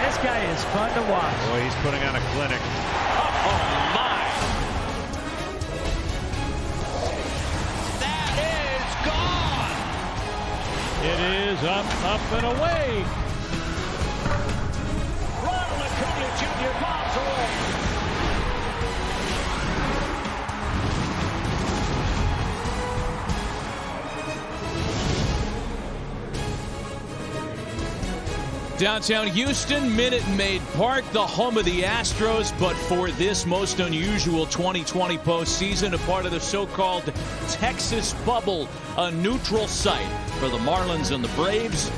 This guy is fun to watch. Boy, he's putting on a clinic. Oh my! That is gone! It is up and away. Ronald Acuna Jr. bombs away. Downtown Houston, Minute Maid Park, the home of the Astros, but for this most unusual 2020 postseason, a part of the so-called Texas bubble, a neutral site for the Marlins and the Braves,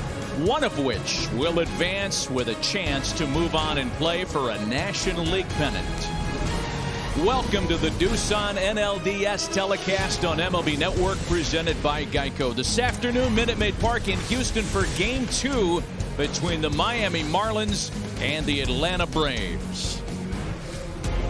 one of which will advance with a chance to move on and play for a National League pennant. Welcome to the Doosan NLDS telecast on MLB Network, presented by Geico. This afternoon, Minute Maid Park in Houston for Game 2 between the Miami Marlins and the Atlanta Braves.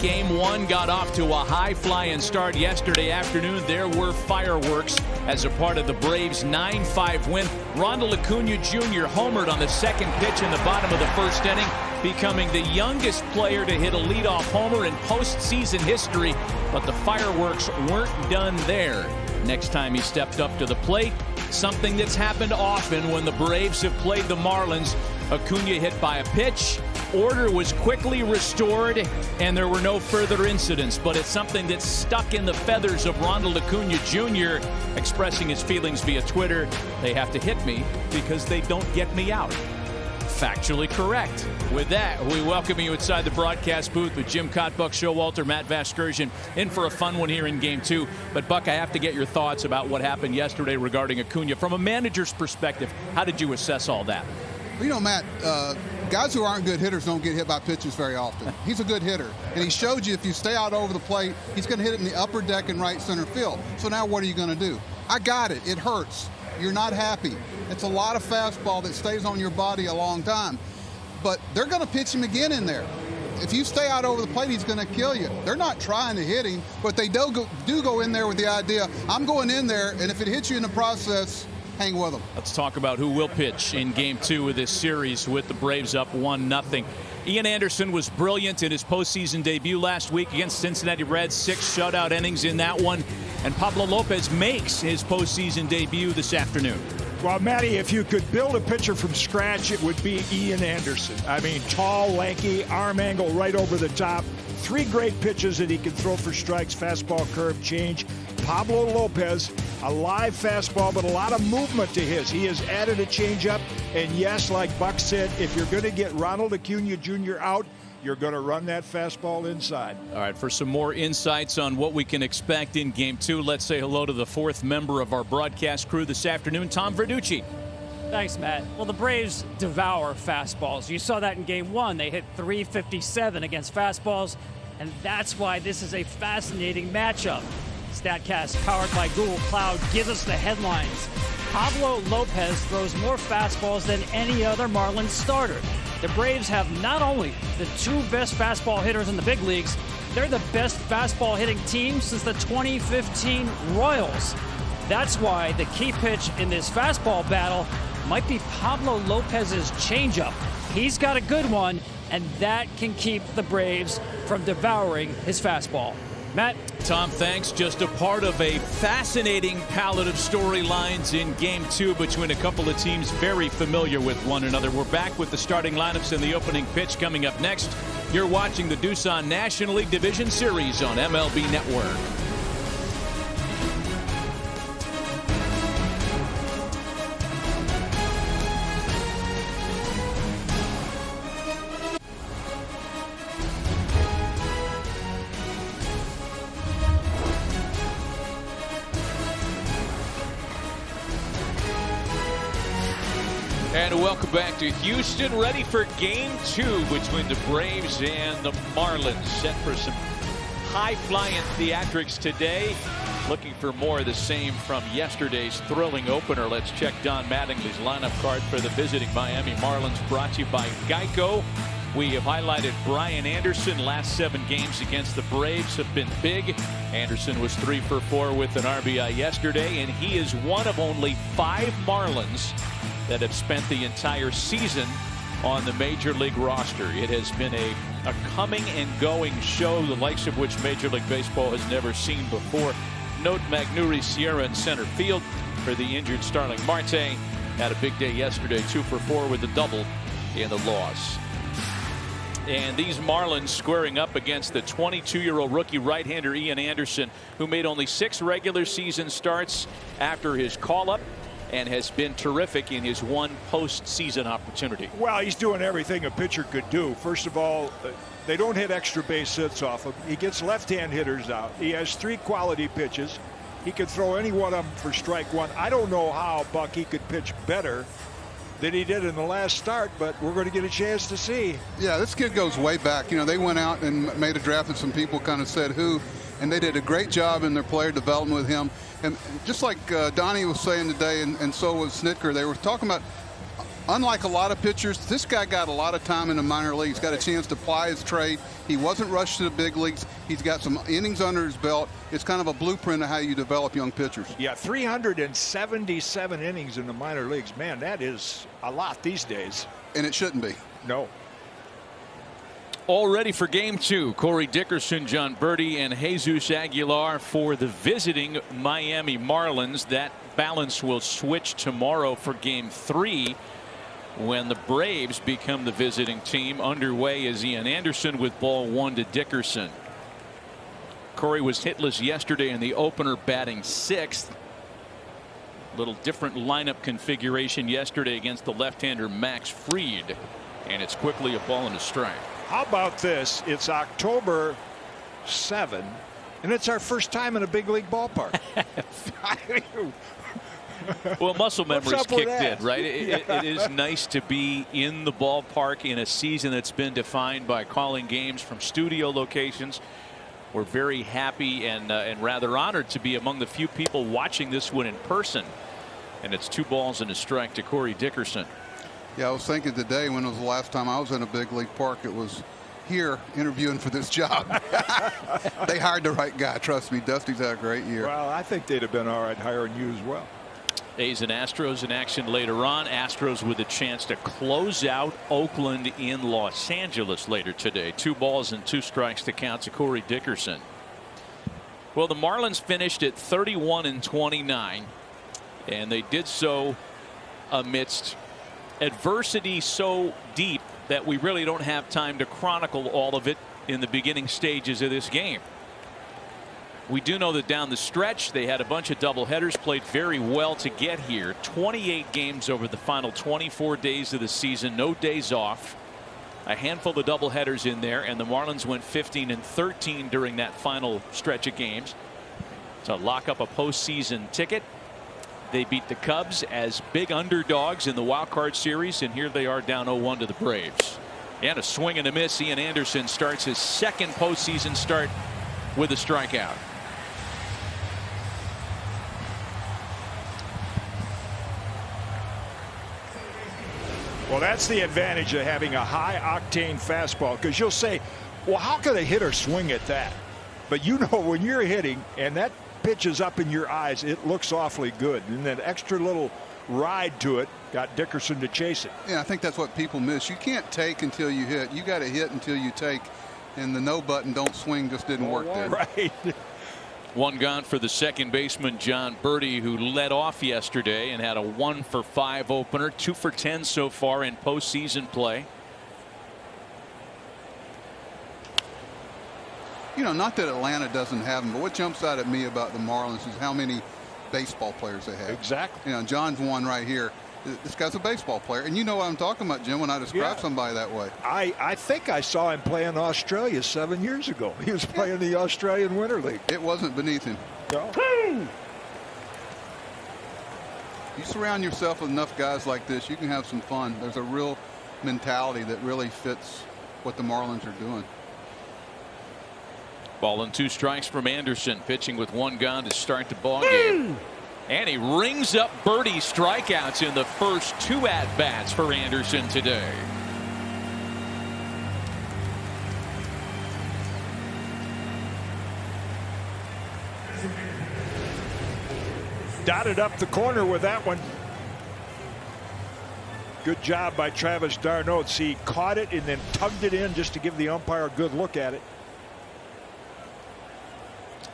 Game 1 got off to a high-flying start yesterday afternoon. There were fireworks as a part of the Braves' 9-5 win. Ronald Acuna Jr. homered on the second pitch in the bottom of the first inning, becoming the youngest player to hit a leadoff homer in postseason history. But the fireworks weren't done there. Next time he stepped up to the plate, something that's happened often when the Braves have played the Marlins, Acuna hit by a pitch, order was quickly restored, and there were no further incidents. But it's something that's stuck in the feathers of Ronald Acuna Jr., expressing his feelings via Twitter. They have to hit me because they don't get me out. Factually correct. With that, we welcome you inside the broadcast booth with Jim Kaat, Buck Showalter, Matt Vasgersian, in for a fun one here in Game 2. But, Buck, I have to get your thoughts about what happened yesterday regarding Acuna. From a manager's perspective, how did you assess all that? Well, you know, Matt, guys who aren't good hitters don't get hit by pitches very often. He's a good hitter, and he showed you if you stay out over the plate, he's going to hit it in the upper deck and right center field. So now what are you going to do? I got it. It hurts. You're not happy. It's a lot of fastball that stays on your body a long time. But they're going to pitch him again in there. If you stay out over the plate, he's going to kill you. They're not trying to hit him, but they do go in there with the idea, I'm going in there, and if it hits you in the process, hang with them. Let's talk about who will pitch in Game 2 of this series with the Braves up 1-0. Ian Anderson was brilliant in his postseason debut last week against Cincinnati Reds. 6 shutout innings in that one. And Pablo Lopez makes his postseason debut this afternoon. Well, Matty, if you could build a pitcher from scratch, it would be Ian Anderson. I mean, tall, lanky, arm angle right over the top. 3 great pitches that he can throw for strikes, fastball, curve, change. Pablo Lopez, a live fastball, but a lot of movement to his. He has added a changeup. And yes, like Buck said, if you're going to get Ronald Acuna Jr. out, you're going to run that fastball inside. All right, for some more insights on what we can expect in Game 2, let's say hello to the 4th member of our broadcast crew this afternoon, Tom Verducci. Thanks, Matt. Well, the Braves devour fastballs. You saw that in Game 1. They hit .357 against fastballs, and that's why this is a fascinating matchup. StatCast, powered by Google Cloud, gives us the headlines. Pablo Lopez throws more fastballs than any other Marlins starter. The Braves have not only the 2 best fastball hitters in the big leagues, they're the best fastball hitting team since the 2015 Royals. That's why the key pitch in this fastball battle might be Pablo Lopez's changeup. He's got a good one, and that can keep the Braves from devouring his fastball. Matt? Tom, thanks. Just a part of a fascinating palette of storylines in Game 2 between a couple of teams very familiar with one another. We're back with the starting lineups and the opening pitch coming up next. You're watching the Doosan National League Division Series on MLB Network. And welcome back to Houston, ready for Game 2 between the Braves and the Marlins. Set for some high-flying theatrics today. Looking for more of the same from yesterday's thrilling opener. Let's check Don Mattingly's lineup card for the visiting Miami Marlins, brought to you by Geico. We have highlighted Brian Anderson. Last 7 games against the Braves have been big. Anderson was 3 for 4 with an RBI yesterday, and he is one of only 5 Marlins that have spent the entire season on the Major League roster. It has been a coming and going show, the likes of which Major League Baseball has never seen before. Note Magneuris Sierra in center field for the injured Starling Marte. Had a big day yesterday, 2 for 4 with a double in the loss. And these Marlins squaring up against the 22-year-old rookie right-hander Ian Anderson, who made only 6 regular season starts after his call-up and has been terrific in his 1 postseason opportunity. Well, he's doing everything a pitcher could do. First of all, they don't hit extra base hits off him. He gets left-hand hitters out. He has 3 quality pitches. He could throw any one of them for strike 1. I don't know how, Buck, he could pitch better than he did in the last start, but we're going to get a chance to see. Yeah, this kid goes way back. You know, they went out and made a draft, and some people kind of said who, and they did a great job in their player development with him. And just like Donnie was saying today, and so was Snitker, they were talking about, unlike a lot of pitchers, this guy got a lot of time in the minor leagues, got a chance to apply his trade. He wasn't rushed to the big leagues. He's got some innings under his belt. It's kind of a blueprint of how you develop young pitchers. Yeah, 377 innings in the minor leagues. Man, that is a lot these days. And it shouldn't be. No. All ready for game 2. Corey Dickerson, John Birdie, and Jesus Aguilar for the visiting Miami Marlins. That balance will switch tomorrow for game 3 when the Braves become the visiting team. Underway is Ian Anderson with ball 1 to Dickerson. Corey was hitless yesterday in the opener, batting 6th. Little different lineup configuration yesterday against the left-hander Max Fried, and it's quickly a ball and a strike. How about this? It's October 7, and it's our first time in a big league ballpark. Well, muscle memory's kicked in, right? It is nice to be in the ballpark in a season that's been defined by calling games from studio locations. We're very happy and rather honored to be among the few people watching this one in person. And it's 2 balls and a strike to Corey Dickerson. Yeah, I was thinking today, when it was the last time I was in a big league park, it was here interviewing for this job. They hired the right guy, trust me. Dusty's had a great year. Well, I think they'd have been all right hiring you as well. A's and Astros in action later on. Astros with a chance to close out Oakland in Los Angeles later today. 2 balls and 2 strikes to count to Corey Dickerson. Well, the Marlins finished at 31-29, and they did so amidst adversity so deep that we really don't have time to chronicle all of it in the beginning stages of this game. We do know that down the stretch they had a bunch of doubleheaders, played very well to get here. 28 games over the final 24 days of the season, no days off. A handful of doubleheaders in there, and the Marlins went 15-13 during that final stretch of games to lock up a postseason ticket. They beat the Cubs as big underdogs in the wild card series, and here they are down 0-1 to the Braves. And a swing and a miss. Ian Anderson starts his 2nd postseason start with a strikeout. Well, that's the advantage of having a high-octane fastball, because you'll say, well, how could a hitter swing at that? But you know, when you're hitting and that pitch is up in your eyes, it looks awfully good. And that extra little ride to it got Dickerson to chase it. Yeah, I think that's what people miss. You can't take until you hit. You got to hit until you take. And the no button, don't swing, just didn't work there. Right. 1 gone for the second baseman John Birdie, who led off yesterday and had a 1 for 5 opener, 2 for 10 so far in postseason play. You know, not that Atlanta doesn't have them, but what jumps out at me about the Marlins is how many baseball players they have. Exactly. You know, John's one right here. This guy's a baseball player, and you know what I'm talking about, Jim, when I describe somebody that way. I think I saw him play in Australia 7 years ago. He was playing the Australian Winter League. It wasn't beneath him. No. You surround yourself with enough guys like this, you can have some fun. There's a real mentality that really fits what the Marlins are doing. Ball and 2 strikes from Anderson, pitching with 1 gone to start the ball game. And he rings up Birdie strikeouts in the first 2 at-bats for Anderson today. Dotted up the corner with that one. Good job by Travis d'Arnaud. He caught it and then tugged it in just to give the umpire a good look at it.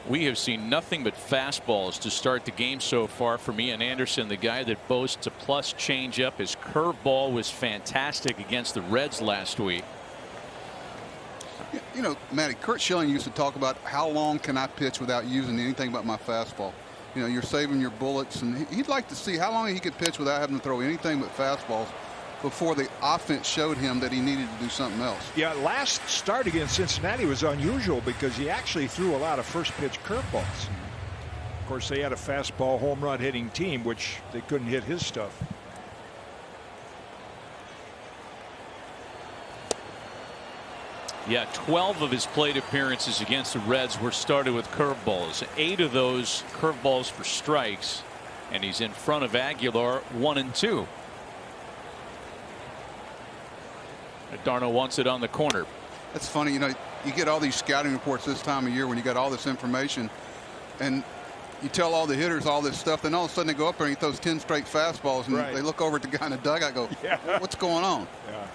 We have seen nothing but fastballs to start the game so far from Ian Anderson, the guy that boasts a plus changeup. His curveball was fantastic against the Reds last week. You know, Matty, Curt Schilling used to talk about how long can I pitch without using anything but my fastball. You know, you're saving your bullets, and he'd like to see how long he could pitch without having to throw anything but fastballs before the offense showed him that he needed to do something else. Yeah, last start against Cincinnati was unusual because he actually threw a lot of first pitch curveballs. Of course, they had a fastball home run hitting team, which they couldn't hit his stuff. Yeah, 12 of his plate appearances against the Reds were started with curveballs. 8 of those curveballs for strikes, and he's in front of Aguilar 1-2. d'Arnaud wants it on the corner. That's funny. You know, you get all these scouting reports this time of year when you got all this information, and you tell all the hitters all this stuff, then all of a sudden they go up there and he throws 10 straight fastballs, and they look over at the guy in the dugout and go, what's going on? Yeah.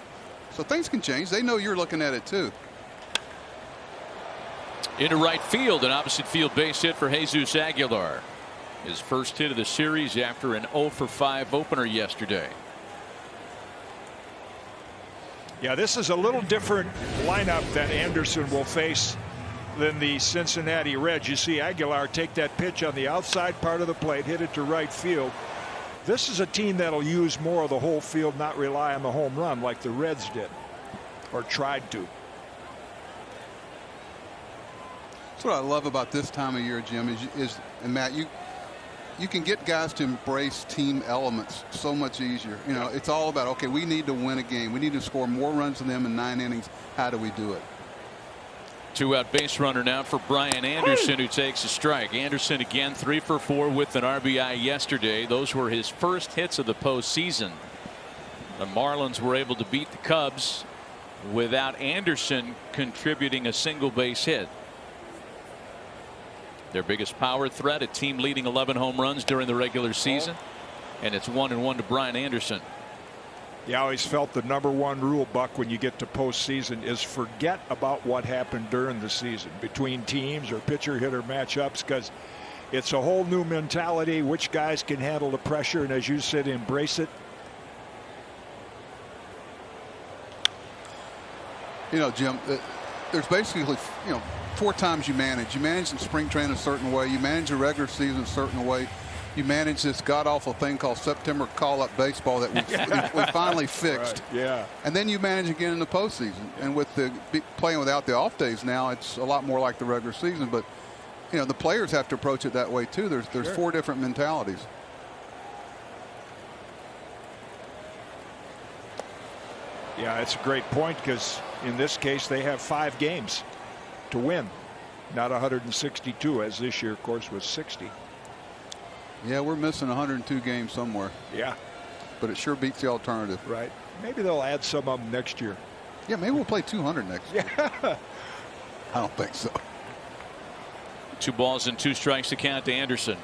So things can change. They know you're looking at it too. Into right field, an opposite field base hit for Jesus Aguilar. His first hit of the series after an 0-for-5 opener yesterday. Yeah, this is a little different lineup that Anderson will face than the Cincinnati Reds. You see Aguilar take that pitch on the outside part of the plate, hit it to right field. This is a team that'll use more of the whole field, not rely on the home run like the Reds did, or tried to. That's what I love about this time of year, Jim, and Matt, you can get guys to embrace team elements so much easier. You know, it's all about, okay, we need to win a game. We need to score more runs than them in 9 innings. How do we do it? 2-out base runner now for Brian Anderson, who takes a strike. Anderson again 3 for 4 with an RBI yesterday. Those were his first hits of the postseason. The Marlins were able to beat the Cubs without Anderson contributing a single base hit. Their biggest power threat, a team leading 11 home runs during the regular season, and it's 1-1 to Brian Anderson. Yeah, I always felt the #1 rule, Buck, when you get to postseason is forget about what happened during the season between teams or pitcher-hitter matchups, because it's a whole new mentality. Which guys can handle the pressure, and as you said, embrace it. You know, Jim, there's basically, 4 times you manage. You manage in spring training a certain way. You manage the regular season a certain way. You manage this god-awful thing called September call-up baseball that we finally fixed. Right, yeah. And then you manage again in the postseason. And with the playing without the off days now, it's a lot more like the regular season. But, the players have to approach it that way, too. There's 4 different mentalities. Yeah, it's a great point because in this case they have 5 games to win, not 162, as this year, of course, was 60. Yeah, we're missing 102 games somewhere. Yeah. But it sure beats the alternative. Right. Maybe they'll add some of them next year. Yeah, maybe we'll play 200 next year. I don't think so. 2 balls and 2 strikes to count to Anderson.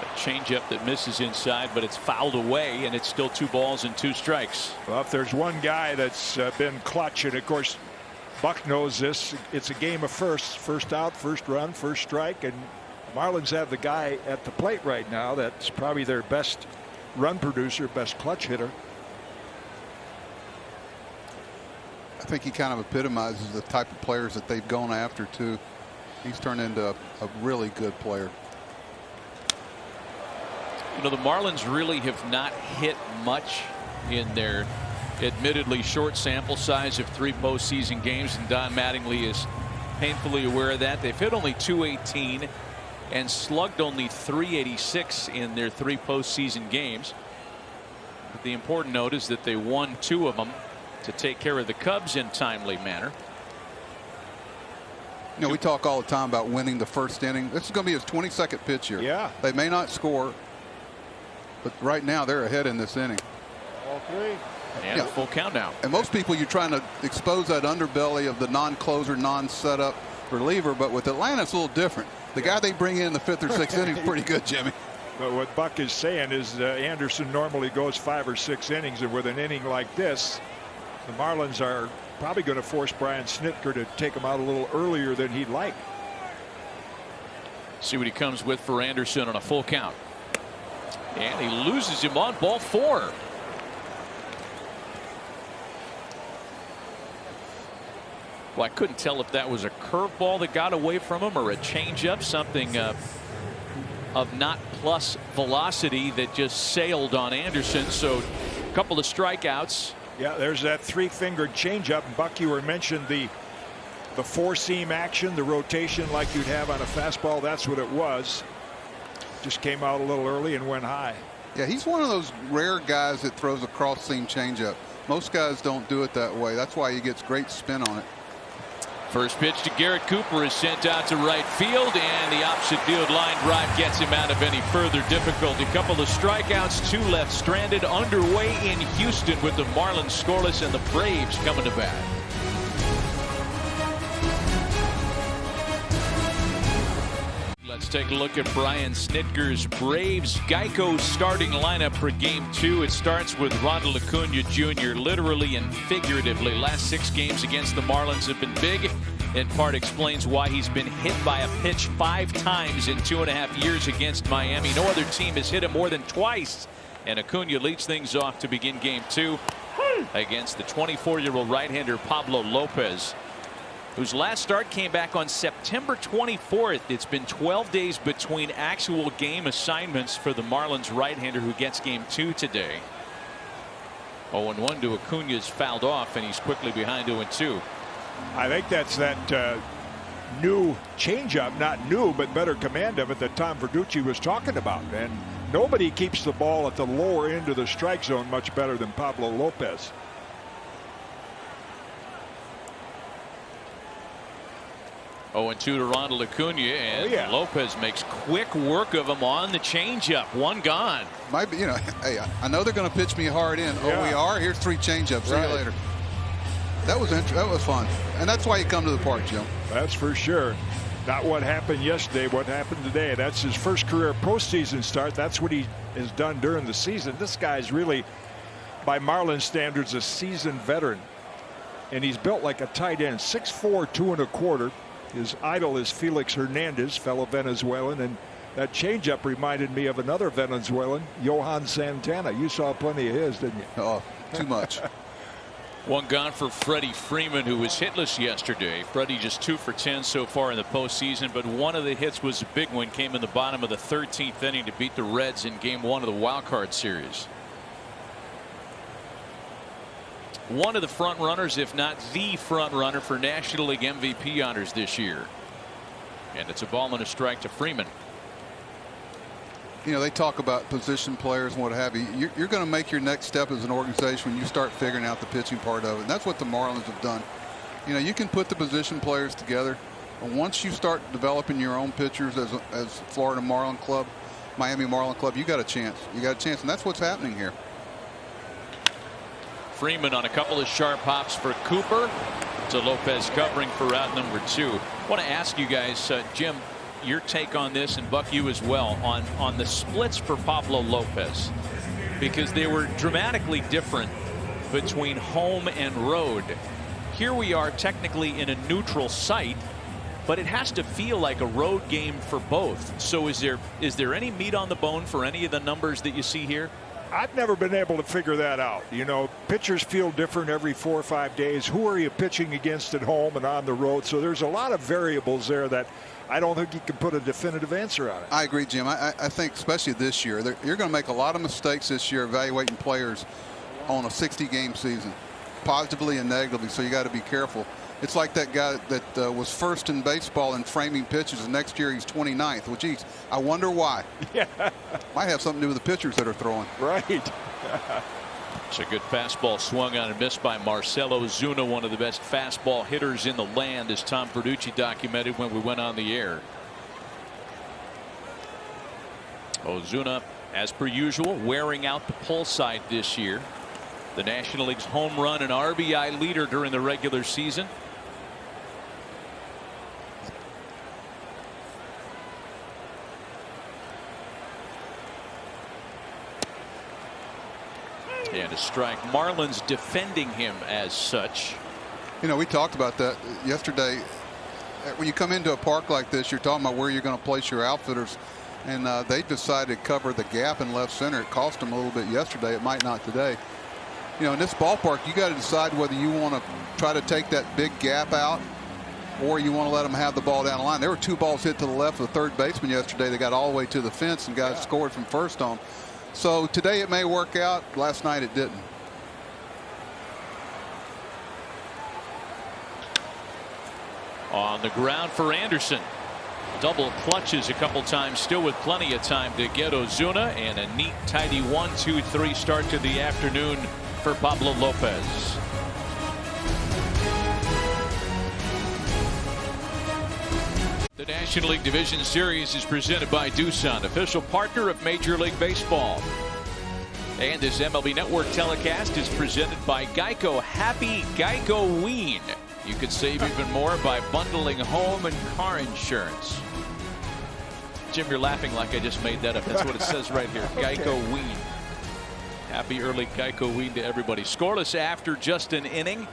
A changeup that misses inside, but it's fouled away, and it's still 2 balls and 2 strikes. Well, if there's one guy that's been clutch, and of course Buck knows this, it's a game of firsts. First out, first run, first strike, and Marlins have the guy at the plate right now that's probably their best run producer, best clutch hitter. I think he kind of epitomizes the type of players that they've gone after too. He's turned into a really good player. The Marlins really have not hit much in their admittedly short sample size of 3 postseason games, and Don Mattingly is painfully aware of that. They've hit only .218 and slugged only .386 in their 3 postseason games. But the important note is that they won 2 of them to take care of the Cubs in timely manner. We talk all the time about winning the first inning. This is going to be his 22nd pitch here. Yeah. They may not score, but right now they're ahead in this inning. All 3. And full count now. And most people, you're trying to expose that underbelly of the non-closer, non-setup reliever, but with Atlanta it's a little different. The guy they bring in the 5th or 6th inning is pretty good, Jimmy. But what Buck is saying is Anderson normally goes 5 or 6 innings, and with an inning like this, the Marlins are probably going to force Brian Snitker to take him out a little earlier than he'd like. See what he comes with for Anderson on a full count. And he loses him on ball 4. Well, I couldn't tell if that was a curveball that got away from him or a changeup, something of not plus velocity that just sailed on Anderson. So a couple of strikeouts. Yeah, there's that 3-fingered changeup. Buck, you were mentioned the 4-seam action, the rotation like you'd have on a fastball. That's what it was. Just came out a little early and went high. Yeah, he's one of those rare guys that throws a cross-seam changeup. Most guys don't do it that way. That's why he gets great spin on it. First pitch to Garrett Cooper is sent out to right field, and the opposite field line drive gets him out of any further difficulty. Couple of strikeouts, 2 left stranded. Underway in Houston with the Marlins scoreless and the Braves coming to bat. Let's take a look at Brian Snitker's Braves Geico starting lineup for Game 2. It starts with Ronald Acuna Jr. literally and figuratively. Last 6 games against the Marlins have been big. In part explains why he's been hit by a pitch 5 times in 2.5 years against Miami. No other team has hit him more than twice. And Acuna leads things off to begin Game 2 against the 24-year-old right-hander Pablo Lopez, whose last start came back on September 24th. It's been 12 days between actual game assignments for the Marlins right-hander who gets Game 2 today. 0-1 to Acuna's fouled off, and he's quickly behind 0-2. I think that's that new changeup, not new, but better command of it that Tom Verducci was talking about. And nobody keeps the ball at the lower end of the strike zone much better than Pablo Lopez. 0-2 to Ronald Acuna, and Lopez makes quick work of him on the changeup. 1 gone. Might be, hey, I know they're going to pitch me hard in. Yeah. Oh, we are. Here's 3 changeups. See you later. That was fun, and that's why you come to the park, Jim. That's for sure. Not what happened yesterday, what happened today. That's his first career postseason start. That's what he has done during the season. This guy's really, by Marlins standards, a seasoned veteran, and he's built like a tight end. 6'4", 2 1/4. His idol is Felix Hernandez, fellow Venezuelan, and that changeup reminded me of another Venezuelan, Johan Santana. You saw plenty of his, didn't you? Oh, too much. 1 gone for Freddie Freeman, who was hitless yesterday. Freddie just 2 for 10 so far in the postseason, but one of the hits was a big one, came in the bottom of the 13th inning to beat the Reds in Game 1 of the wild card series. One of the front runners, if not the front runner, for National League MVP honors this year. And it's a ball and a strike to Freeman. They talk about position players and what have you. You're going to make your next step as an organization when you start figuring out the pitching part of it. And that's what the Marlins have done. You can put the position players together. And once you start developing your own pitchers as Florida Marlin Club, Miami Marlin Club, you got a chance. You got a chance. And that's what's happening here. Freeman on a couple of sharp hops for Cooper to Lopez covering for out number 2. I want to ask you guys, Jim, your take on this, and Buck, you as well, on the splits for Pablo Lopez, because they were dramatically different between home and road. Here we are technically in a neutral site, but it has to feel like a road game for both. So is there any meat on the bone for any of the numbers that you see here? I've never been able to figure that out. Pitchers feel different every 4 or 5 days. Who are you pitching against at home and on the road? So there's a lot of variables there that I don't think you can put a definitive answer on it. I agree, Jim. I think especially this year, you're going to make a lot of mistakes this year evaluating players on a 60-game season, positively and negatively, so you got to be careful. It's like that guy that was first in baseball in framing pitches, and next year he's 29th. Well, geez, I wonder why. Yeah. Might have something to do with the pitchers that are throwing. Right. It's a good fastball swung on and missed by Marcell Ozuna, one of the best fastball hitters in the land, as Tom Verducci documented when we went on the air. Ozuna, as per usual, wearing out the pull side this year. The National League's home run and RBI leader during the regular season. and a strike. Marlins defending him as such. You know, we talked about that yesterday. When you come into a park like this, you're talking about where you're going to place your outfielders, and they decided to cover the gap in left center. It cost them a little bit yesterday. It might not today. You know, in this ballpark, you got to decide whether you want to try to take that big gap out or you want to let them have the ball down the line. There were 2 balls hit to the left of the third baseman yesterday. They got all the way to the fence and guys scored from first on. So today it may work out. Last night it didn't. On the ground for Anderson. Double clutches a couple times, still with plenty of time to get Ozuna, and a neat, tidy 1-2-3 start to the afternoon for Pablo Lopez. The National League Division Series is presented by Doosan, official partner of Major League Baseball. And this MLB Network telecast is presented by Geico. Happy Geico-ween. You could save even more by bundling home and car insurance. Jim, you're laughing like I just made that up. That's what it says right here. Okay. Geico-ween. Happy early Geico-ween to everybody. Scoreless after just an inning.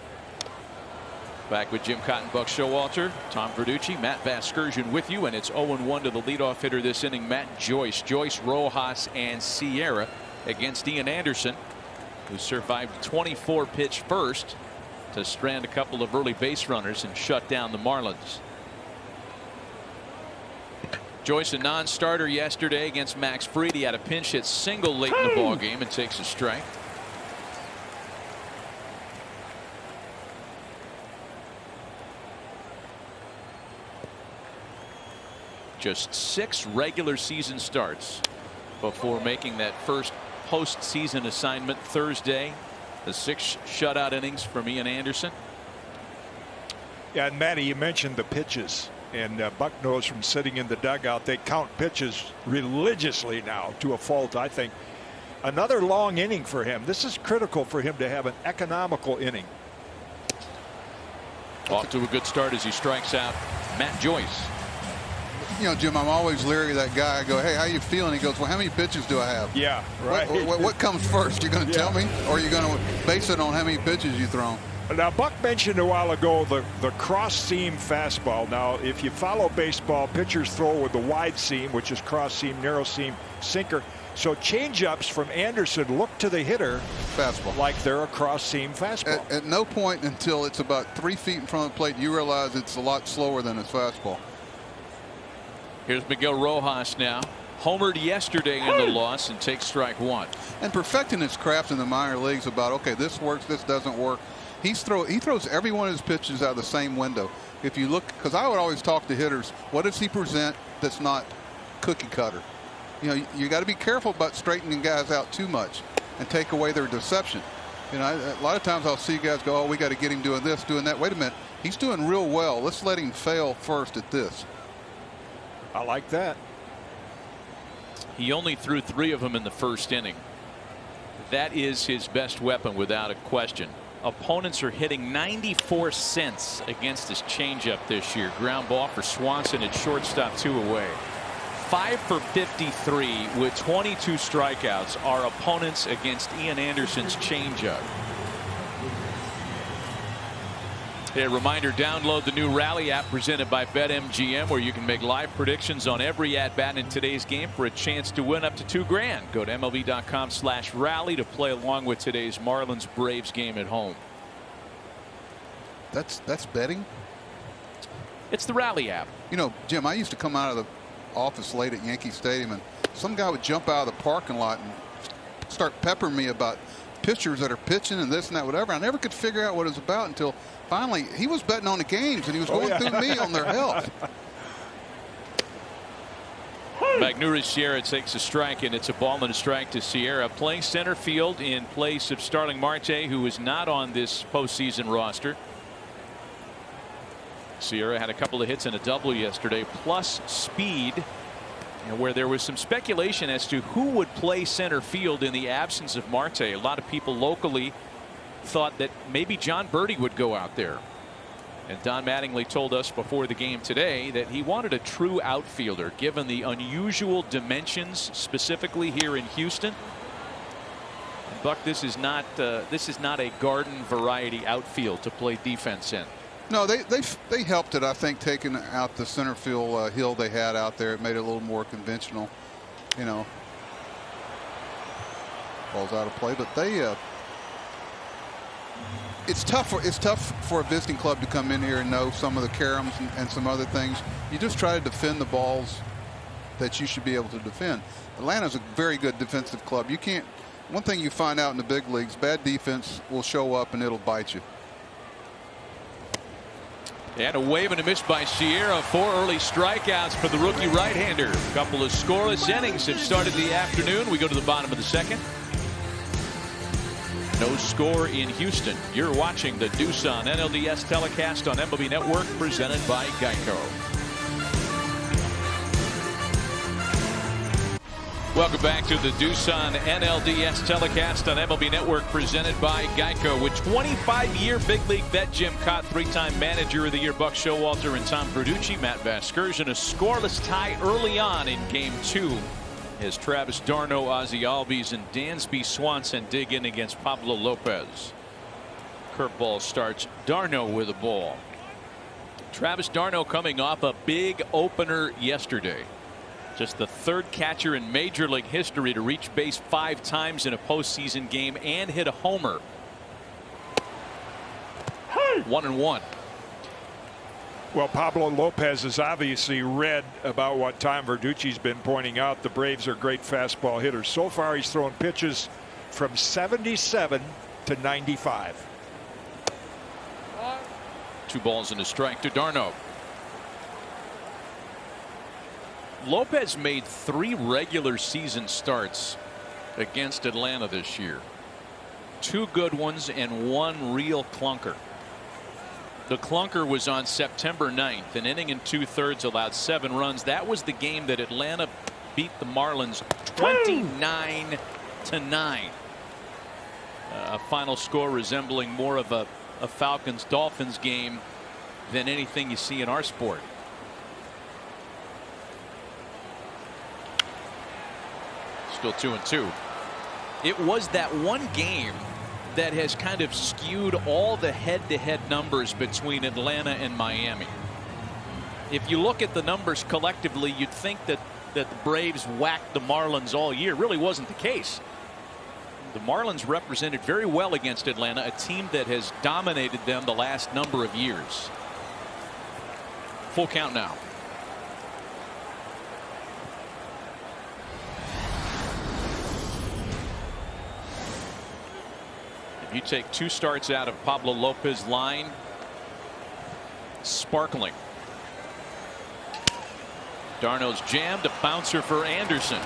Back with Jim Kaat and Buck Showalter, Tom Verducci, Matt Vasgersian with you, and it's 0-1 to the leadoff hitter this inning, Matt Joyce. Joyce, Rojas, and Sierra against Ian Anderson, who survived 24-pitch first to strand a couple of early base runners and shut down the Marlins. Joyce, a non-starter yesterday against Max Fried. He had a pinch hit single late in the ball game and takes a strike. Just 6 regular season starts before making that first postseason assignment Thursday. The 6 shutout innings from Ian Anderson. Yeah, and Matty, you mentioned the pitches, and Buck knows from sitting in the dugout they count pitches religiously now to a fault. I think another long inning for him. This is critical for him to have an economical inning. Off to a good start as he strikes out Matt Joyce. You know, Jim, I'm always leery of that guy. I go, hey, how you feeling? He goes, well, how many pitches do I have? Yeah, right. What comes first? You're going to tell me, or are you going to base it on how many pitches you thrown? Now, Buck mentioned a while ago the cross-seam fastball. Now, if you follow baseball, pitchers throw with the wide seam, which is cross-seam, narrow seam, sinker. So change-ups from Anderson look to the hitter fastball like they're a cross-seam fastball. At no point until it's about 3 feet in front of the plate, you realize it's a lot slower than his fastball. Here's Miguel Rojas now. Homered yesterday in the loss and takes strike 1. And perfecting his craft in the minor leagues about, okay, this works, this doesn't work. He throws every one of his pitches out of the same window. If you look, because I would always talk to hitters, what does he present that's not cookie cutter? You know, you got to be careful about straightening guys out too much and take away their deception. You know, a lot of times I'll see guys go, oh, we got to get him doing this, doing that. Wait a minute, he's doing real well. Let's let him fail first at this. I like that. He only threw 3 of them in the first inning. That is his best weapon without a question. Opponents are hitting 94 cents against his changeup this year. Ground ball for Swanson at shortstop, 2 away. 5 for 53 with 22 strikeouts are opponents against Ian Anderson's changeup. A reminder, download the new Rally app presented by BetMGM, where you can make live predictions on every at-bat in today's game for a chance to win up to $2,000. Go to MLB.com/rally to play along with today's Marlins-Braves game at home. That's betting? It's the Rally app. You know, Jim, I used to come out of the office late at Yankee Stadium, and some guy would jump out of the parking lot and start peppering me about pitchers that are pitching and this and that, whatever. I never could figure out what it was about until finally he was betting on the games, and he was going through me on their health. Magneuris Sierra takes a strike, and it's a ball and a strike to Sierra. Playing center field in place of Starling Marte, who is not on this postseason roster. Sierra had a couple of hits and a double yesterday, plus speed, and where there was some speculation as to who would play center field in the absence of Marte. A lot of people locally thought that maybe John Birdie would go out there. And Don Mattingly told us before the game today that he wanted a true outfielder, given the unusual dimensions specifically here in Houston. Buck, this is not a garden variety outfield to play defense in. No, they helped it, I think, taking out the center field hill they had out there. It made it a little more conventional, you know. Ball's out of play, but they it's tough for a visiting club to come in here and know some of the caroms and some other things. You just try to defend the balls that you should be able to defend. Atlanta's a very good defensive club. You can't. One thing you find out in the big leagues, bad defense will show up and it'll bite you. And a wave and a miss by Sierra. 4 early strikeouts for the rookie right-hander. A couple of scoreless innings have started the afternoon. We go to the bottom of the second. No score in Houston. You're watching the Doosan NLDS telecast on MLB Network, presented by Geico. Welcome back to the Doosan NLDS telecast on MLB Network, presented by Geico. With 25-year big league vet Jim Kaat, 3-time manager of the year Buck Showalter, and Tom Verducci, Matt Vasgersian, a scoreless tie early on in Game 2 as Travis d'Arnaud, Ozzie Albies, and Dansby Swanson dig in against Pablo Lopez. Curveball starts d'Arnaud with a ball. Travis d'Arnaud coming off a big opener yesterday. Just the 3rd catcher in Major League history to reach base 5 times in a postseason game and hit a homer. 1-1. Well, Pablo Lopez has obviously read about what Tom Verducci's been pointing out. The Braves are great fastball hitters. So far, he's thrown pitches from 77 to 95. 2 balls and a strike to d'Arnaud. Lopez made 3 regular season starts against Atlanta this year. 2 good ones and 1 real clunker. The clunker was on September 9th. An inning and 2/3 allowed 7 runs. That was the game that Atlanta beat the Marlins 29-9. A final score resembling more of a Falcons-Dolphins game than anything you see in our sport. Still 2-2. It was that one game that has kind of skewed all the head-to-head numbers between Atlanta and Miami. If you look at the numbers collectively, you'd think that the Braves whacked the Marlins all year. Really wasn't the case. The Marlins represented very well against Atlanta, a team that has dominated them the last number of years. Full count now. You take 2 starts out of Pablo Lopez's line. Sparkling. d'Arnaud's jammed, a bouncer for Anderson.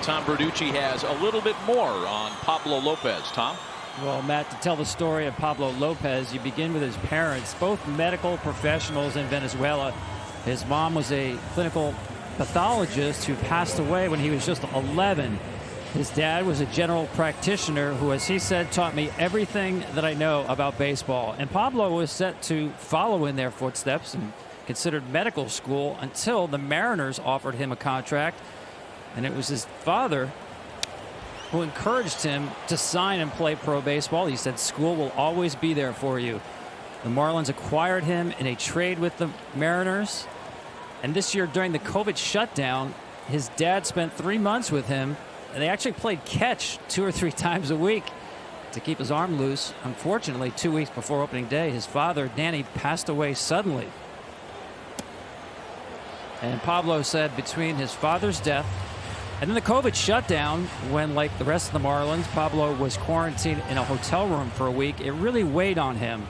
Tom Verducci has a little bit more on Pablo Lopez. Tom? Well, Matt, to tell the story of Pablo Lopez, you begin with his parents, both medical professionals in Venezuela. His mom was a clinical pathologist who passed away when he was just 11. His dad was a general practitioner who, as he said, taught me everything that I know about baseball. And Pablo was set to follow in their footsteps and considered medical school until the Mariners offered him a contract. And it was his father who encouraged him to sign and play pro baseball. He said, school will always be there for you. The Marlins acquired him in a trade with the Mariners. And this year, during the COVID shutdown, his dad spent 3 months with him. And they actually played catch 2 or 3 times a week to keep his arm loose. Unfortunately, 2 weeks before opening day, his father, Danny, passed away suddenly. And Pablo said between his father's death and then the COVID shutdown, when, like the rest of the Marlins, Pablo was quarantined in a hotel room for a week, it really weighed on him.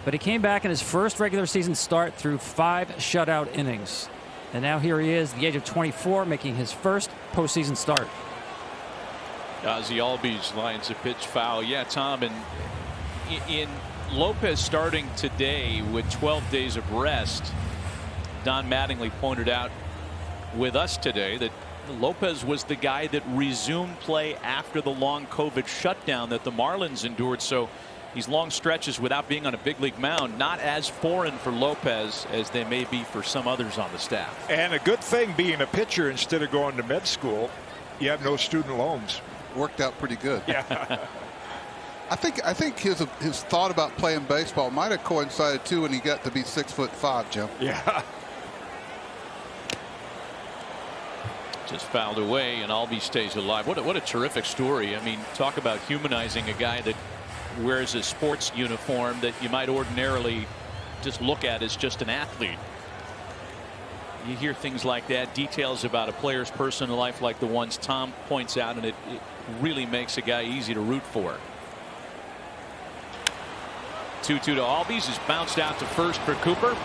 But he came back in his first regular season start through 5 shutout innings. And now here he is, at the age of 24, making his first postseason start. Ozzie Albies lines a pitch foul. Yeah, Tom, and in Lopez starting today with 12 days of rest, Don Mattingly pointed out with us today that Lopez was the guy that resumed play after the long COVID shutdown that the Marlins endured. So these long stretches without being on a big league mound, not as foreign for Lopez as they may be for some others on the staff. And a good thing being a pitcher instead of going to med school, you have no student loans. worked out pretty good. Yeah. I think his thought about playing baseball might have coincided too when he got to be 6'5", Jim. Yeah. Just fouled away, and Albee stays alive. What a terrific story. I mean, talk about humanizing a guy that wears a sports uniform that you might ordinarily just look at as just an athlete. You hear things like that, details about a player's personal life like the ones Tom points out, and it really makes a guy easy to root for. 2-2 to Albies is bounced out to first for Cooper.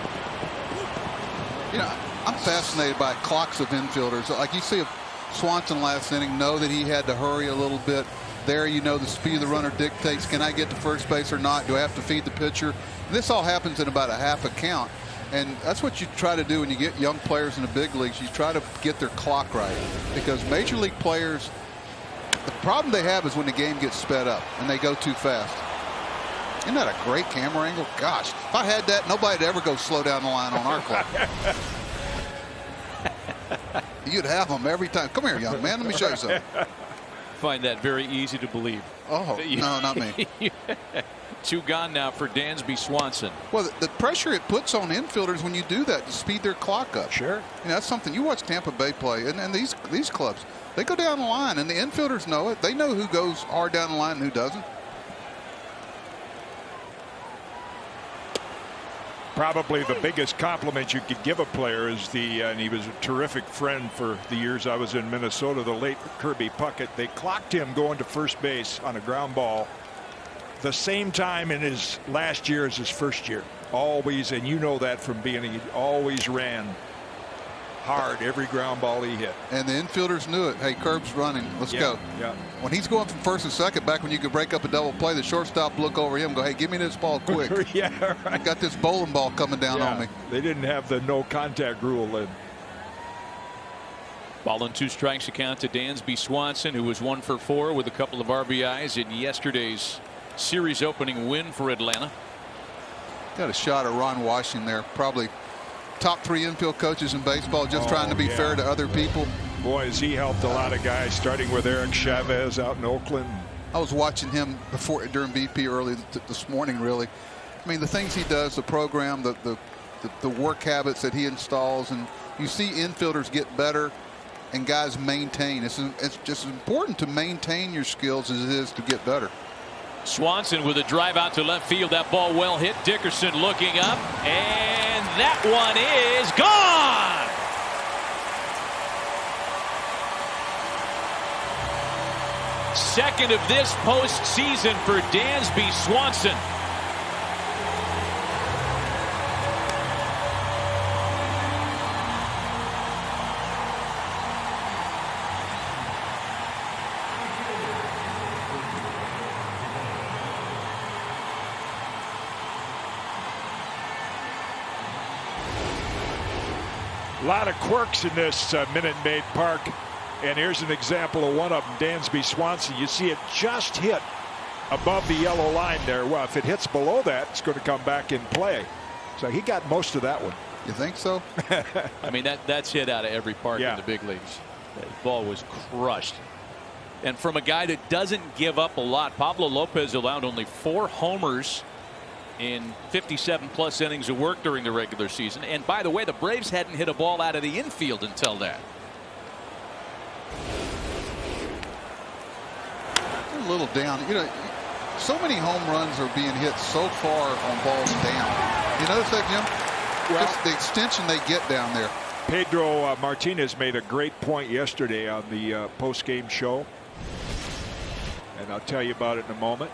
You know, I'm fascinated by clocks of infielders. Like you see Swanson last inning, know that he had to hurry a little bit. There, you know, the speed of the runner dictates, can I get to first base or not? Do I have to feed the pitcher? This all happens in about a half a count. And that's what you try to do when you get young players in the big leagues. You try to get their clock right. Because major league players, the problem they have is when the game gets sped up and they go too fast. Isn't that a great camera angle? Gosh, if I had that, nobody'd ever go slow down the line on our clock. You'd have them every time. Come here, young man. Let me show you something. Find that very easy to believe. Oh, no, not me. 2 gone now for Dansby Swanson. Well, the pressure it puts on infielders when you do that to speed their clock up. Sure. You know, that's something. You watch Tampa Bay play, and these clubs, they go down the line, and the infielders know it. They know who goes hard down the line and who doesn't. Probably the biggest compliment you could give a player is and he was a terrific friend for the years I was in Minnesota, the late Kirby Puckett. They clocked him going to first base on a ground ball the same time in his last year as his first year. Always, and you know that from being, he always ran hard every ground ball he hit. And the infielders knew it. Hey, Kerb's running. Let's go. Yeah. When he's going from first and second, back when you could break up a double play, the shortstop look over him and go, hey, give me this ball quick. Yeah, right. I got this bowling ball coming down on me. They didn't have the no contact rule then. Ball and 2 strikes account to Dansby Swanson, who was 1 for 4 with a couple of RBIs in yesterday's series opening win for Atlanta. Got a shot at Ron Washington there. Probably top 3 infield coaches in baseball, just trying to be fair to other people. Boy, has he helped a lot of guys, starting with Eric Chavez out in Oakland. I was watching him during BP early this morning, really. I mean, the things he does, the program, the work habits that he installs, and you see infielders get better and guys maintain. It's just as important to maintain your skills as it is to get better. Swanson with a drive out to left field. That ball well hit. Dickerson looking up, and that one is gone. Second of this postseason for Dansby Swanson. A lot of quirks in this Minute Maid Park, and here's an example of one of them. Dansby Swanson, you see it just hit above the yellow line there. Well, if it hits below that, it's going to come back in play. So he got most of that one. You think so? I mean, that's hit out of every park in the big leagues. That ball was crushed. And from a guy that doesn't give up a lot, Pablo Lopez allowed only 4 homers in 57+ innings of work during the regular season. And by the way, the Braves hadn't hit a ball out of the infield until that. A little down. You know, so many home runs are being hit so far on balls down. You notice that, Jim? Well, just the extension they get down there. Pedro Martinez made a great point yesterday on the post-game show, and I'll tell you about it in a moment.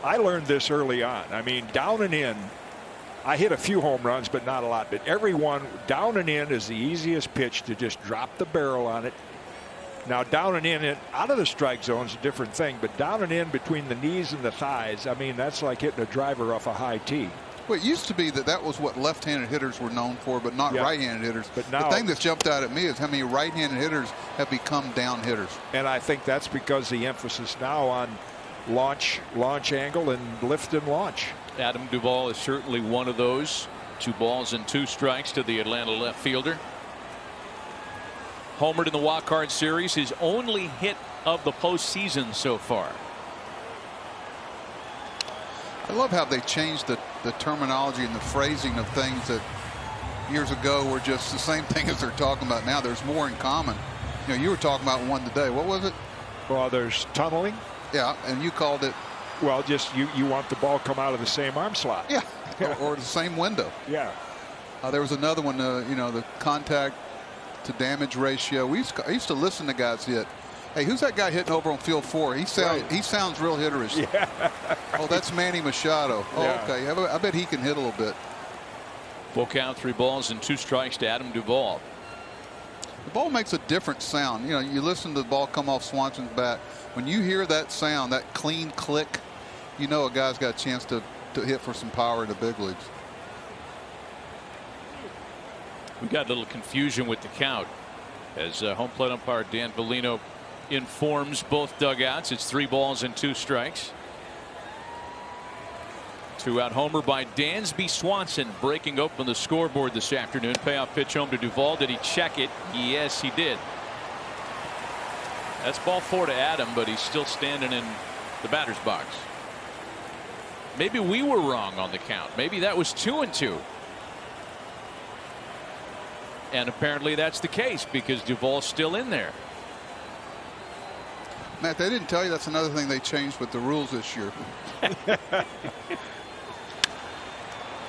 I learned this early on. I mean, down and in, I hit a few home runs, but not a lot. But everyone, down and in is the easiest pitch to just drop the barrel on it. Now, down and in, out of the strike zone is a different thing, but down and in between the knees and the thighs, I mean, that's like hitting a driver off a high tee. Well, it used to be that was what left-handed hitters were known for, but not right-handed hitters. But now, the thing that's jumped out at me is how many right-handed hitters have become down hitters. And I think that's because the emphasis now on launch angle, and lift and launch. Adam Duvall is certainly one of those. 2 balls and 2 strikes to the Atlanta left fielder. Homered in the wild card series, his only hit of the postseason so far. I love how they changed the terminology and the phrasing of things that years ago were just the same thing as they're talking about now. There's more in common. You know, you were talking about one today. What was it? Well, there's tunneling. Yeah, and you called it. Well, just you want the ball come out of the same arm slot. Yeah, or the same window. Yeah. There was another one. You know, the contact to damage ratio. I used to listen to guys hit. Hey, who's that guy hitting over on field 4? He sounds real hitterish. Yeah. Oh, that's Manny Machado. Oh, yeah. Okay. I bet he can hit a little bit. Full count, 3 balls and 2 strikes to Adam Duvall. The ball makes a different sound. You know, you listen to the ball come off Swanson's bat. When you hear that sound, that clean click, you know a guy's got a chance to hit for some power in the big leagues. We got a little confusion with the count as home plate umpire Dan Bellino informs both dugouts. It's 3 balls and 2 strikes. 2-out homer by Dansby Swanson breaking open the scoreboard this afternoon. Payoff pitch home to Duvall. Did he check it? Yes, he did. That's ball 4 to Adam, but he's still standing in the batter's box. Maybe we were wrong on the count. Maybe that was 2-2. And apparently that's the case because Duvall's still in there. Matt, they didn't tell you that's another thing they changed with the rules this year.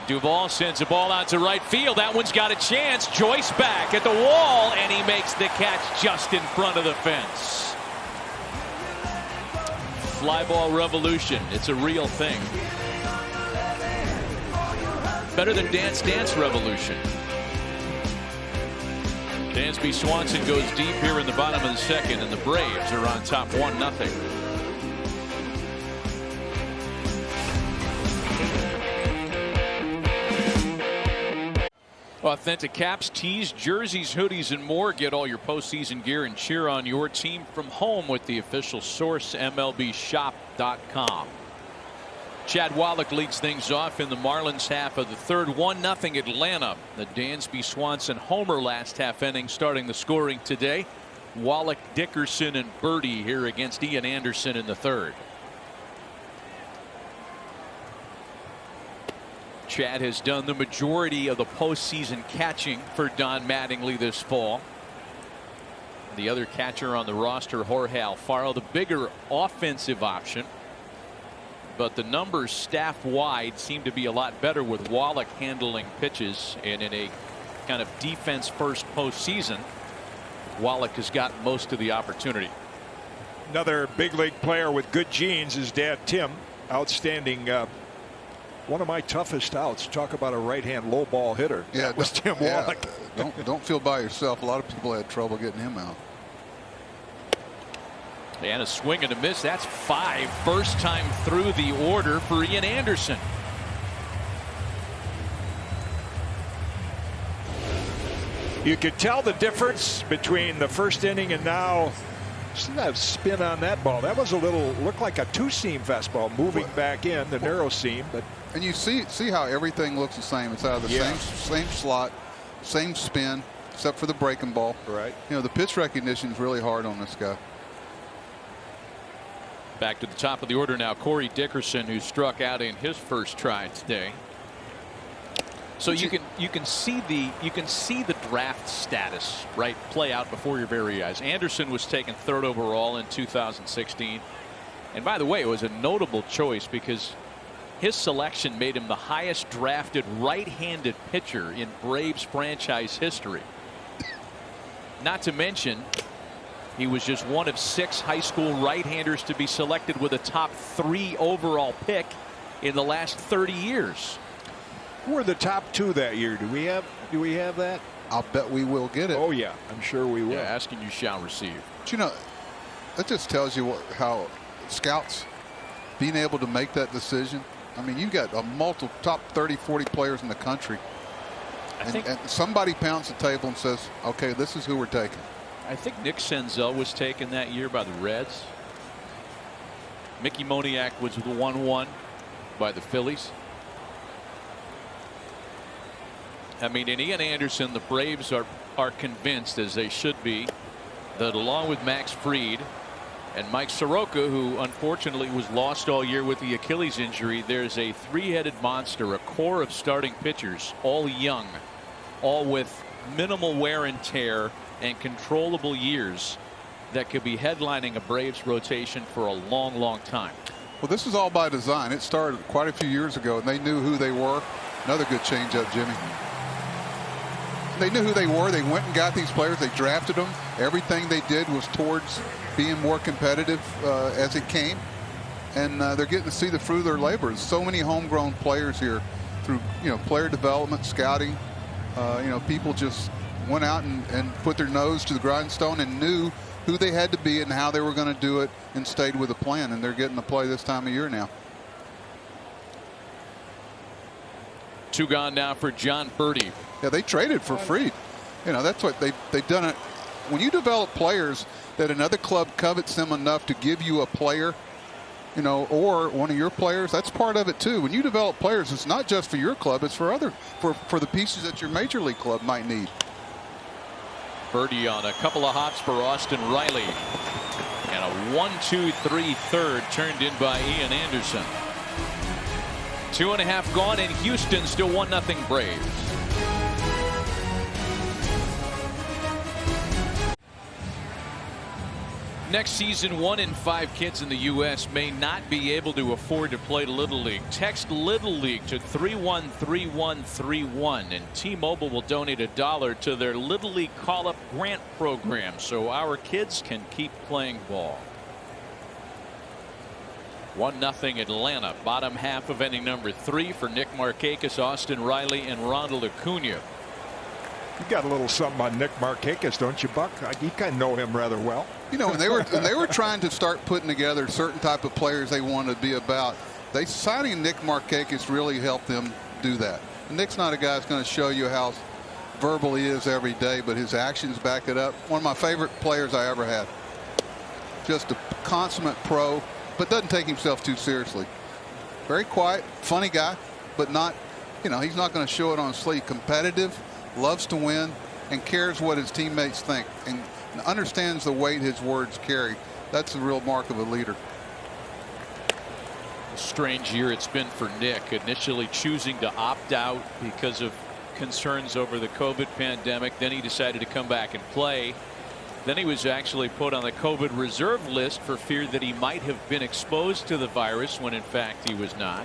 Duvall sends a ball out to right field. That one's got a chance. Joyce back at the wall, and he makes the catch just in front of the fence. Fly ball revolution. It's a real thing. Better than Dance Dance Revolution. Dansby Swanson goes deep here in the bottom of the second, and the Braves are on top 1-0. Authentic caps, tees, jerseys, hoodies, and more. Get all your postseason gear and cheer on your team from home with the official source, MLBshop.com. Chad Wallach leads things off in the Marlins half of the third. 1-0 Atlanta. The Dansby Swanson homer last half inning starting the scoring today. Wallach, Dickerson, and Birdie here against Ian Anderson in the third. Chad has done the majority of the postseason catching for Don Mattingly this fall. The other catcher on the roster, Jorge Alfaro, the bigger offensive option. But the numbers staff wide seem to be a lot better with Wallach handling pitches, and in a kind of defense first postseason, Wallach has got most of the opportunity. Another big league player with good genes is Dad Tim. Outstanding. One of my toughest outs. Talk about a right-hand low ball hitter. Yeah, that was Tim Wallach. Don't feel by yourself. A lot of people had trouble getting him out. And a swing and a miss. That's 5. First time through the order for Ian Anderson. You could tell the difference between the first inning and now. See that spin on that ball. That was a little, looked like a 2-seam fastball moving back in the narrow seam. But and you see how everything looks the same. It's out of the same slot, same spin, except for the breaking ball. Right. You know, the pitch recognition is really hard on this guy. Back to the top of the order now, Corey Dickerson, who struck out in his first try today. So you can see the draft status right play out before your very eyes. Anderson was taken 3rd overall in 2016, and by the way, it was a notable choice because his selection made him the highest drafted right-handed pitcher in Braves franchise history. Not to mention, he was just one of 6 high school right-handers to be selected with a top 3 overall pick in the last 30 years. Who were the top 2 that year? Do we have that? I'll bet we will get it. Oh yeah, I'm sure we will. Yeah, asking you shall receive. But you know, that just tells you how scouts being able to make that decision. I mean, you've got a multiple top 30, 40 players in the country. And somebody pounds the table and says, okay, this is who we're taking. I think Nick Senzel was taken that year by the Reds. Mickey Moniak was the 1-1 by the Phillies. I mean, in Ian Anderson, the Braves are are convinced, as they should be, that along with Max Fried and Mike Soroka, who unfortunately was lost all year with the Achilles injury, there's a three-headed monster, a core of starting pitchers, all young, all with minimal wear and tear and controllable years, that could be headlining a Braves rotation for a long, long time. Well, this is all by design. It started quite a few years ago, and they knew who they were. Another good changeup, Jimmy. They knew who they were. They went and got these players. They drafted them. Everything they did was towards being more competitive as it came. And they're getting to see the fruit of their labor. So many homegrown players here through, player development, scouting. People just went out and put their nose to the grindstone and knew who they had to be and how they were going to do it, and stayed with a plan. And they're getting to play this time of year now. 2 gone now for John Purdy. Yeah, they traded for Fried. That's what they've done it. When you develop players that another club covets them enough to give you a player, or one of your players, that's part of it too. When you develop players, it's not just for your club, it's for the pieces that your major league club might need. Purdy on a couple of hops for Austin Riley, and a 1-2-3 third turned in by Ian Anderson. 2.5 gone, and Houston still 1-0 Braves. Next season, 1 in 5 kids in the U.S. may not be able to afford to play Little League. Text Little League to 313131, and T-Mobile will donate $1 to their Little League call-up grant program so our kids can keep playing ball. 1-0 Atlanta. Bottom half of inning number 3 for Nick Markakis, Austin Riley, and Ronald Acuna. You got a little something on Nick Markakis, don't you, Buck? You kind of know him rather well. When they were trying to start putting together certain type of players they wanted to be about, signing Nick Markakis really helped them do that. And Nick's not a guy that's going to show you how verbal he is every day, but his actions back it up. One of my favorite players I ever had. Just a consummate pro, but doesn't take himself too seriously. Very quiet, funny guy, but not, he's not going to show it on his sleeve. Competitive, loves to win, and cares what his teammates think, and understands the weight his words carry. That's the real mark of a leader. Strange year it's been for Nick, initially choosing to opt out because of concerns over the COVID pandemic. Then he decided to come back and play. Then he was actually put on the COVID reserve list for fear that he might have been exposed to the virus, when in fact he was not.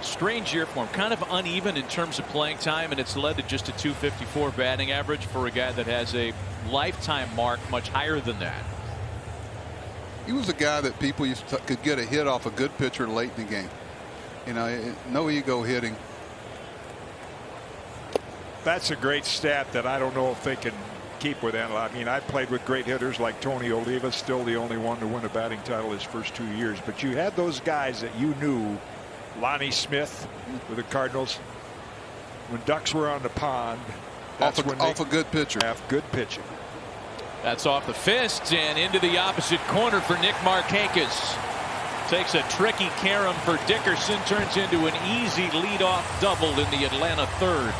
Strange year for him, kind of uneven in terms of playing time, and it's led to just a .254 batting average for a guy that has a lifetime mark much higher than that. He was a guy that people could get a hit off a good pitcher late in the game. No ego hitting. That's a great stat that I don't know if they can keep with that. I mean, I played with great hitters like Tony Oliva, still the only one to win a batting title his first 2 years. But you had those guys that you knew. Lonnie Smith with the Cardinals. When ducks were on the pond, that's off a good pitcher. Have good pitching. That's off the fist and into the opposite corner for Nick Markakis. Takes a tricky carom for Dickerson, turns into an easy leadoff double in the Atlanta third.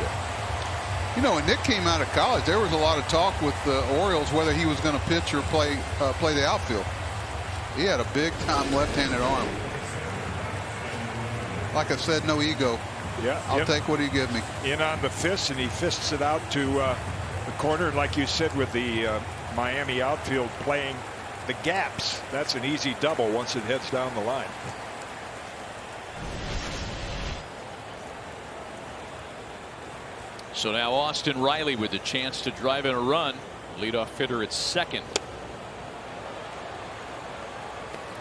When Nick came out of college, there was a lot of talk with the Orioles whether he was going to pitch or play the outfield. He had a big time left-handed arm. Like I said, no ego. Yeah, I'll take what he give me. In on the fist, and he fists it out to the corner. And like you said, with the Miami outfield playing the gaps, that's an easy double once it heads down the line. So now Austin Riley with a chance to drive in a run. Leadoff hitter at second.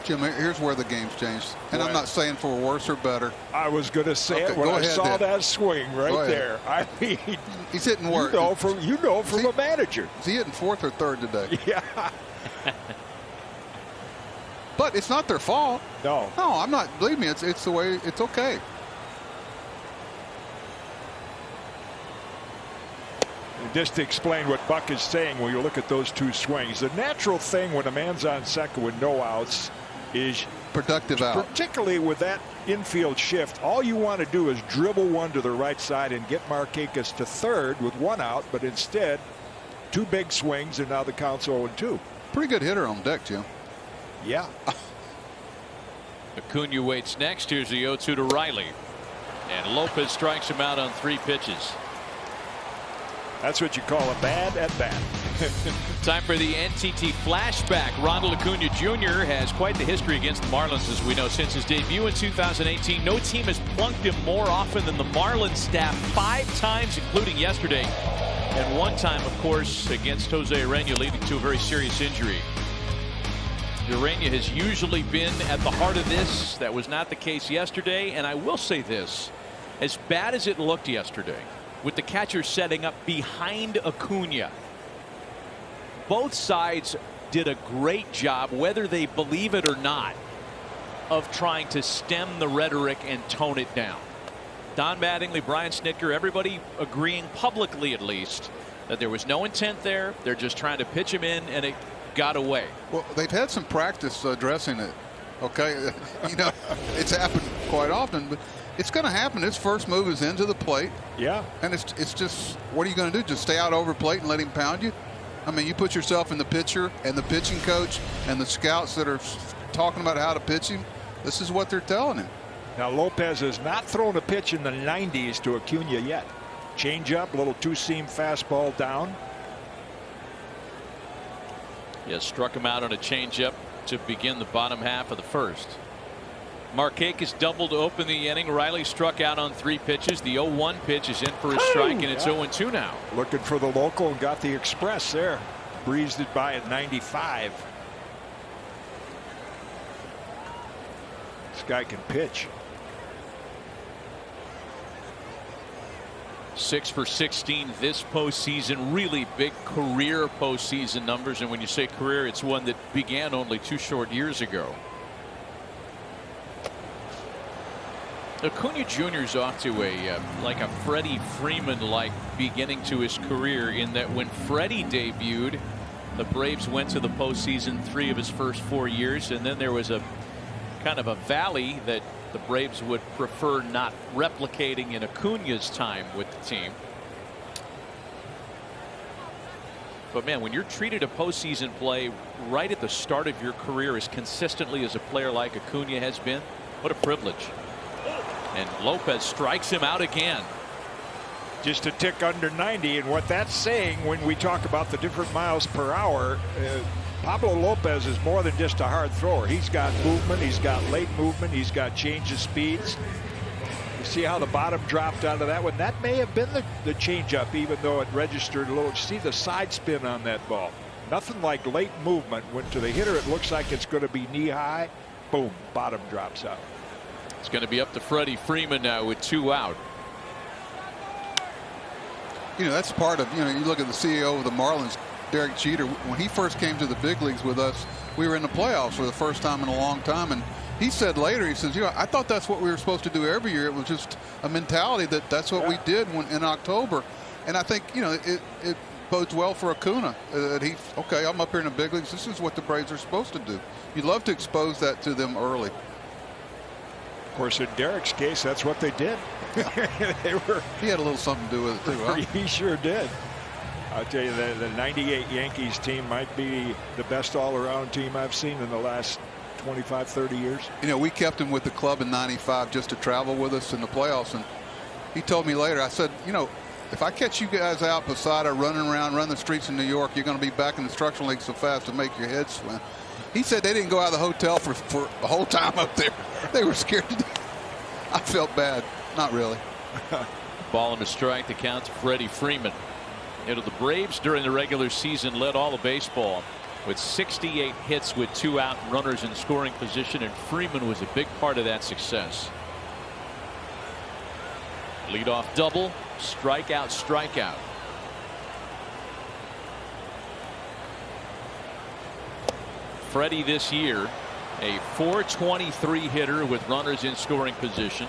Jim, here's where the game's changed, and I'm not saying for worse or better. I was going to say it when I saw that swing right there. I mean, he's hitting worse. You know from a manager. Is he hitting fourth or third today? Yeah. But it's not their fault. No. No, I'm not. Believe me, it's the way. It's okay. Just to explain what Buck is saying, when you look at those two swings, the natural thing when a man's on second with no outs is productive out. Particularly with that infield shift, all you want to do is dribble one to the right side and get Markakis to third with one out, but instead 2 big swings and now the count's 0-2. Pretty good hitter on deck, Jim. Yeah. Acuna waits next. Here's the 0-2 to Riley, and Lopez strikes him out on 3 pitches. That's what you call a bad at bat. Time for the NTT flashback. Ronald Acuna Jr. has quite the history against the Marlins, as we know. Since his debut in 2018, no team has plunked him more often than the Marlins staff, 5 times, including yesterday, and 1 time, of course, against Jose Urena, leading to a very serious injury. Urena has usually been at the heart of this. That was not the case yesterday, and I will say this: as bad as it looked yesterday, with the catcher setting up behind Acuna, both sides did a great job, whether they believe it or not, of trying to stem the rhetoric and tone it down. Don Mattingly, Brian Snitker, everybody agreeing publicly, at least, that there was no intent there. They're just trying to pitch him in, and it got away. Well, they've had some practice addressing it. Okay, you know, it's happened quite often, but it's going to happen. His first move is into the plate. Yeah. And it's just, what are you going to do? Just stay out over plate and let him pound you? I mean, you put yourself in the pitcher and the pitching coach and the scouts that are talking about how to pitch him. This is what they're telling him. Now, Lopez has not thrown a pitch in the 90s to Acuna yet. Change up, little 2-seam fastball down. Yeah, struck him out on a changeup to begin the bottom half of the first. Markakis doubled to open the inning. Riley struck out on 3 pitches. The 0-1 pitch is in for a strike, and it's 0-2 now. Looking for the local and got the express there. Breezed it by at 95. This guy can pitch. 6 for 16 this postseason. Really big career postseason numbers, and when you say career, it's one that began only 2 short years ago. Acuna Jr. is off to a like a Freddie Freeman-like beginning to his career, in that when Freddie debuted, the Braves went to the postseason 3 of his first 4 years, and then there was a kind of a valley that the Braves would prefer not replicating in Acuna's time with the team. But man, when you're treated a postseason play right at the start of your career as consistently as a player like Acuna has been, what a privilege. And Lopez strikes him out again. Just a tick under 90, and what that's saying when we talk about the different miles per hour, Pablo Lopez is more than just a hard thrower. He's got movement, he's got late movement, he's got change of speeds. You see how the bottom dropped out of that one? That may have been the changeup, even though it registered a little. See the side spin on that ball. Nothing like late movement. Went to the hitter, it looks like it's going to be knee high. Boom, bottom drops out. It's going to be up to Freddie Freeman now with 2 out. You know, that's part of, you know, you look at the CEO of the Marlins, Derek Jeter. When he first came to the big leagues with us, we were in the playoffs for the first time in a long time, and he said later, he says, you know, I thought that's what we were supposed to do every year. It was just a mentality that's what we did in October. And I think, you know, it bodes well for Acuna that okay, I'm up here in the big leagues. This is what the Braves are supposed to do. You'd love to expose that to them early. Of course, in Derek's case, that's what they did. He had a little something to do with it too, huh? He sure did. I'll tell you, the 98 Yankees team might be the best all-around team I've seen in the last 25, 30 years. You know, we kept him with the club in '95 just to travel with us in the playoffs, and he told me later, I said, you know, if I catch you guys out Posada running around, run the streets in New York, you're going to be back in the Instructional League so fast to make your head swim. He said they didn't go out of the hotel for the whole time up there. They were scared to death. I felt bad. Not really. Ball and a strike. The count to Freddie Freeman. You know, the Braves during the regular season led all of baseball with 68 hits with 2 out, runners in scoring position, and Freeman was a big part of that success. Leadoff double, strikeout, strikeout. Freddie this year, a .423 hitter with runners in scoring position.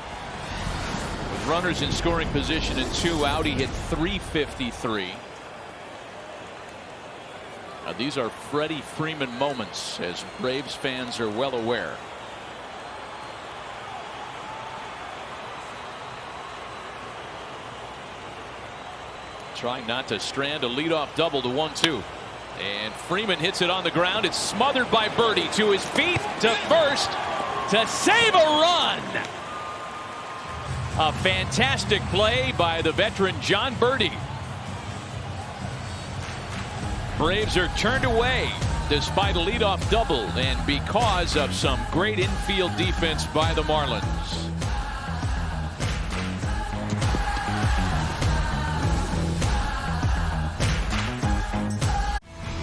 With runners in scoring position and 2 out, he hit .353. These are Freddie Freeman moments, as Braves fans are well aware. Trying not to strand a leadoff double to 1-2. And Freeman hits it on the ground. It's smothered by Birdie to his feet to first to save a run. A fantastic play by the veteran John Birdie. Braves are turned away despite a leadoff double and because of some great infield defense by the Marlins.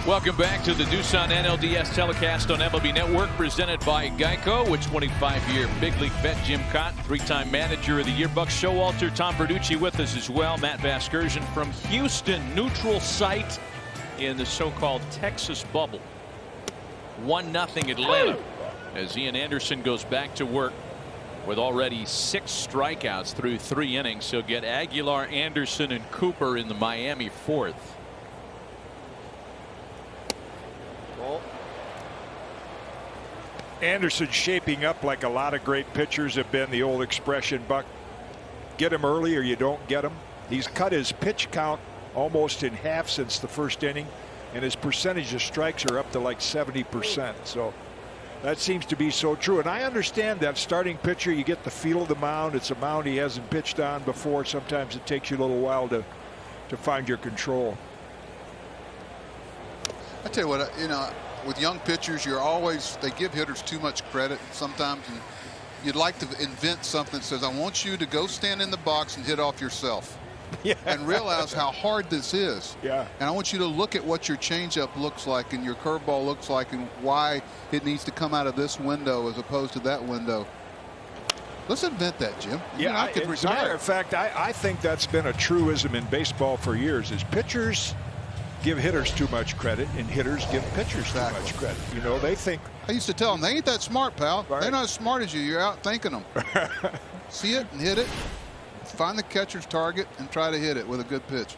Welcome back to the Doosan NLDS telecast on MLB Network, presented by Geico, with 25-year big league vet Jim Kaat, 3-time manager of the year Buck Showalter, Tom Verducci with us as well, Matt Vasgersian from Houston, neutral site in the so-called Texas bubble. 1-0 Atlanta as Ian Anderson goes back to work with already 6 strikeouts through 3 innings. He'll get Aguilar, Anderson, and Cooper in the Miami 4th. Anderson shaping up like a lot of great pitchers have been. The old expression, Buck, get him early or you don't get him. He's cut his pitch count almost in half since the first inning, and his percentage of strikes are up to like 70%. So that seems to be so true. And I understand that starting pitcher, you get the feel of the mound. It's a mound he hasn't pitched on before. Sometimes it takes you a little while to find your control. I tell you what, with young pitchers, they give hitters too much credit sometimes, and you'd like to invent something that says, I want you to go stand in the box and hit off yourself. Yeah. And realize how hard this is. Yeah. And I want you to look at what your changeup looks like and your curveball looks like and why it needs to come out of this window as opposed to that window. Let's invent that, Jim. Yeah, I could as a matter of fact, I think that's been a truism in baseball for years, is pitchers give hitters too much credit and hitters give pitchers too much credit. They think. I used to tell them, they ain't that smart, pal. Right. They're not as smart as you. You're out thinking them. See it and hit it. Find the catcher's target and try to hit it with a good pitch.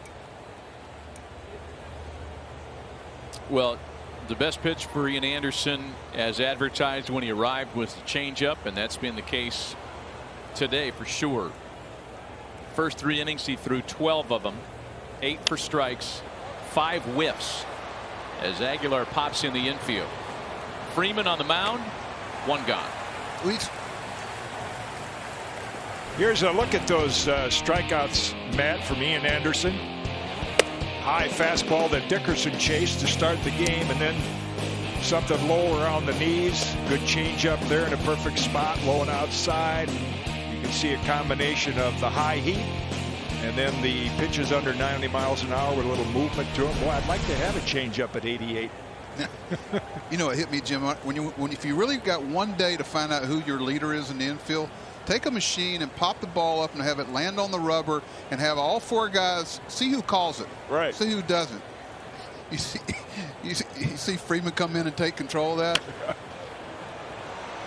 Well, the best pitch for Ian Anderson, as advertised when he arrived, was the changeup, and that's been the case today for sure. First 3 innings, he threw 12 of them, 8 for strikes, 5 whiffs as Aguilar pops in the infield. Freeman on the mound, 1 gone. Here's a look at those strikeouts, Matt, from Ian Anderson. High fastball that Dickerson chased to start the game, and then something low around the knees. Good changeup there in a perfect spot, low and outside. You can see a combination of the high heat and then the pitches under 90 miles an hour with a little movement to them. Boy, I'd like to have a changeup at 88. It hit me, Jim. If you really got one day to find out who your leader is in the infield, take a machine and pop the ball up and have it land on the rubber and have all 4 guys see who calls it. Right. See who doesn't. You see Freeman come in and take control of that.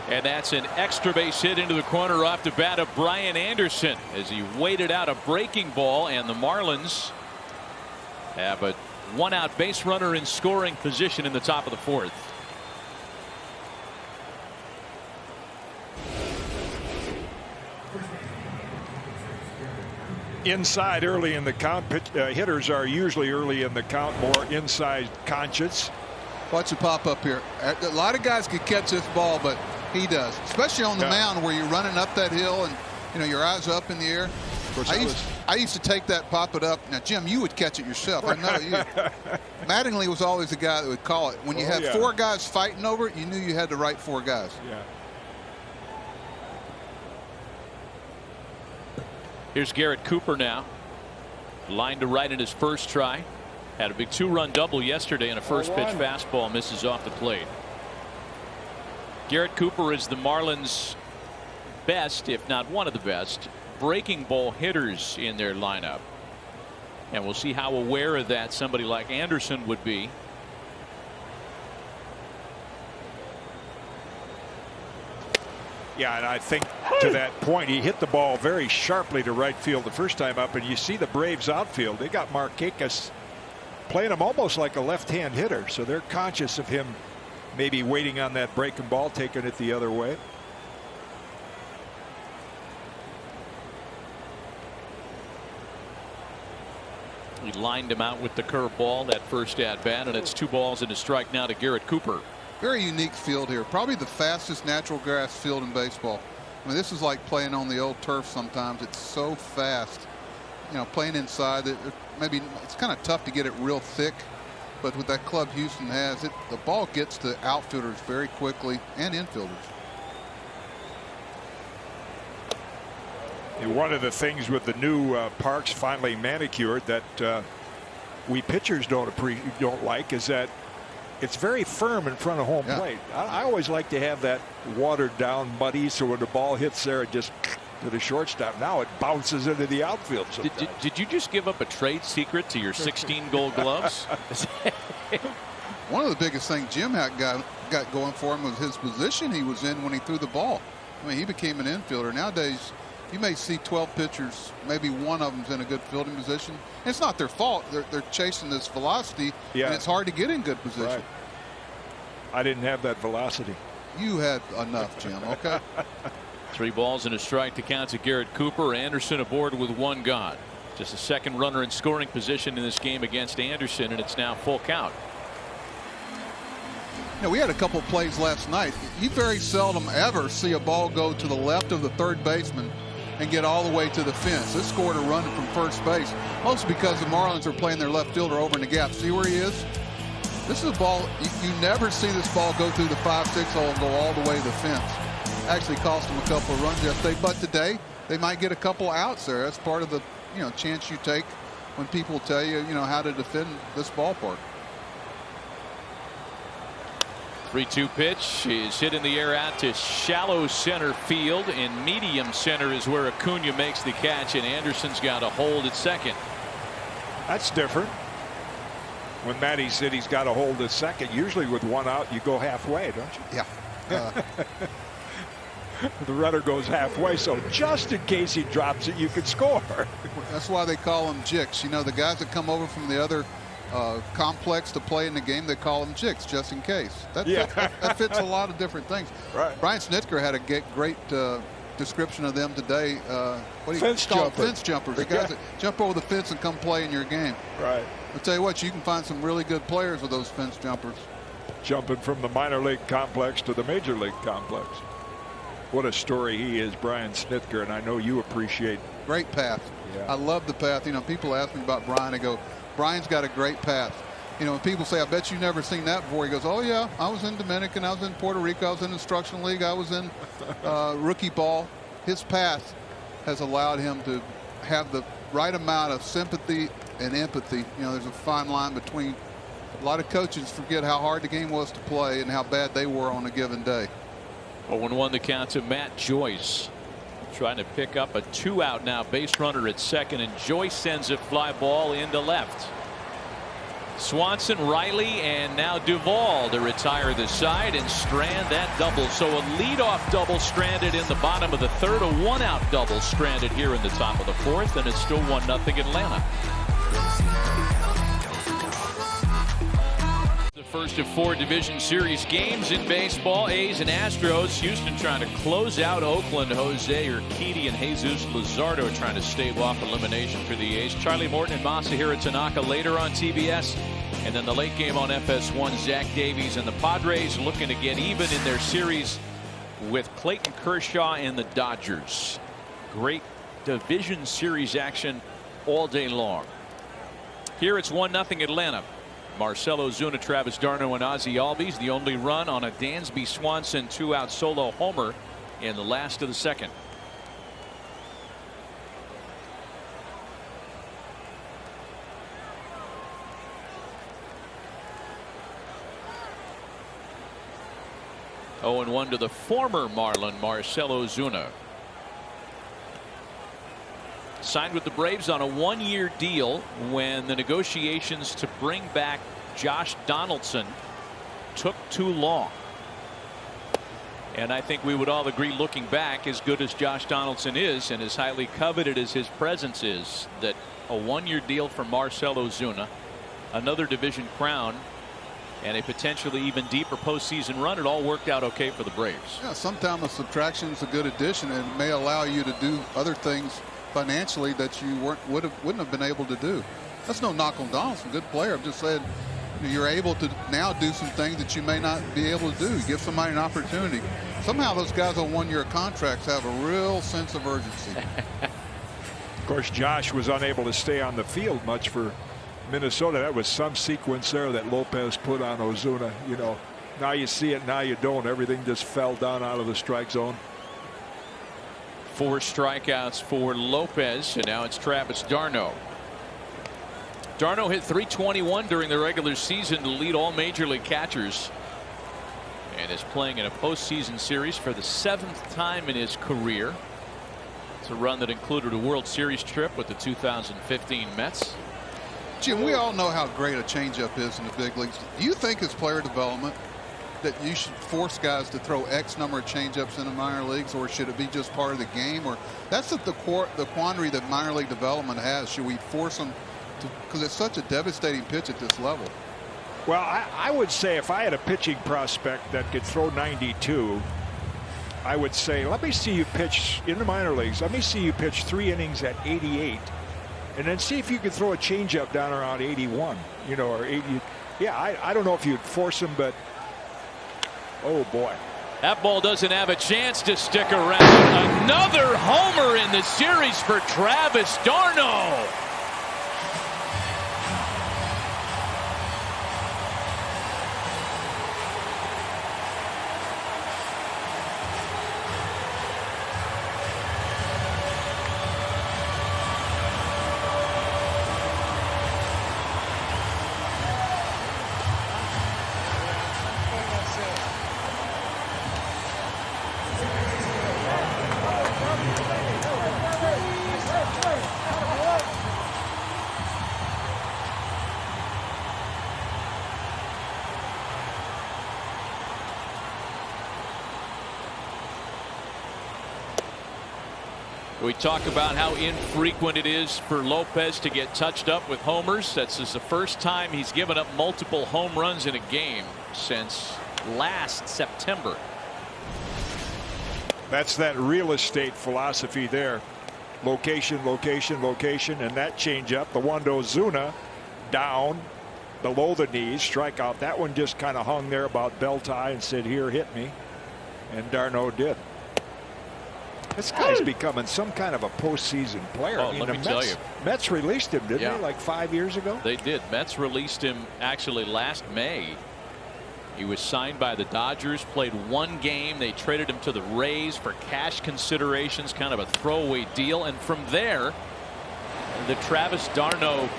And that's an extra base hit into the corner off the bat of Brian Anderson as he waited out a breaking ball, and the Marlins have a 1-out base runner in scoring position in the top of the 4th. Inside early in the count. Hitters are usually early in the count, more inside conscious. Watch it pop up here. A lot of guys could catch this ball, but he does, especially on the mound where you're running up that hill and your eyes up in the air. Of course, I used to take that, pop it up. Now, Jim, you would catch it yourself. I know you. Mattingly was always the guy that would call it. When you had 4 guys fighting over it, you knew you had the right 4 guys. Yeah. Here's Garrett Cooper now. Line to right in his first try. Had a big 2-run double yesterday, and a first pitch fastball misses off the plate. Garrett Cooper is the Marlins' best, if not one of the best, breaking ball hitters in their lineup. And we'll see how aware of that somebody like Anderson would be. Yeah, and I think to that point, he hit the ball very sharply to right field the first time up, and you see the Braves outfield. They got Markakis playing him almost like a left-hand hitter, so they're conscious of him maybe waiting on that breaking ball, taking it the other way. He lined him out with the curveball that first at bat, and it's 2 balls and a strike now to Garrett Cooper. Very unique field here. Probably the fastest natural grass field in baseball. I mean, this is like playing on the old turf sometimes. It's so fast. You know, playing inside, maybe it's kind of tough to get it real thick. But with that club Houston has, the ball gets to outfielders very quickly and infielders. And one of the things with the new parks finally manicured that we pitchers don't like is that it's very firm in front of home plate. I always like to have that watered down muddy, so when the ball hits there, it just to the shortstop. Now it bounces into the outfield. Did you just give up a trade secret to your 16 gold gloves? One of the biggest things Jim had got going for him was his position he was in when he threw the ball. I mean, he became an infielder. Nowadays, you may see 12 pitchers, maybe one of them's in a good fielding position. And it's not their fault. They're chasing this velocity, and it's hard to get in good position. Right. I didn't have that velocity. You had enough, Jim. Okay. 3 balls and a strike to count to Garrett Cooper. Anderson aboard with 1 gone. Just a second runner in scoring position in this game against Anderson, and it's now full count. You know, we had a couple plays last night. You very seldom ever see a ball go to the left of the third baseman and get all the way to the fence. This scored a run from first base, mostly because the Marlins are playing their left fielder over in the gap. See where he is? This is a ball, you never see this ball go through the 5-6 hole and go all the way to the fence. Actually cost them a couple of runs yesterday, but today they might get a couple outs there. That's part of the chance you take when people tell you how to defend this ballpark. 3-2 pitch is hit in the air out to shallow center field, and medium center is where Acuna makes the catch, and Anderson's got a hold at second. That's different. When Matty said he's got a hold at second, usually with 1 out you go halfway, don't you? Yeah. The runner goes halfway, so just in case he drops it, you could score. That's why they call them jicks. The guys that come over from the other complex to play in the game, they call them jicks just in case. That fits a lot of different things. Right. Brian Snitker had a great description of them today. What do you call them? Fence jumpers. The guys that jump over the fence and come play in your game. Right. I'll tell you what, you can find some really good players with those fence jumpers. Jumping from the minor league complex to the major league complex. What a story he is, Brian Snitker, and I know you appreciate. Great path. Yeah. I love the path. People ask me about Brian. I go, Brian's got a great path. When people say, I bet you've never seen that before, he goes, oh yeah, I was in Dominican, I was in Puerto Rico, I was in Instructional League, I was in rookie ball. His path has allowed him to have the right amount of sympathy and empathy. There's a fine line between. A lot of coaches forget how hard the game was to play and how bad they were on a given day. 0-1 the count to Matt Joyce, trying to pick up a 2-out now base runner at second, and Joyce sends a fly ball into left. Swanson, Riley, and now Duvall to retire the side and strand that double. So a leadoff double stranded in the bottom of the third, a 1-out double stranded here in the top of the fourth, and it's still 1-0 Atlanta. The first of 4 division series games in baseball. A's and Astros. Houston trying to close out Oakland. Jose Urquidy and Jesus Luzardo trying to stave off elimination for the A's. Charlie Morton and Masahiro Tanaka later on TBS. And then the late game on FS1, Zach Davies and the Padres looking to get even in their series with Clayton Kershaw and the Dodgers. Great division series action all day long. Here it's 1-0 Atlanta. Marcell Ozuna, Travis d'Arnaud, and Ozzie Albies. The only run on a Dansby Swanson 2-out solo homer in the last of the second. Oh, and 1 to the former Marlin, Marcell Ozuna. Signed with the Braves on a 1-year deal when the negotiations to bring back Josh Donaldson took too long. And I think we would all agree, looking back, as good as Josh Donaldson is and as highly coveted as his presence is, that a 1-year deal for Marcell Ozuna another division crown and a potentially even deeper postseason run. It all worked out okay for the Braves. Yeah, sometimes a subtraction is a good addition and it may allow you to do other things financially that you wouldn't have been able to do. That's no knock on Donaldson, good player. I'm just saying you're able to now do some things that you may not be able to do. You give somebody an opportunity. Somehow those guys on one-year contracts have a real sense of urgency. Of course, Josh was unable to stay on the field much for Minnesota. That was some sequence there that Lopez put on Ozuna. You know, now you see it, now you don't. Everything just fell down out of the strike zone. 4 strikeouts for Lopez, and now it's Travis d'Arnaud. d'Arnaud hit .321 during the regular season to lead all major league catchers, and is playing in a postseason series for the 7th time in his career. It's a run that included a World Series trip with the 2015 Mets. Jim, we all know how great a changeup is in the big leagues. Do you think it's player development that you should force guys to throw X number of changeups in the minor leagues, or should it be just part of the game? Or that's the quandary that minor league development has. Should we force them to, because it's such a devastating pitch at this level? Well, I would say if I had a pitching prospect that could throw 92, I would say, let me see you pitch in the minor leagues. Let me see you pitch 3 innings at 88, and then see if you could throw a changeup down around 81, you know, or 80. Yeah, I don't know if you'd force him, but oh boy. That ball doesn't have a chance to stick around. Another homer in the series for Travis d'Arnaud. We talk about how infrequent it is for Lopez to get touched up with homers. That's the first time he's given up multiple home runs in a game since last September. That's that real estate philosophy there. Location, location, location, and that changeup, the one to Ozuna, down below the knees, strikeout. That one just kind of hung there about bell tie and said, here, hit me. And d'Arnaud did. This guy's becoming some kind of a postseason player. Oh, I mean, let me tell you. Mets released him, didn't they, like 5 years ago? They did. Mets released him actually last May. He was signed by the Dodgers, played 1 game. They traded him to the Rays for cash considerations, kind of a throwaway deal. And from there, the Travis d'Arnaud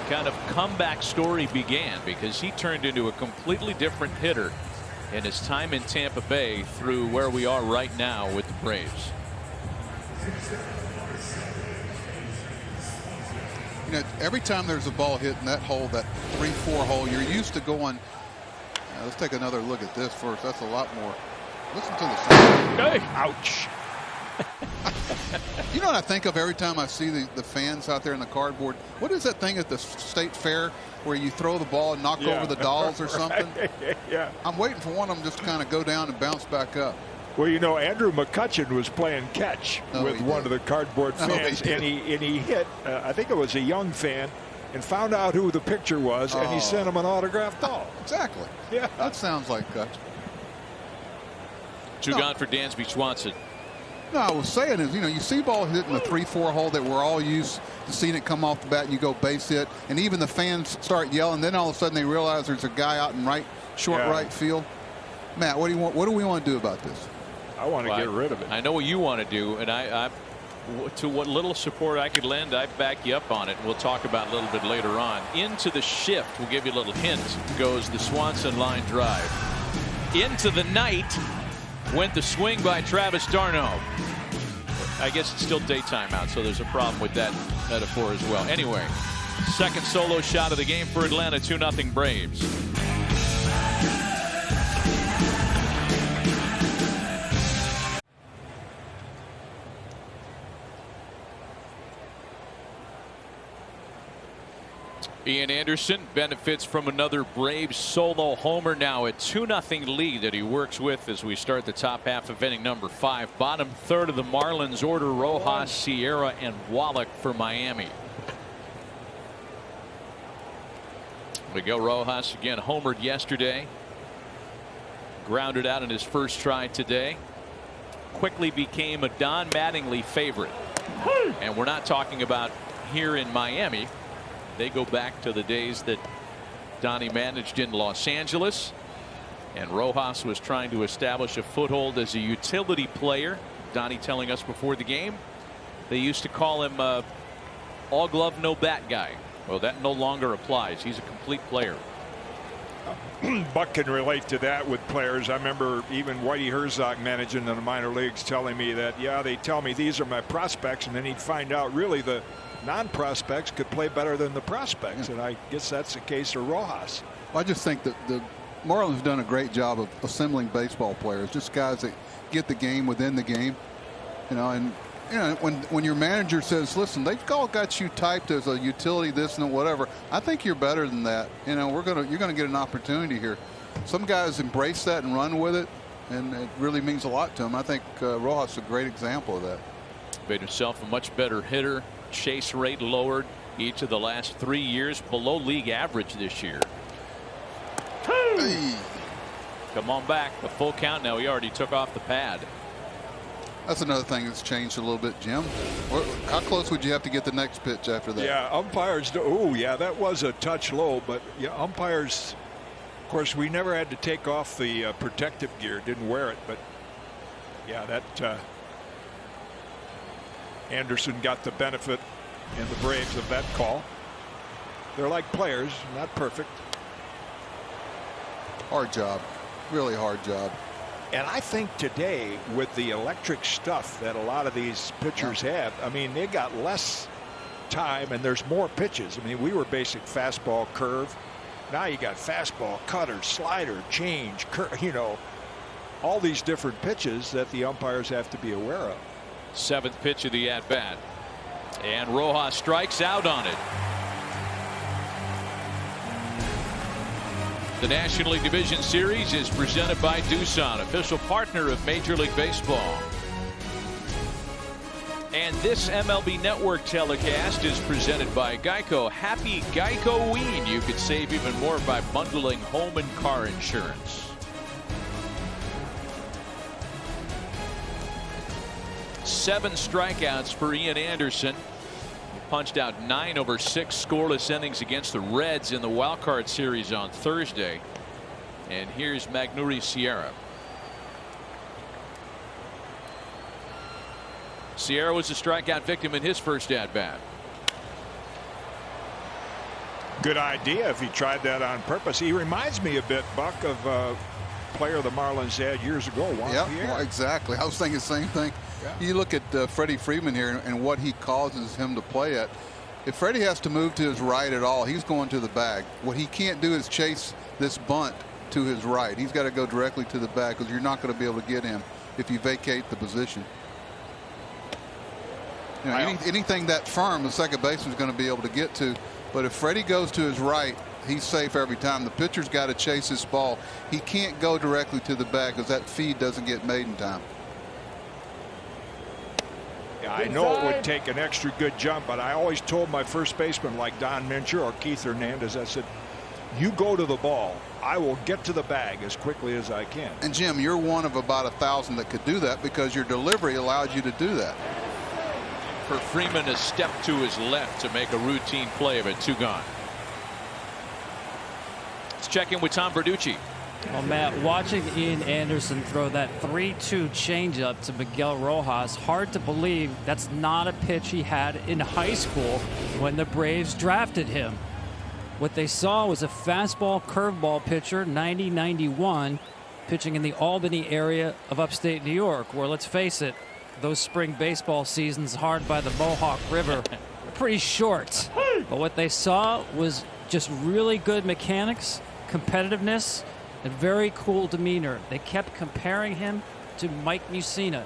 kind of comeback story began, because he turned into a completely different hitter in his time in Tampa Bay through where we are right now with the Braves. You know, every time there's a ball hit in that hole, that 3-4 hole, you're used to going. Let's take another look at this first. That's a lot more. Listen to the sound. Hey. Ouch. You know what I think of every time I see the fans out there in the cardboard? What is that thing at the state fair where you throw the ball and knock over the dolls or something? Yeah. I'm waiting for one of them just to kind of go down and bounce back up. Well, you know, Andrew McCutcheon was playing catch with one of the cardboard fans, and he hit, I think it was a young fan, and found out who the pitcher was, and he sent him an autographed ball. Exactly. Yeah. That sounds like Kutch. 2 gone for Dansby Swanson. No, I was saying is, you know, you see ball hit in the 3-4 hole that we're all used to seeing it come off the bat and you go base hit, and even the fans start yelling. Then all of a sudden they realize there's a guy out in short right field. Matt, what do you want? What do we want to do about this? I want to get rid of it. I know what you want to do, and I to what little support I could lend, I back you up on it. We'll talk about it a little bit later on. Into the shift, we'll give you a little hint, goes the Swanson line drive. Into the night went the swing by Travis d'Arnaud. I guess it's still daytime out, so there's a problem with that metaphor as well. Anyway, second solo shot of the game for Atlanta, 2-0 Braves. Ian Anderson benefits from another Braves solo homer, now a 2-0 lead that he works with as we start the top half of inning number 5. Bottom third of the Marlins order Rojas, Sierra, and Wallach for Miami. Miguel Rojas again homered yesterday. Grounded out in his first try today. Quickly became a Don Mattingly favorite. And we're not talking about here in Miami. They go back to the days that Donnie managed in Los Angeles. And Rojas was trying to establish a foothold as a utility player. Donnie telling us before the game they used to call him all glove no bat guy. Well, that no longer applies. He's a complete player. Buck can relate to that with players. I remember even Whitey Herzog managing in the minor leagues telling me that, yeah, they tell me these are my prospects, and then he'd find out really the non-prospects could play better than the prospects. And I guess that's the case for Rojas. Well, I just think that the Marlins have done a great job of assembling baseball players, just guys that get the game within the game, you know. And you know, when your manager says, listen, they've all got you typed as a utility, this and whatever, I think you're better than that. You know, you're gonna get an opportunity here. Some guys embrace that and run with it, and it really means a lot to them. I think Rojas is a great example of that. Made himself a much better hitter. Chase rate lowered each of the last 3 years, below league average this year. Hey. Come on back, a full count now. He already took off the pad. That's another thing that's changed a little bit, Jim. How close would you have to get the next pitch after that? Yeah, umpires do. Oh, yeah, that was a touch low, but yeah, umpires, of course, we never had to take off the protective gear, didn't wear it, but yeah, that Anderson got the benefit in the Braves of that call. They're like players, not perfect. Hard job, really hard job. And I think today, with the electric stuff that a lot of these pitchers have, I mean, they got less time and there's more pitches. I mean, we were basic fastball, curve. Now you got fastball, cutter, slider, change, you know, all these different pitches that the umpires have to be aware of. 7th pitch of the at-bat. And Rojas strikes out on it. The National League Division Series is presented by Doosan, official partner of Major League Baseball. And this MLB Network telecast is presented by Geico. Happy Geico-ween. You could save even more by bundling home and car insurance. Seven strikeouts for Ian Anderson. Punched out 9 over 6 scoreless innings against the Reds in the wild card series on Thursday. And here's Magneuris Sierra. Sierra was a strikeout victim in his first at bat. Good idea if he tried that on purpose. He reminds me a bit, Buck, of a player the Marlins had years ago. Yeah, well, exactly. I was thinking the same thing. Yeah. You look at Freddie Freeman here and what he causes him to play at. If Freddie has to move to his right at all, he's going to the bag. What he can't do is chase this bunt to his right. He's got to go directly to the bag because you're not going to be able to get him if you vacate the position. You know, anything that firm, the second baseman is going to be able to get to. But if Freddie goes to his right, he's safe every time. The pitcher's got to chase this ball. He can't go directly to the bag because that feed doesn't get made in time. I know it would take an extra good jump, but I always told my first baseman like Don Mincher or Keith Hernandez, I said, you go to the ball. I will get to the bag as quickly as I can. And Jim, you're one of about 1,000 that could do that because your delivery allows you to do that. For Freeman to step to his left to make a routine play of it. 2 gone. Let's check in with Tom Verducci. Well, Matt, watching Ian Anderson throw that 3-2 changeup to Miguel Rojas, hard to believe that's not a pitch he had in high school when the Braves drafted him. What they saw was a fastball curveball pitcher, 90-91, pitching in the Albany area of upstate New York, where, let's face it, those spring baseball seasons hard by the Mohawk River are pretty short. But what they saw was just really good mechanics, competitiveness, and very cool demeanor. They kept comparing him to Mike Mussina.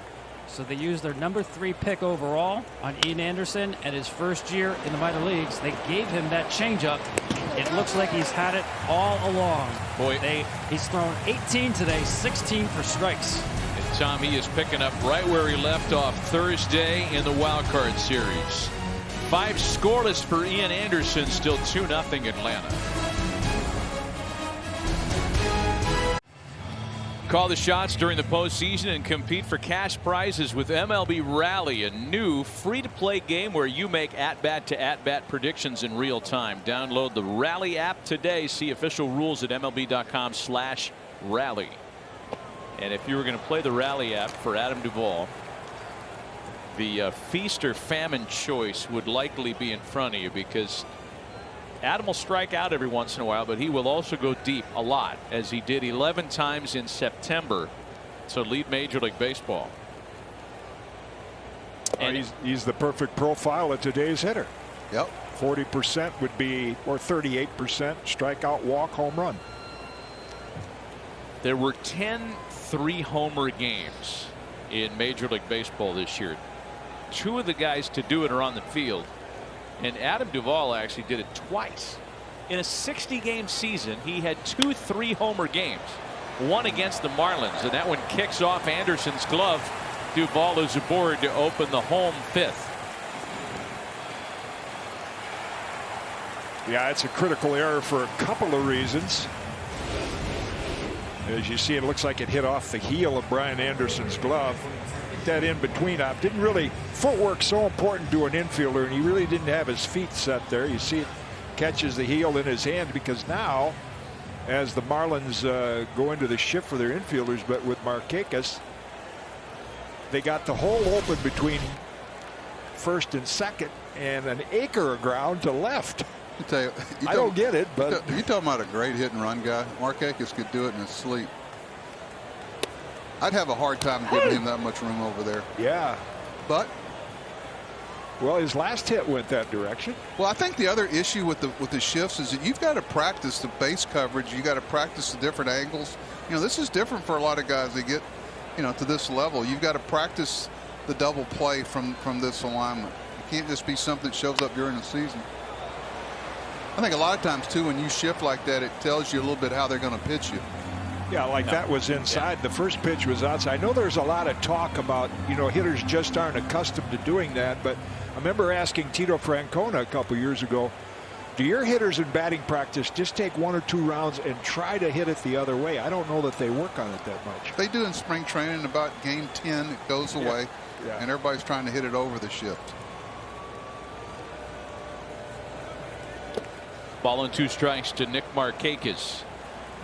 So they used their number 3 pick overall on Ian Anderson, and his first year in the minor leagues, they gave him that changeup. It looks like he's had it all along. Boy, he's thrown 18 today, 16 for strikes. And Tom, he is picking up right where he left off Thursday in the wild card series. 5 scoreless for Ian Anderson, still 2-0 Atlanta. Call the shots during the postseason and compete for cash prizes with MLB Rally, a new free-to-play game where you make at-bat to at-bat predictions in real time. Download the Rally app today. See official rules at MLB.com/rally. And if you were going to play the Rally app for Adam Duvall, the feast or famine choice would likely be in front of you, because Adam will strike out every once in a while, but he will also go deep a lot, as he did 11 times in September to lead Major League Baseball. And he's the perfect profile of today's hitter. Yep. 40% would be, or 38% strikeout, walk, home run. There were 10 3-homer games in Major League Baseball this year. 2 of the guys to do it are on the field. And Adam Duvall actually did it twice. In a 60-game season, he had 2 3-homer games. One against the Marlins, and that one kicks off Anderson's glove. Duvall is aboard to open the home 5th. Yeah, it's a critical error for a couple of reasons. As you see, it looks like it hit off the heel of Brian Anderson's glove. That in between up didn't really, footwork so important to an infielder, and he really didn't have his feet set there. You see it catches the heel in his hand, because now as the Marlins go into the shift for their infielders, but with Markakis, they got the hole open between first and second and an acre of ground to left. I tell you, I don't get it, but you talking about a great hit and run guy. Markakis could do it in his sleep. I'd have a hard time giving him that much room over there. Yeah. But well, his last hit went that direction. Well, I think the other issue with the shifts is that you've got to practice the base coverage. You got to practice the different angles. You know, this is different for a lot of guys that get, you know, to this level. You've got to practice the double play from this alignment. It can't just be something that shows up during the season. I think a lot of times too, when you shift like that, it tells you a little bit how they're going to pitch you. Yeah, like that was inside. Yeah. The first pitch was outside. I know there's a lot of talk about, you know, hitters just aren't accustomed to doing that. But I remember asking Tito Francona a couple years ago, do your hitters in batting practice just take 1 or 2 rounds and try to hit it the other way? I don't know that they work on it that much. They do in spring training. About game 10, it goes away, and everybody's trying to hit it over the shift. Ball and 2 strikes to Nick Markakis.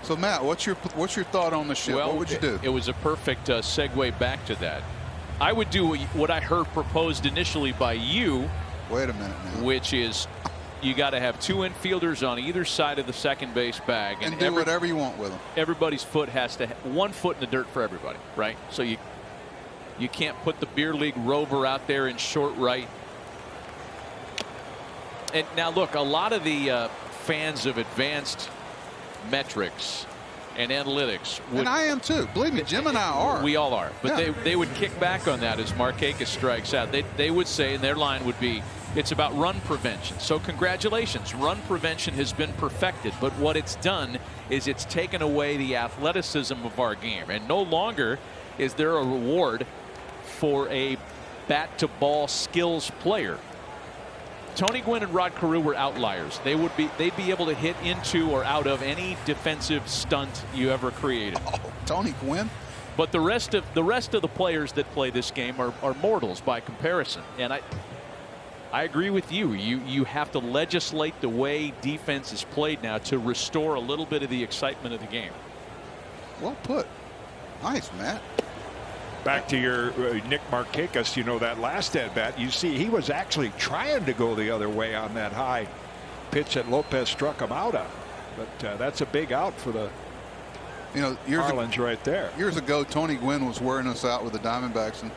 So Matt, what's your thought on the shift? Well, what would you do? It was a perfect segue back to that. I would do what I heard proposed initially by you. Wait a minute now. Which is, you got to have 2 infielders on either side of the second base bag, and do whatever you want with them. Everybody's foot has to have 1 foot in the dirt for everybody, right? So you can't put the beer league rover out there in short right. And now look, a lot of the fans of advanced metrics and analytics and I am too, believe me, Jim and I are. We all are, but they would kick back on that as Markakis strikes out. They would say, and their line would be, it's about run prevention. So congratulations, run prevention has been perfected, but what it's done is it's taken away the athleticism of our game, and no longer is there a reward for a bat to ball skills player. Tony Gwynn and Rod Carew were outliers. They'd be able to hit into or out of any defensive stunt you ever created. Oh, Tony Gwynn. But the rest of the players that play this game are mortals by comparison. And I agree with you. You have to legislate the way defense is played now to restore a little bit of the excitement of the game. Well put. Nice, Matt. Back to your Nick Markakis, you know, that last at bat, you see he was actually trying to go the other way on that high pitch that Lopez struck him out on. But that's a big out for the Marlins right there. Years ago, Tony Gwynn was wearing us out with the Diamondbacks, and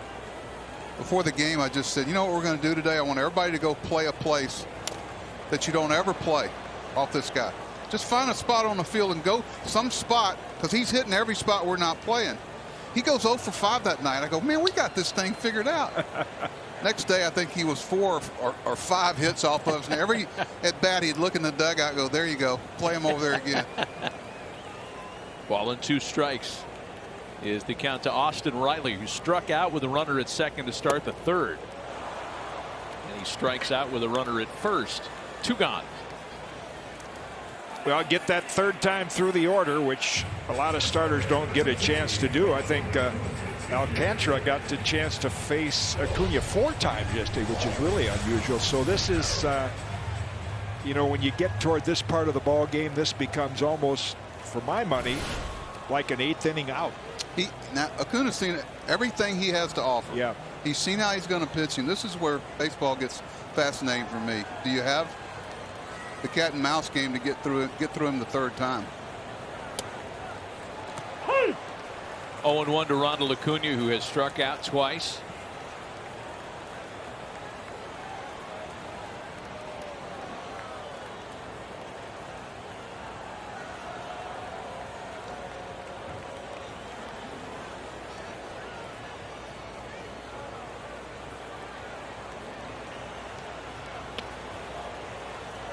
before the game I just said, you know what we're going to do today? I want everybody to go play a place that you don't ever play off this guy. Just find a spot on the field and go some spot, because he's hitting every spot we're not playing. He goes 0 for 5 that night. I go, man, we got this thing figured out. Next day, I think he was 4 or 5 hits off of us. And every at bat, he'd look in the dugout and go, there you go. Play him over there again. Ball and 2 strikes is the count to Austin Riley, who struck out with a runner at second to start the third. And he strikes out with a runner at first. 2 gone. Well, get that third time through the order, which a lot of starters don't get a chance to do. I think Alcantara got the chance to face Acuna 4 times yesterday, which is really unusual. So this is, you know, when you get toward this part of the ball game, this becomes almost, for my money, like an 8th inning out. Now Acuna's seen everything he has to offer. Yeah, he's seen how he's going to pitch, and this is where baseball gets fascinating for me. Do you have the cat and mouse game to get through him the third time? 0-1 to Ronald Acuna, who has struck out twice.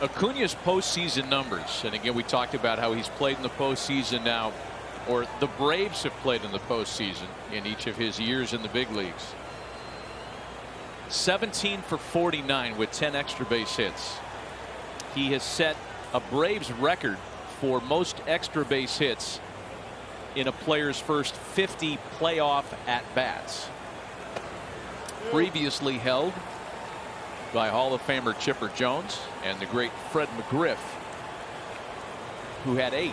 Acuna's postseason numbers, and again we talked about how he's played in the postseason now, or the Braves have played in the postseason in each of his years in the big leagues. 17 for 49 with 10 extra base hits. He has set a Braves record for most extra base hits in a player's first 50 playoff at-bats. Previously held by Hall of Famer Chipper Jones and the great Fred McGriff, who had 8.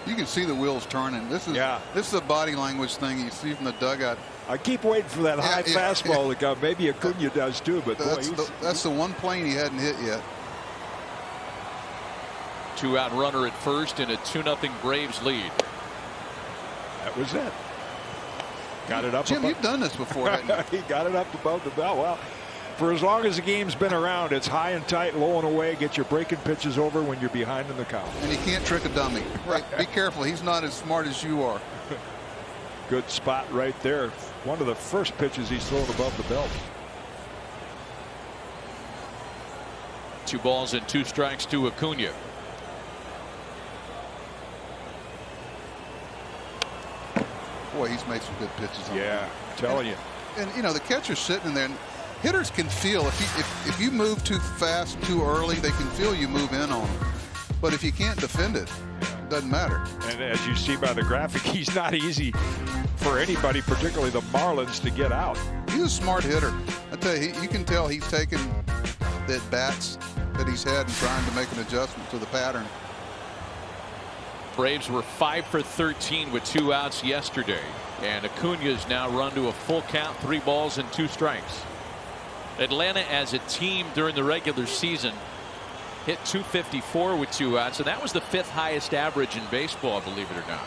You can see the wheels turning. This is a body language thing you see from the dugout. I keep waiting for that high fastball to come. Maybe Acuna does too, but that's the one plane he hadn't hit yet. 2-out runner at first in a 2-0 Braves lead. That was it. Got it up. Jim, you've done this before, haven't you? He got it up above the belt. Well, for as long as the game's been around, it's high and tight, low and away. Get your breaking pitches over when you're behind in the count. And he can't trick a dummy. Right. Be careful. He's not as smart as you are. Good spot right there. One of the first pitches he's thrown above the belt. 2 balls and 2 strikes to Acuna. Boy, he's made some good pitches. Yeah, I'm telling you. And you know, the catcher's sitting in there, and hitters can feel if you move too fast, too early, they can feel you move in on them. But if you can't defend it, it doesn't matter. And as you see by the graphic, he's not easy for anybody, particularly the Marlins, to get out. He's a smart hitter. I tell you, you can tell he's taken the bats that he's had and trying to make an adjustment to the pattern. Braves were 5 for 13 with 2 outs yesterday, and Acuna's now run to a full count, 3 balls and 2 strikes. Atlanta as a team during the regular season hit .254 with 2 outs, and that was the 5th highest average in baseball, believe it or not.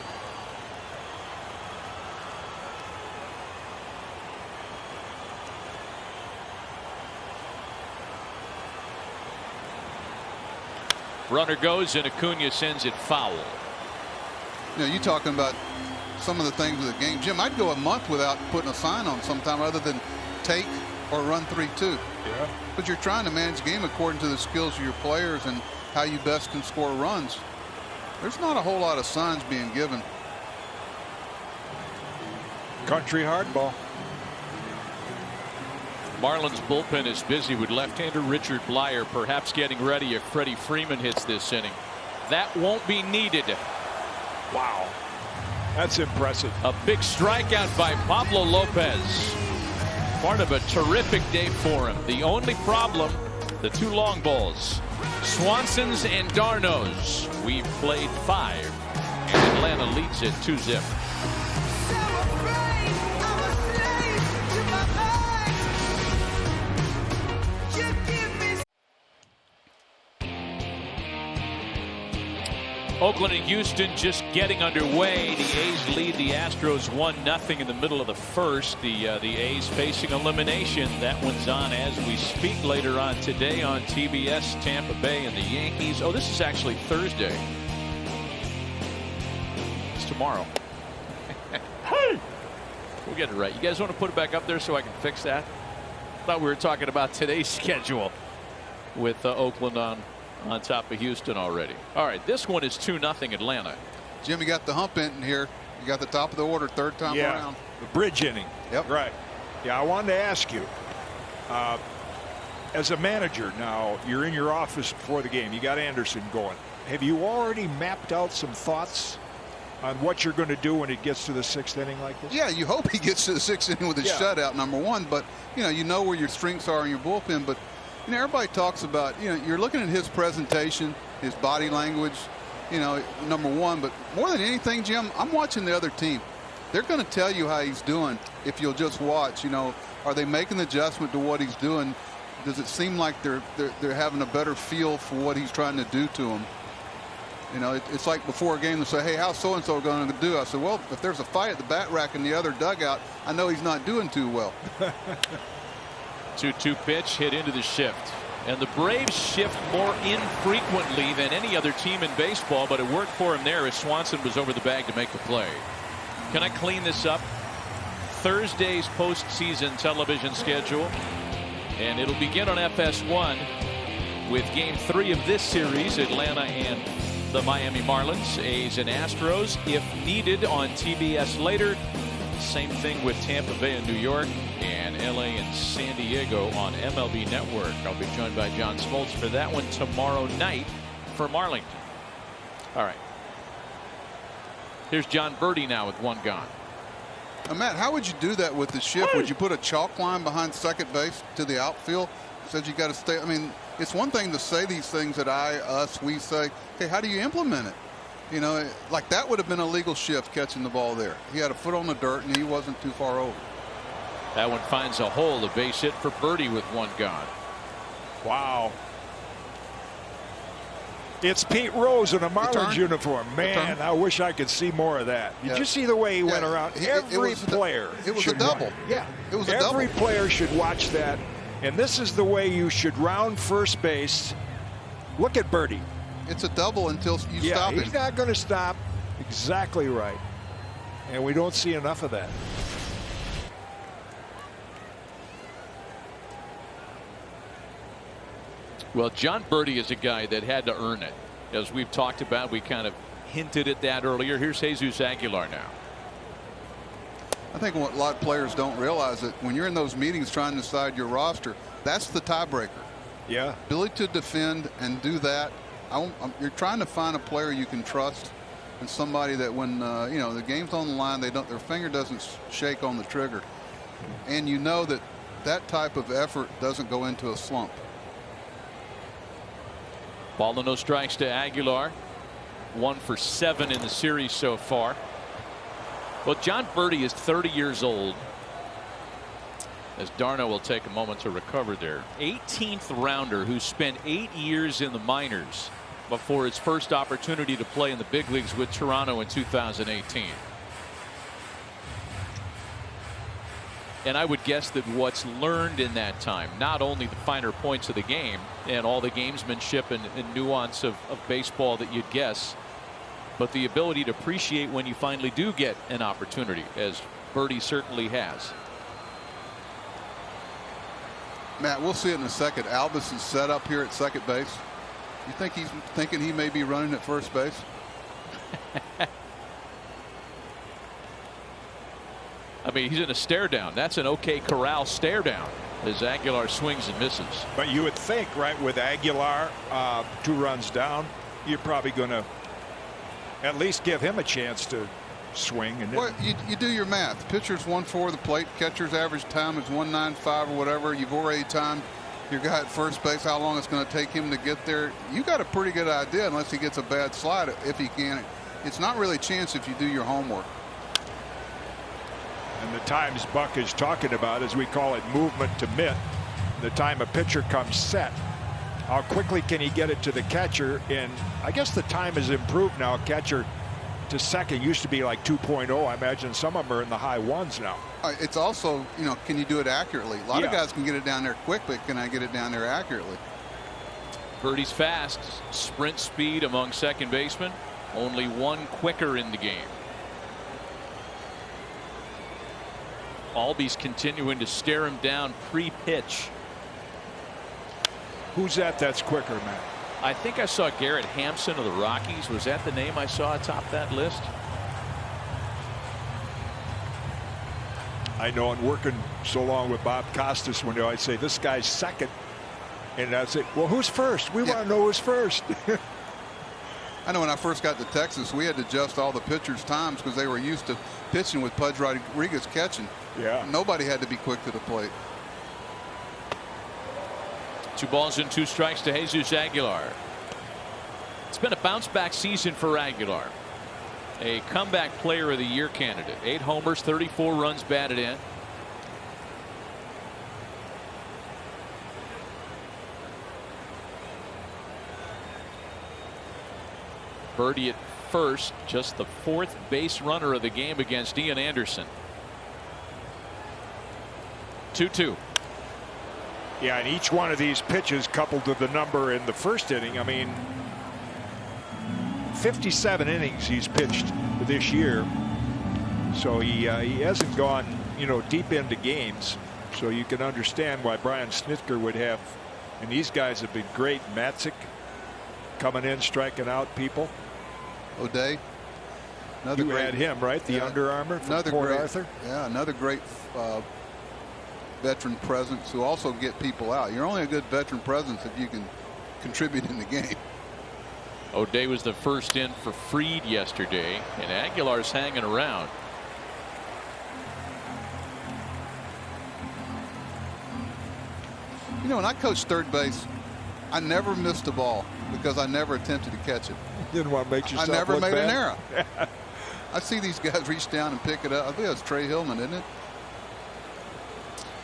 Runner goes and Acuna sends it foul. You know, you're talking about some of the things of the game. Jim, I'd go a month without putting a sign on sometime other than take or run 3-2. Yeah. But you're trying to manage the game according to the skills of your players and how you best can score runs. There's not a whole lot of signs being given. Country hardball. Marlins bullpen is busy with left-hander Richard Blyer, perhaps getting ready if Freddie Freeman hits this inning. That won't be needed. Wow, that's impressive. A big strikeout by Pablo Lopez. Part of a terrific day for him. The only problem, the 2 long balls. Swanson's and Darno's. We've played 5, and Atlanta leads it 2-0. Oakland and Houston just getting underway. The A's lead the Astros 1-0 in the middle of the first. The A's facing elimination. That one's on as we speak later on today on TBS. Tampa Bay and the Yankees. Oh, this is actually Thursday. It's tomorrow. We'll get it right. You guys want to put it back up there so I can fix that? Thought we were talking about today's schedule with Oakland on top of Houston already. All right, this one is 2-0 Atlanta. Jim, you got the hump in here. You got the top of the order, third time around. The bridge inning. Yep. Right. Yeah, I wanted to ask you, as a manager now, you're in your office before the game. You got Anderson going. Have you already mapped out some thoughts on what you're going to do when it gets to the 6th inning like this? Yeah, you hope he gets to the 6th inning with a shutout, number one. But, you know where your strengths are in your bullpen. But, everybody talks about, you're looking at his presentation, his body language, number one. But more than anything, Jim, I'm watching the other team. They're going to tell you how he's doing if you'll just watch. Are they making the adjustment to what he's doing? Does it seem like they're having a better feel for what he's trying to do to them? It's like before a game they say, hey, how's so-and-so going to do? I said, well, if there's a fight at the bat rack in the other dugout, I know he's not doing too well. 2-2 pitch hit into the shift. And the Braves shift more infrequently than any other team in baseball, but it worked for him there as Swanson was over the bag to make the play. Can I clean this up? Thursday's postseason television schedule. And it'll begin on FS1 with Game 3 of this series, Atlanta and the Miami Marlins, A's and Astros, if needed, on TBS later. Same thing with Tampa Bay and New York, and LA and San Diego on MLB Network. I'll be joined by John Smoltz for that one tomorrow night for Marlington. All right. Here's John Birdie now with one gone. Matt, how would you do that with the shift? Would you put a chalk line behind second base to the outfield? Says you got to stay. I mean, it's one thing to say these things that we say. Okay, how do you implement it? Like that would have been a legal shift catching the ball there. He had a foot on the dirt and he wasn't too far over. That one finds a hole. The base hit for Birdie with one gone. Wow. It's Pete Rose in a Marlins uniform. Man, I wish I could see more of that. Did you see the way he went around? Every player. It was a double. Yeah. It was a double. Every player should watch that. And this is the way you should round first base. Look at Birdie. It's a double until you stop him. He's not going to stop. Exactly right. And we don't see enough of that. Well, John Birdie is a guy that had to earn it. As we've talked about, we kind of hinted at that earlier. Here's Jesus Aguilar now. I think what a lot of players don't realize that when you're in those meetings trying to decide your roster, that's the tiebreaker. Yeah. Ability to defend and do that. You're trying to find a player you can trust and somebody that when the game's on the line, their finger doesn't shake on the trigger, and that type of effort doesn't go into a slump. Ball and no strikes to Aguilar. 1 for 7 in the series so far. Well, John Birdie is 30 years old. As Darno will take a moment to recover there. 18th rounder who spent 8 years in the minors before his first opportunity to play in the big leagues with Toronto in 2018. And I would guess that what's learned in that time, not only the finer points of the game and all the gamesmanship and nuance of baseball that you'd guess, but the ability to appreciate when you finally do get an opportunity, as Birdie certainly has. Matt, we'll see it in a second. Albus is set up here at second base. You think he's thinking he may be running at first base? I mean, he's in a stare down. That's an OK Corral stare down as Aguilar swings and misses. But you would think, right, with Aguilar 2 runs down, you're probably going to at least give him a chance to swing. And well, you do your math. Pitcher's 1-4 the plate. Catcher's average time is 1.95 or whatever. You've already timed your guy at first base, how long it's going to take him to get there. You got a pretty good idea, unless he gets a bad slide, if he can. It's not really a chance if you do your homework. And the times Buck is talking about, as we call it, movement to mitt, the time a pitcher comes set, how quickly can he get it to the catcher? And I guess the time has improved now. Catcher to second used to be like 2.0. I imagine some of them are in the high ones now. It's also, can you do it accurately? A lot of guys can get it down there quick, but can I get it down there accurately? Birdie's fast. Sprint speed among second basemen. Only one quicker in the game. Albies continuing to stare him down pre-pitch. Who's that? That's quicker, Matt. I think I saw Garrett Hampson of the Rockies. Was that the name I saw atop that list? I know, and working so long with Bob Costas, when I'd say this guy's second, and I'd say, well, who's first? We want to know who's first. I know when I first got to Texas, we had to adjust all the pitchers' times because they were used to pitching with Pudge Rodriguez catching. Yeah. Nobody had to be quick to the plate. 2 balls and 2 strikes to Jesus Aguilar. It's been a bounce back season for Aguilar. A comeback player of the year candidate. 8 homers, 34 runs batted in. Birdie at first, just the 4th base runner of the game against Ian Anderson. 2-2. Yeah, and each one of these pitches coupled to the number in the first inning. I mean, 57 innings he's pitched this year, so he hasn't gone, you know, deep into games. So you can understand why Brian Snitker would have, and these guys have been great. Matzik coming in, striking out people. O'Day, another you great, had him, right? The Under Armour from Port Arthur. Yeah, another great veteran presence who also get people out. You're only a good veteran presence if you can contribute in the game. O'Day was the first in for Fried yesterday, and Aguilar's hanging around. You know, when I coached third base, I never missed a ball because I never attempted to catch it. Didn't want to make yourself I never look made bad. an error. I see these guys reach down and pick it up. I think that's Trey Hillman, isn't it?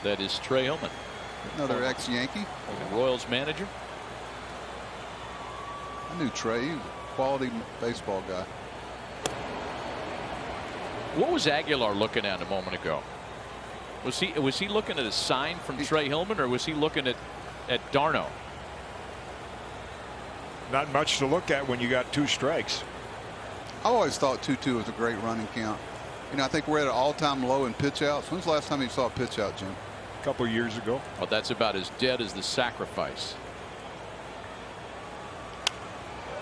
That is Trey Hillman, another ex-Yankee, Royals manager. I knew Trey. He was a quality baseball guy. What was Aguilar looking at a moment ago? Was he looking at a sign from Trey Hillman, or was he looking at Darno? Not much to look at when you got 2 strikes. I always thought 2-2 was a great running count. You know, I think we're at an all-time low in pitch outs. When's the last time you saw a pitch out, Jim? A couple years ago. Well, that's about as dead as the sacrifice.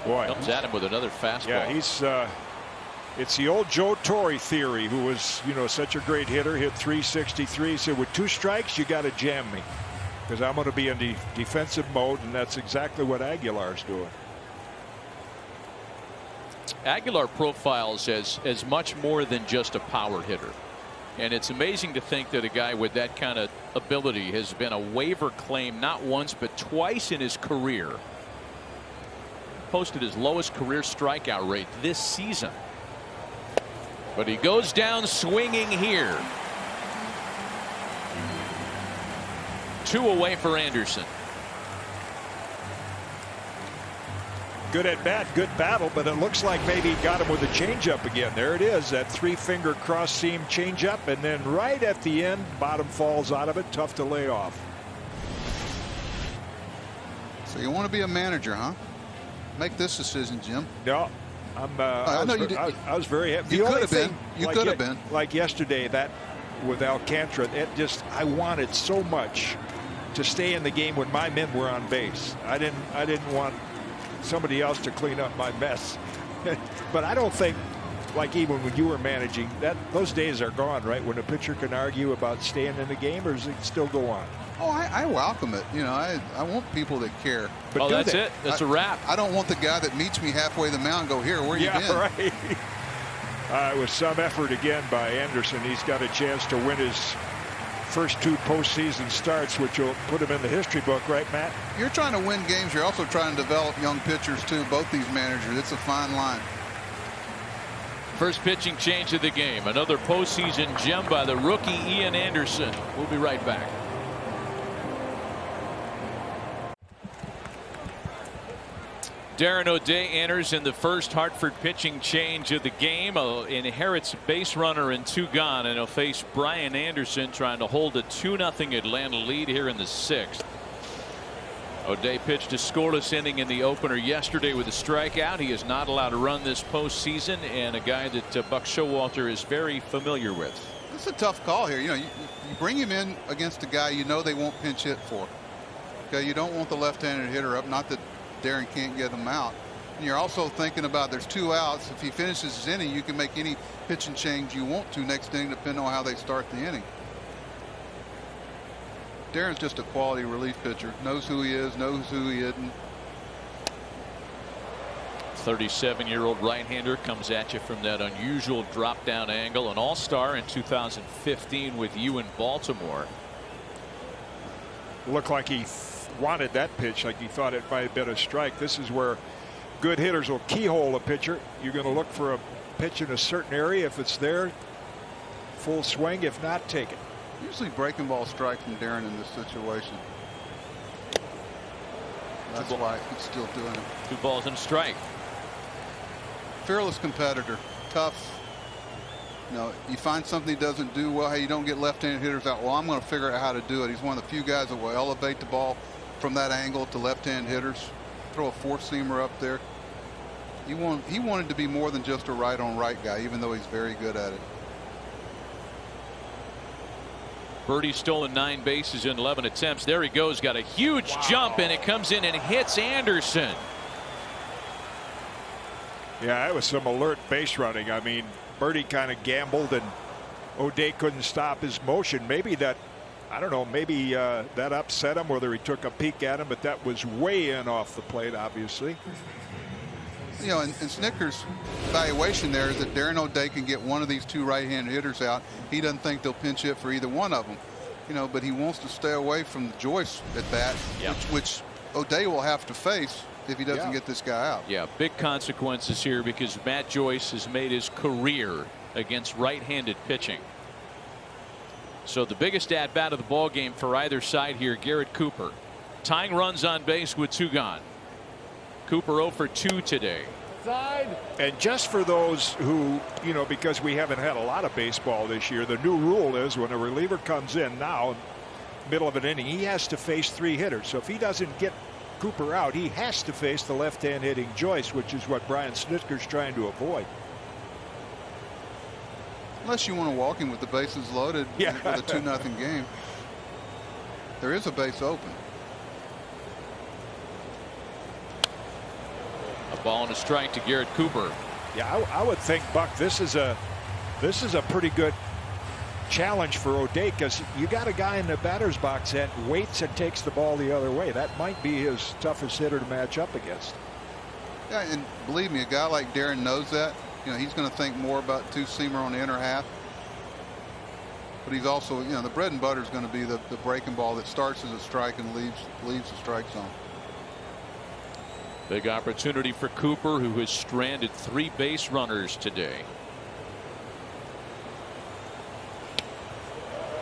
Boy, Comes at him with another fastball. yeah, he's it's the old Joe Torre theory, who was, you know, such a great hitter, hit 363. He said, with 2 strikes, you got to jam me because I'm going to be in the defensive mode, and that's exactly what Aguilar's doing. Aguilar profiles as much more than just a power hitter. And it's amazing to think that a guy with that kind of ability has been a waiver claim not once but twice in his career. Posted his lowest career strikeout rate this season. But he goes down swinging here. 2 away for Anderson. Good at bat, good battle, but it looks like maybe he got him with a changeup again. There it is, that 3-finger cross seam changeup, and then right at the end, bottom falls out of it. Tough to lay off. So you want to be a manager, huh? Make this decision, Jim. No, I was very happy. You could have been. You could have been. Like yesterday, that with Alcantara, I wanted so much to stay in the game when my men were on base. I didn't want somebody else to clean up my mess. But I don't think, like even when you were managing, that those days are gone, right? When a pitcher can argue about staying in the game, or does it still go on? Oh, I welcome it. You know, I want people that care. But that's it. That's a wrap. I don't want the guy that meets me halfway the mound go, here, where you been? Yeah, right. With some effort again by Anderson, he's got a chance to win his first 2 postseason starts, which will put him in the history book, right, Matt? You're trying to win games. You're also trying to develop young pitchers, too. Both these managers. It's a fine line. First pitching change of the game. Another postseason gem by the rookie Ian Anderson. We'll be right back. Darren O'Day enters in the first Hartford pitching change of the game. Inherits base runner and 2 gone, and he'll face Brian Anderson trying to hold a 2-0 Atlanta lead here in the 6th. O'Day pitched a scoreless inning in the opener yesterday with a strikeout. He is not allowed to run this postseason, and a guy that Buck Showalter is very familiar with. It's a tough call here. You bring him in against a guy you know they won't pinch hit for. Okay, you don't want the left-handed hitter up. Not that Darren can't get him out. And you're also thinking about there's 2 outs. If he finishes his inning, you can make any pitching change you want to next inning, depending on how they start the inning. Darren's just a quality relief pitcher. Knows who he is, knows who he isn't. 37-year-old right-hander comes at you from that unusual drop-down angle. An all-star in 2015 with you in Baltimore. Looked like he wanted that pitch, like he thought it might have been a strike. This is where good hitters will keyhole a pitcher. You're going to look for a pitch in a certain area. If it's there, full swing. If not, take it. Usually breaking ball strike from Darren in this situation. That's why he's still doing it. 2 balls and a strike. Fearless competitor, tough. You find something he doesn't do well. Hey, you don't get left-handed hitters out. Well, I'm going to figure out how to do it. He's one of the few guys that will elevate the ball from that angle to left-hand hitters. Throw a 4-seamer up there. He wanted to be more than just a right-on-right guy, even though he's very good at it. Birdie stolen 9 bases in 11 attempts. There he goes. Got a huge jump, and it comes in and hits Anderson. Yeah, that was some alert base running. I mean, Birdie kind of gambled, and O'Day couldn't stop his motion. Maybe that, I don't know, maybe that upset him, whether he took a peek at him, but that was way in off the plate, obviously. And Snitker's evaluation there is that Darren O'Day can get one of these 2 right-handed hitters out. He doesn't think they'll pinch hit for either one of them. But he wants to stay away from Joyce at bat, which O'Day will have to face if he doesn't get this guy out. Yeah, big consequences here because Matt Joyce has made his career against right-handed pitching. So the biggest at bat of the ball game for either side here, Garrett Cooper. Tying runs on base with 2 gone. Cooper 0 for 2 today. And just for those who, because we haven't had a lot of baseball this year, the new rule is when a reliever comes in now, middle of an inning, he has to face 3 hitters. So if he doesn't get Cooper out, he has to face the left-hand hitting Joyce, which is what Brian Snitker's trying to avoid. Unless you want to walk him with the bases loaded with a 2-0 game. There is a base open. A ball and a strike to Garrett Cooper. Yeah, I would think, Buck, this is a pretty good challenge for O'Day, because you got a guy in the batter's box that waits and takes the ball the other way. That might be his toughest hitter to match up against. Yeah, and believe me, a guy like Darren knows that. He's going to think more about 2-seamer on the inner half. But he's also, the bread and butter is going to be the breaking ball that starts as a strike and leaves the strike zone. Big opportunity for Cooper, who has stranded 3 base runners today.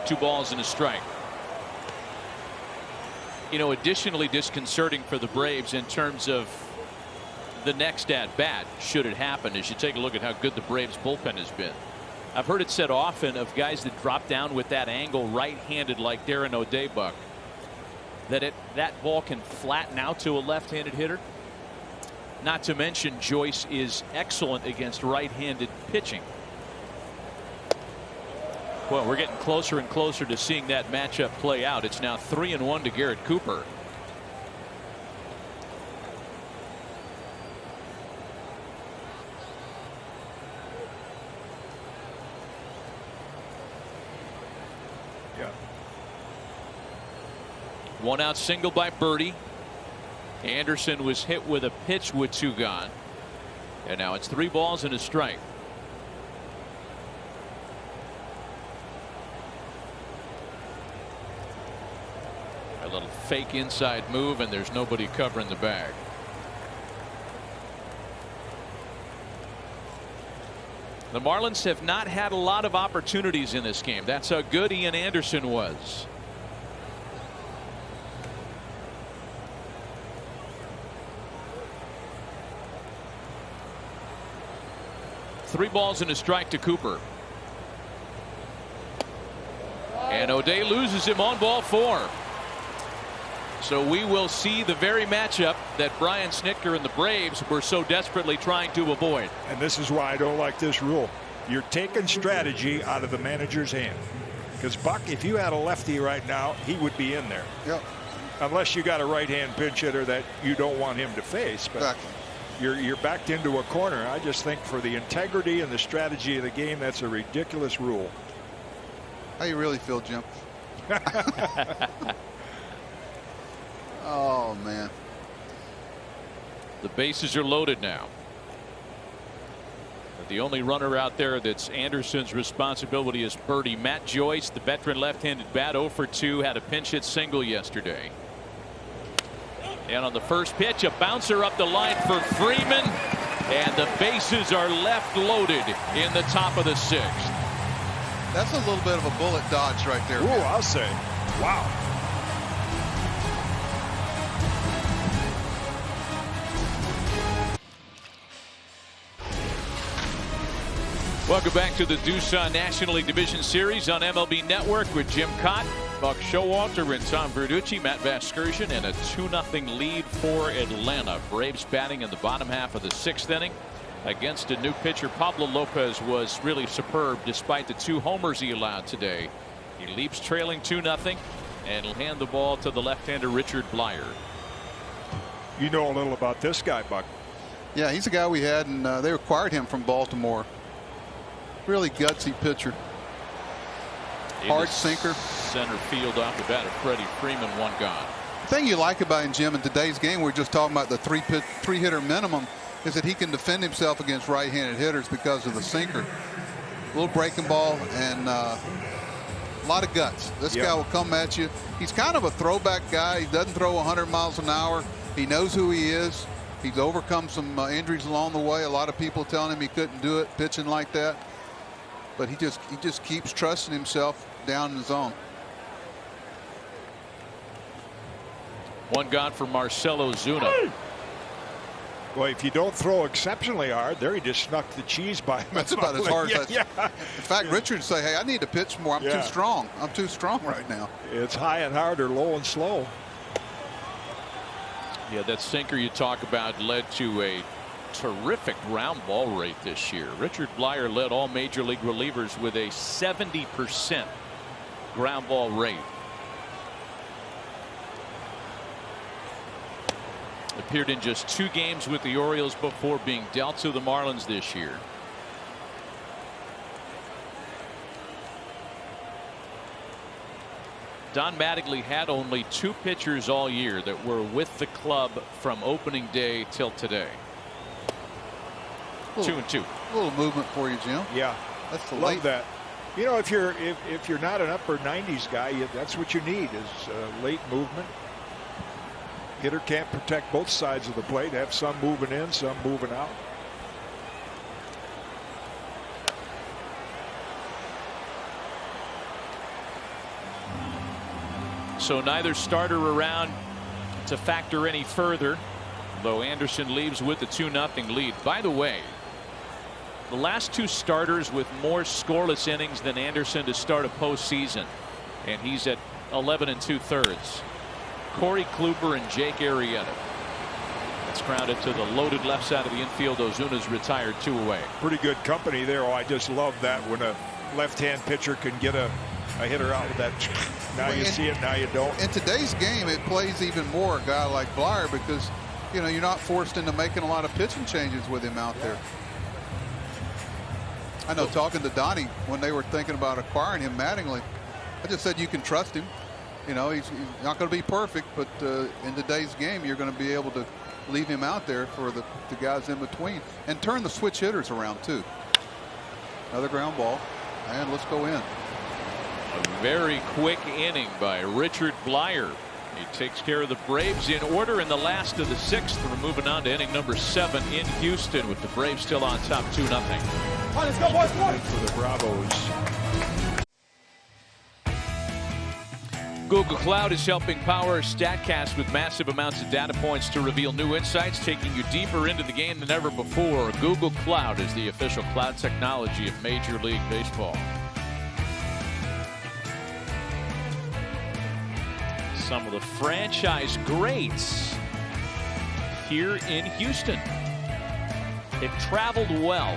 2 balls and a strike. Additionally disconcerting for the Braves in terms of the next at bat, should it happen, as you take a look at how good the Braves bullpen has been. I've heard it said often of guys that drop down with that angle right-handed like Darren O'Day, Buck, that ball can flatten out to a left-handed hitter. Not to mention Joyce is excellent against right-handed pitching. Well, we're getting closer and closer to seeing that matchup play out. It's now 3-1 to Garrett Cooper. Yeah. 1-out single by Birdie. Anderson was hit with a pitch with 2 gone. And now it's 3 balls and a strike. A little fake inside move, and there's nobody covering the bag. The Marlins have not had a lot of opportunities in this game. That's how good Ian Anderson was. Three balls and a strike to Cooper. And O'Day loses him on ball 4. So we will see the very matchup that Brian Snitker and the Braves were so desperately trying to avoid. And this is why I don't like this rule. You're taking strategy out of the manager's hand. Because, Buck, if you had a lefty right now, he would be in there. Yep. Unless you got a right-hand pinch hitter that you don't want him to face. But Exactly. you're backed into a corner. I just think for the integrity and the strategy of the game, that's a ridiculous rule. How you really feel, Jim? Oh, man. The bases are loaded now. The only runner out there that's Anderson's responsibility is Birdie. Matt Joyce, the veteran left-handed bat, 0 for 2, had a pinch hit single yesterday. And on the first pitch, a bouncer up the line for Freeman, and the bases are left loaded in the top of the 6th. That's a little bit of a bullet dodge right there. Ooh, I'll say. Wow. Welcome back to the Doosan National League Division Series on MLB Network with Jim Kaat, Buck Showalter, and Tom Verducci. Matt Vasgersian, and a 2-0 lead for Atlanta. Braves batting in the bottom half of the 6th inning against a new pitcher. Pablo Lopez was really superb despite the 2 homers he allowed today. He leaps trailing 2-0 and will hand the ball to the left-hander Richard Blyer. You know a little about this guy, Buck. Yeah, he's a guy we had, and they acquired him from Baltimore. Really gutsy pitcher. Hard sinker. Center field off the bat of Freddie Freeman, 1 gone. The thing you like about him, Jim, in today's game, we're just talking about the three-hitter minimum, is that he can defend himself against right-handed hitters because of the sinker. A little breaking ball and a lot of guts. This guy will come at you. He's kind of a throwback guy. He doesn't throw 100 miles an hour. He knows who he is. He's overcome some injuries along the way. A lot of people telling him he couldn't do it pitching like that. But he just keeps trusting himself down in the zone. 1 gone for Marcelo Zuna. Well, if you don't throw exceptionally hard, there he just snuck the cheese by him. That's about as hard as yeah. In fact, Richard would say, hey, I need to pitch more. I'm too strong. I'm too strong right now. It's high and hard or low and slow. Yeah, that sinker you talk about led to a terrific ground ball rate this year. Richard Blyer led all major league relievers with a 70% ground ball rate. Appeared in just 2 games with the Orioles before being dealt to the Marlins this year. Don Mattingly had only 2 pitchers all year that were with the club from opening day till today. 2-2. A little movement for you, Jim. Yeah, that's the love late. that. You know, if you're not an upper 90s guy, that's what you need is late movement. Hitter can't protect both sides of the plate. Have some moving in, some moving out. So neither starter around to factor any further, though Anderson leaves with the 2-0 lead. By the way, the last 2 starters with more scoreless innings than Anderson to start a postseason, and he's at 11 2/3. Corey Kluber and Jake Arrieta. It's grounded to the loaded left side of the infield. Ozuna's retired 2 away. Pretty good company there. Oh, I just love that when a left-hand pitcher can get a hitter out with that. Now you see it, now you don't. In today's game, it plays even more a guy like Blyer because, you know, you're not forced into making a lot of pitching changes with him out there. I know talking to Donnie when they were thinking about acquiring him, Mattingly, I just said you can trust him. You know, he's not going to be perfect, but in today's game, you're going to be able to leave him out there for the guys in between and turn the switch hitters around, too. Another ground ball, and let's go in. A very quick inning by Richard Blyer. He takes care of the Braves in order in the last of the 6th. We're moving on to inning number 7 in Houston with the Braves still on top 2-0. Let's go, boys, for the Bravos. Google Cloud is helping power StatCast with massive amounts of data points to reveal new insights, taking you deeper into the game than ever before. Google Cloud is the official cloud technology of Major League Baseball. Some of the franchise greats here in Houston. They've traveled well.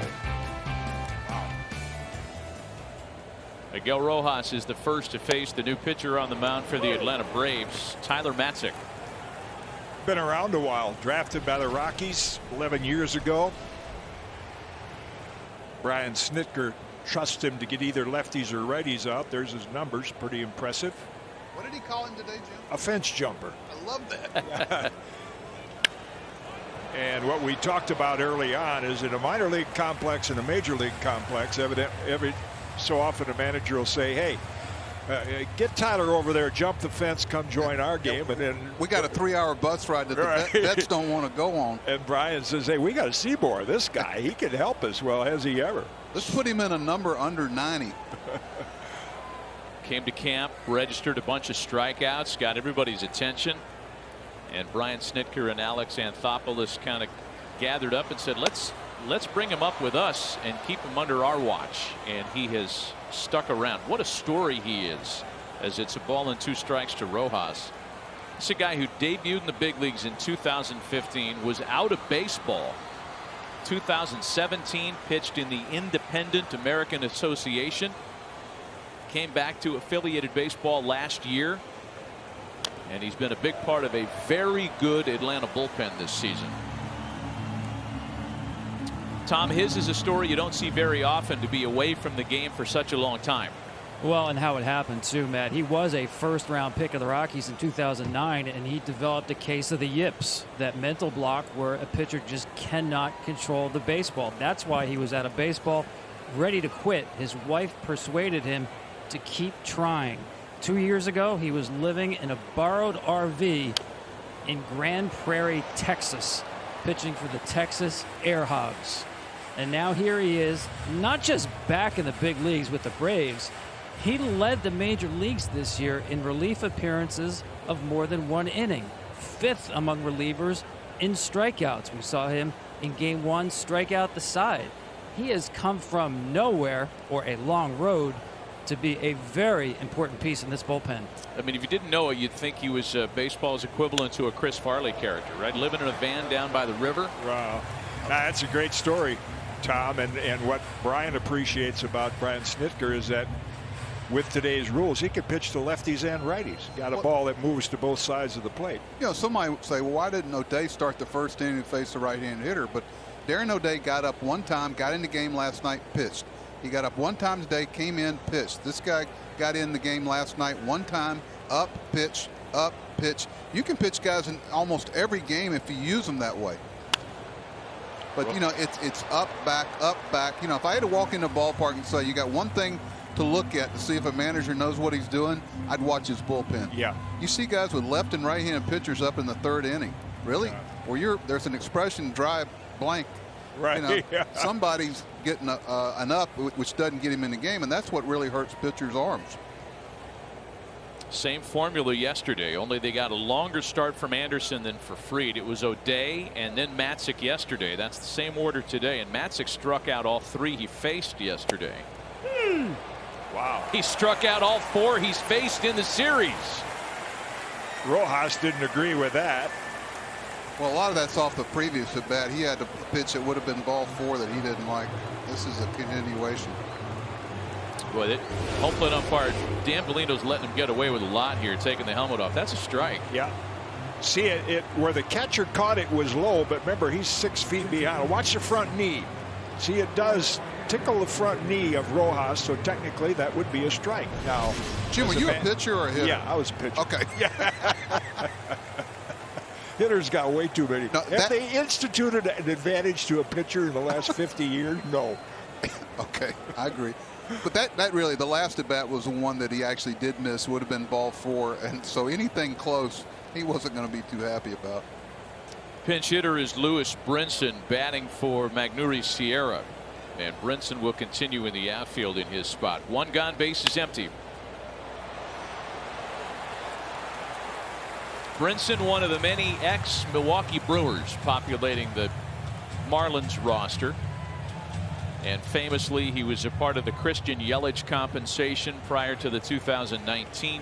Miguel Rojas is the first to face the new pitcher on the mound for the Atlanta Braves, Tyler Matzik. Been around a while. Drafted by the Rockies 11 years ago. Brian Snitker trusts him to get either lefties or righties out. There's his numbers. Pretty impressive. What did he call him today, Jim? A fence jumper. I love that. And what we talked about early on is in a minor league complex and a major league complex, every so often a manager will say, hey, get Tyler over there, jump the fence, come join our game. And then we got a 3-hour bus ride that the vets don't want to go on. And Brian says, hey, we got to see more of this guy. He can help us. Well, has he ever? Let's put him in a number under 90. Came to camp, registered a bunch of strikeouts, got everybody's attention. And Brian Snitker and Alex Anthopoulos kind of gathered up and said, let's bring him up with us and keep him under our watch. And he has stuck around. What a story he is, as it's a ball and 2 strikes to Rojas. It's a guy who debuted in the big leagues in 2015, was out of baseball. 2017 pitched in the Independent American Association. Came back to affiliated baseball last year. And he's been a big part of a very good Atlanta bullpen this season. Tom, his is a story you don't see very often, to be away from the game for such a long time. Well, and how it happened too, Matt. He was a first-round pick of the Rockies in 2009, and he developed a case of the yips, that mental block where a pitcher just cannot control the baseball. That's why he was out of baseball, ready to quit. His wife persuaded him to keep trying. 2 years ago, he was living in a borrowed RV in Grand Prairie, Texas, pitching for the Texas Air Hogs. And now here he is, not just back in the big leagues with the Braves. He led the major leagues this year in relief appearances of more than 1 inning, 5th among relievers in strikeouts. We saw him in Game 1 strike out the side. He has come from nowhere, or a long road, to be a very important piece in this bullpen. I mean, if you didn't know it, you'd think he was baseball's equivalent to a Chris Farley character, right? Living in a van down by the river. Wow. That's a great story, Tom. And what Brian appreciates about Brian Snitker is that with today's rules, he can pitch to lefties and righties. Got a ball that moves to both sides of the plate. You know, somebody would say, well, why didn't O'Day start the first inning and face the right-handed hitter? But Darren O'Day got up one time, got in the game last night, pitched. He got up one time today, came in, pitched. This guy got in the game last night one time, up, pitch, up, pitch. You can pitch guys in almost every game if you use them that way. But, you know, it's up, back, up, back. You know, if I had to walk into a ballpark and say, you got one thing to look at to see if a manager knows what he's doing, I'd watch his bullpen. Yeah. You see guys with left and right-handed pitchers up in the 3rd inning. Really? Well, there's an expression, drive blank. Right. You know, yeah. Somebody's getting an up, which doesn't get him in the game, and that's what really hurts pitchers' arms. Same formula yesterday, only they got a longer start from Anderson than for Fried. It was O'Day and then Matzik yesterday. That's the same order today, and Matzik struck out all 3 he faced yesterday. Wow. He struck out all 4 he's faced in the series. Rojas didn't agree with that. Well, a lot of that's off the previous at bat. He had to pitch that would have been ball 4 that he didn't like. This is a continuation. Boy, home plate umpire Dan Bellino's letting him get away with a lot here, taking the helmet off. That's a strike. Yeah. See it where the catcher caught it was low, but remember, he's 6 feet behind. Watch the front knee. See, it does tickle the front knee of Rojas, so technically that would be a strike. Now, Jim, were you a pitcher or a hitter? Yeah, I was a pitcher. Okay. Yeah. Hitters got way too many. No, Have they instituted an advantage to a pitcher in the last 50 years? No. Okay, I agree. But that really, the last at bat was the one that he actually did miss, would have been ball 4, and so anything close he wasn't going to be too happy about. Pinch hitter is Lewis Brinson, batting for Magneuris Sierra, and Brinson will continue in the outfield in his spot. 1 gone, base is empty. Brinson, one of the many ex-Milwaukee Brewers populating the Marlins roster. And famously, he was a part of the Christian Yelich compensation prior to the 2019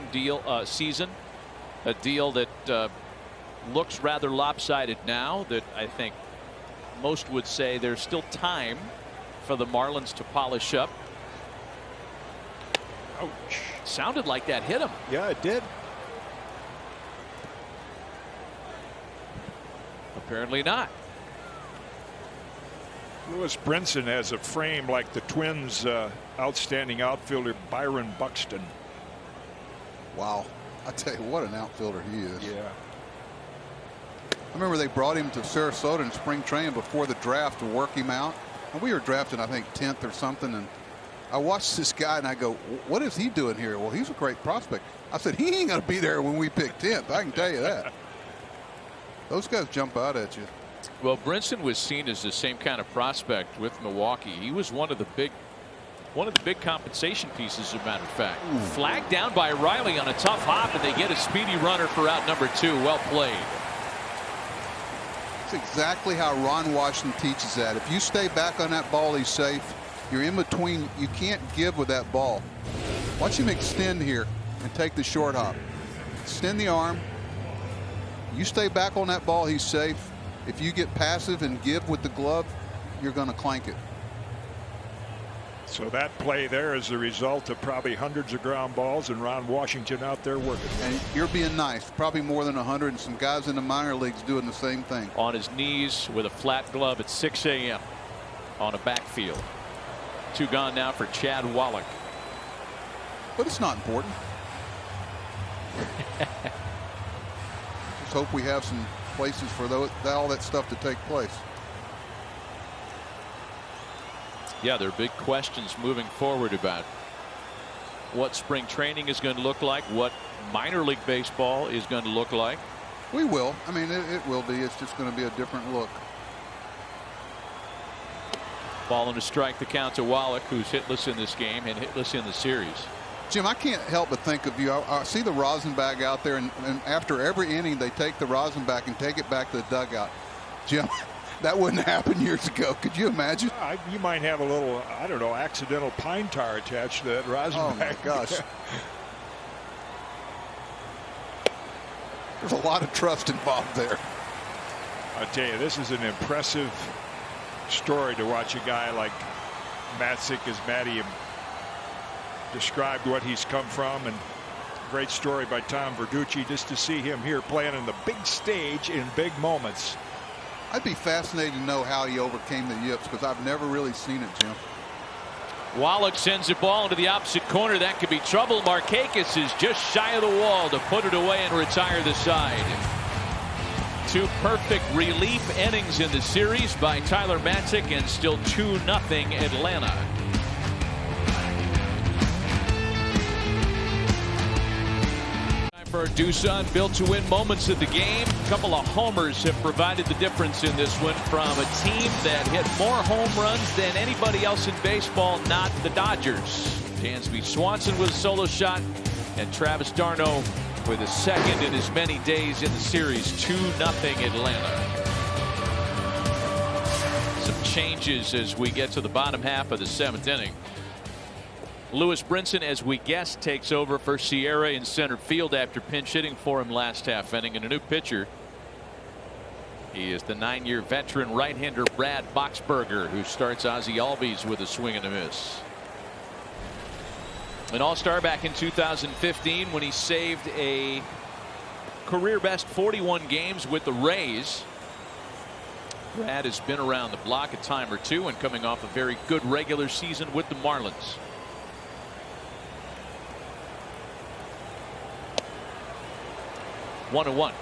season. A deal that looks rather lopsided now, that I think most would say there's still time for the Marlins to polish up. Ouch. Sounded like that hit him. Yeah, it did. Apparently not. Lewis Brinson has a frame like the Twins' outstanding outfielder Byron Buxton. Wow. I tell you what, an outfielder he is. Yeah. I remember they brought him to Sarasota in spring training before the draft to work him out. And we were drafted, I think, 10th or something. And I watched this guy and I go, what is he doing here? Well, he's a great prospect. I said, he ain't going to be there when we pick 10th. I can tell you that. Those guys jump out at you. Well, Brinson was seen as the same kind of prospect with Milwaukee. He was one of the big compensation pieces, as a matter of fact. Flagged down by Riley on a tough hop, and they get a speedy runner for out number 2. Well played. That's exactly how Ron Washington teaches that. If you stay back on that ball, he's safe. You're in between. You can't give with that ball. Watch him extend here and take the short hop. Extend the arm. You stay back on that ball, he's safe. If you get passive and give with the glove, you're going to clank it. So that play there is the result of probably hundreds of ground balls and Ron Washington out there working. And you're being nice. Probably more than 100, and some guys in the minor leagues doing the same thing. On his knees with a flat glove at 6 a.m. on a backfield. 2 gone now for Chad Wallach. But it's not important. Just hope we have some places for all that stuff to take place. Yeah, there are big questions moving forward about what spring training is going to look like, what minor league baseball is going to look like. We will. I mean, it will be. It's just going to be a different look. Ball and a strike, the count to Wallach, who's hitless in this game and hitless in the series. Jim, I can't help but think of you. I see the rosin bag out there, and after every inning, they take the rosin back and take it back to the dugout. Jim, that wouldn't happen years ago. Could you imagine? You might have a little, I don't know, accidental pine tar attached to that rosin bag. Oh, my gosh. There's a lot of trust involved there. I tell you, this is an impressive story to watch a guy like Matzik, as Matty described what he's come from, and great story by Tom Verducci, just to see him here playing on the big stage in big moments. I'd be fascinated to know how he overcame the yips, because I've never really seen it, Jim. Wallach sends the ball into the opposite corner. That could be trouble. Markakis is just shy of the wall to put it away and retire the side. 2 perfect relief innings in the series by Tyler Matzik, and still 2-0 Atlanta. For Doosan, built to win moments of the game. A couple of homers have provided the difference in this one from a team that hit more home runs than anybody else in baseball, not the Dodgers. Dansby Swanson with a solo shot, and Travis d'Arnaud with a second in as many days in the series. 2-0 Atlanta. Some changes as we get to the bottom half of the 7th inning. Lewis Brinson, as we guessed, takes over for Sierra in center field after pinch hitting for him last half inning. And a new pitcher, he is the 9-year veteran right-hander Brad Boxberger, who starts Ozzie Albies with a swing and a miss. An all-star back in 2015 when he saved a career best 41 games with the Rays. Brad has been around the block a time or two, and coming off a very good regular season with the Marlins. One and one.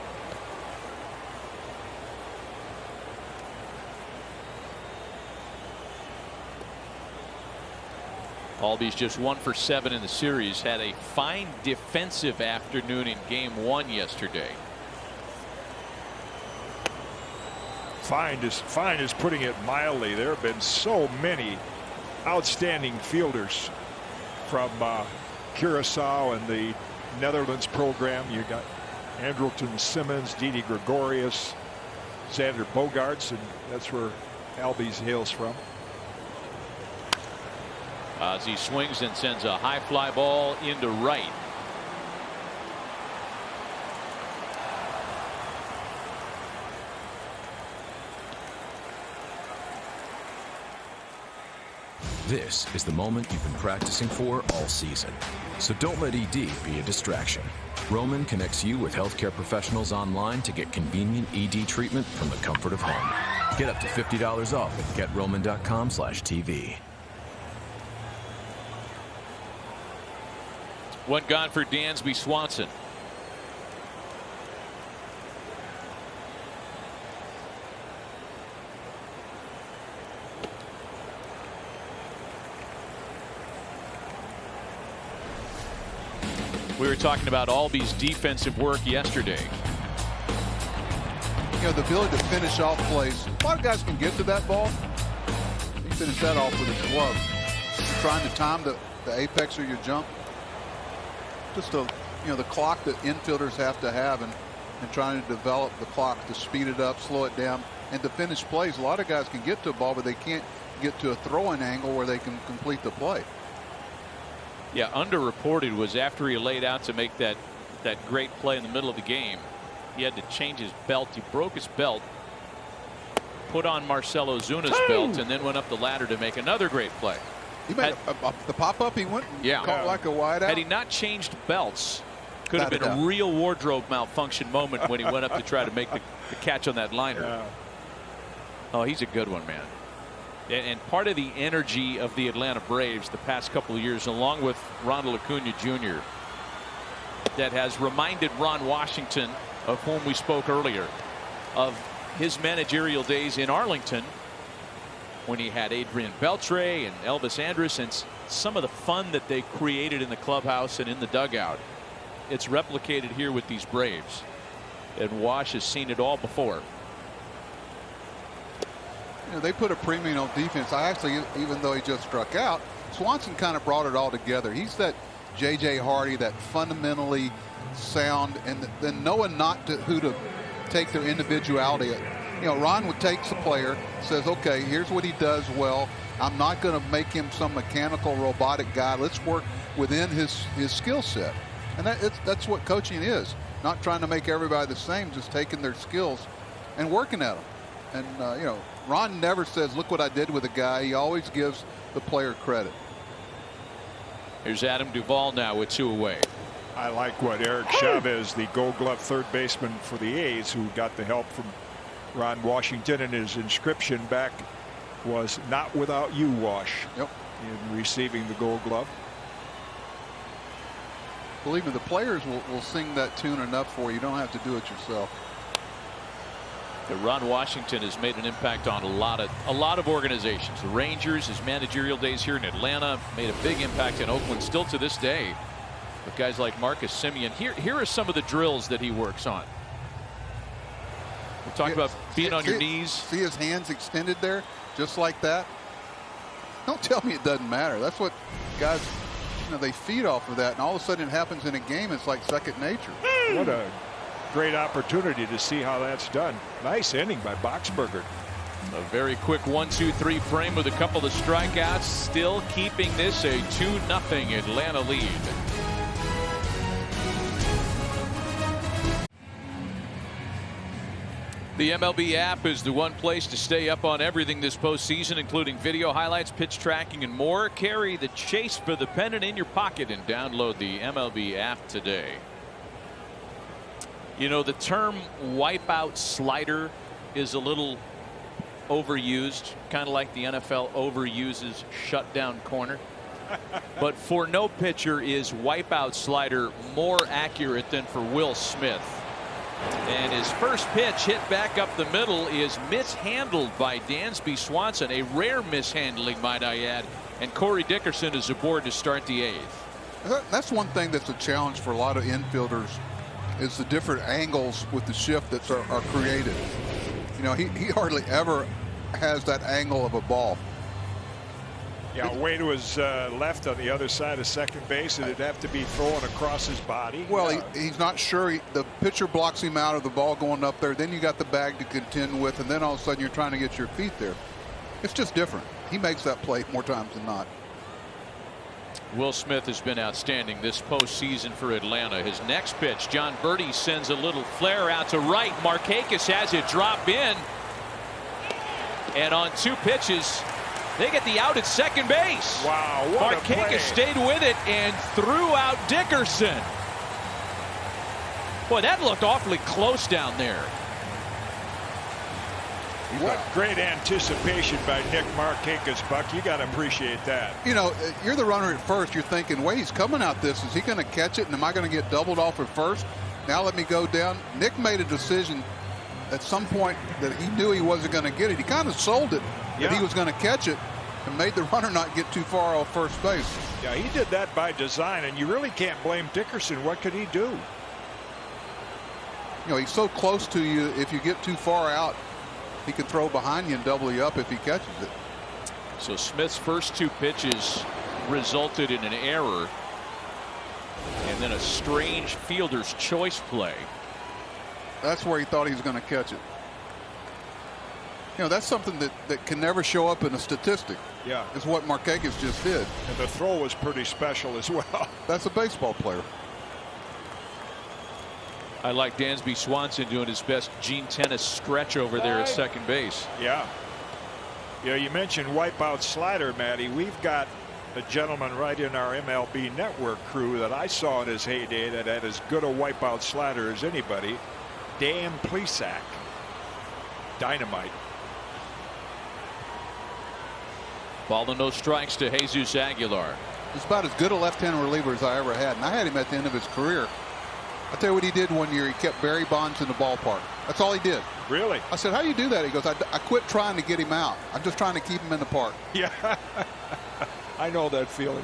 Albies just 1 for 7 in the series. Had a fine defensive afternoon in game 1 yesterday. Fine is putting it mildly. There have been so many outstanding fielders from Curacao and the Netherlands program. You got Andrelton Simmons, Didi Gregorius, Xander Bogaerts, and that's where Albies hails from. Ozzie swings and sends a high fly ball into right. This is the moment you've been practicing for all season. So don't let ED be a distraction. Roman connects you with healthcare professionals online to get convenient ED treatment from the comfort of home. Get up to $50 off at GetRoman.com/TV. One gone for Dansby Swanson. We were talking about Albi's defensive work yesterday. You know, the ability to finish off plays. A lot of guys can get to that ball. You finish that off with his glove. Trying to time the apex of your jump. Just the clock that infielders have to have, and trying to develop the clock to speed it up, slow it down, and to finish plays. A lot of guys can get to a ball, but they can't get to a throwing angle where they can complete the play. Yeah, underreported was after he laid out to make that great play in the middle of the game, he had to change his belt. He broke his belt, put on Marcell Ozuna's belt, and then went up the ladder to make another great play. He made the pop-up. He went caught like a wide out. Had he not changed belts, could have been a real wardrobe malfunction moment when he went up to try to make the catch on that liner. Oh, he's a good one, man. And part of the energy of the Atlanta Braves the past couple of years, along with Ronald Acuna Jr., that has reminded Ron Washington, of whom we spoke earlier, of his managerial days in Arlington when he had Adrian Beltre and Elvis Andrus, and some of the fun that they created in the clubhouse and in the dugout. It's replicated here with these Braves, and Wash has seen it all before. You know, they put a premium on defense. Even though he just struck out, Swanson kind of brought it all together. He's that J.J. Hardy, that fundamentally sound, and then knowing who to take their individuality. You know, Ron takes a player, says, okay, here's what he does well. I'm not going to make him some mechanical, robotic guy. Let's work within his skill set. And that's what coaching is. Not trying to make everybody the same, just taking their skills and working at them. And, you know, Ron never says, look what I did with a guy. He always gives the player credit. Here's Adam Duvall now with 2 away. I like what Eric Chavez, the Gold Glove third baseman for the A's, who got the help from Ron Washington, and his inscription back was "Not without you, Wash." Yep. In receiving the Gold Glove. Believe me, the players will sing that tune enough for you. You don't have to do it yourself. Ron Washington has made an impact on a lot of organizations. The Rangers, his managerial days here in Atlanta, made a big impact in Oakland, still to this day, with guys like Marcus Semien. Here are some of the drills that he works on. We're talking about being on your knees. See his hands extended there, just like that. Don't tell me it doesn't matter. That's what guys, you know, they feed off of that, and all of a sudden it happens in a game. It's like second nature. What a great opportunity to see how that's done. Nice inning by Boxberger. A very quick 1-2-3 frame with a couple of strikeouts, still keeping this a 2-0 Atlanta lead. The MLB app is the one place to stay up on everything this postseason, including video highlights, pitch tracking, and more. Carry the chase for the pennant in your pocket and download the MLB app today. You know, the term wipeout slider is a little overused, kind of like the NFL overuses shutdown corner. But for no pitcher is wipeout slider more accurate than for Will Smith. And his first pitch hit back up the middle is mishandled by Dansby Swanson, a rare mishandling, might I add. And Corey Dickerson is aboard to start the 8th. That's one thing that's a challenge for a lot of infielders, is the different angles with the shift that are created. You know, he hardly ever has that angle of a ball. Yeah, Wade was left on the other side of second base, and it'd have to be thrown across his body. Well, he's not sure. The pitcher blocks him out of the ball going up there. Then you got the bag to contend with, and then all of a sudden you're trying to get your feet there. It's just different. He makes that play more times than not. Will Smith has been outstanding this postseason for Atlanta. His next pitch, John Birdie sends a little flare out to right. Markakis has it drop in. And on 2 pitches, They get the out at second base. Wow, what a play. Markakis stayed with it and threw out Dickerson. Boy, that looked awfully close down there. What great anticipation by Nick Markakis, Buck. You got to appreciate that. You know, you're the runner at first. You're thinking, wait, he's coming out this. Is he going to catch it? And am I going to get doubled off at first? Now let me go down. Nick made a decision at some point that he knew he wasn't going to get it. He kind of sold it that he was going to catch it and made the runner not get too far off first base. Yeah, he did that by design, and you really can't blame Dickerson. What could he do? You know, he's so close to you. If you get too far out, he can throw behind you and double you up if he catches it. So Smith's first 2 pitches resulted in an error and then a strange fielder's choice play. That's where he thought he was going to catch it. You know, that's something that can never show up in a statistic. Yeah. Is what Markakis just did. And the throw was pretty special as well. That's a baseball player. I like Dansby Swanson doing his best Gene Tennis stretch over there at second base. Yeah. Yeah, you mentioned wipeout slider, Matty. We've got a gentleman right in our MLB Network crew that I saw in his heyday that had as good a wipeout slider as anybody. Dan Plesac. Dynamite. Ball and no strikes to Jesus Aguilar. He's about as good a left-hand reliever as I ever had, and I had him at the end of his career. I'll tell you what he did one year. He kept Barry Bonds in the ballpark. That's all he did. Really? I said, how do you do that? He goes, I quit trying to get him out. I'm just trying to keep him in the park. Yeah. I know that feeling.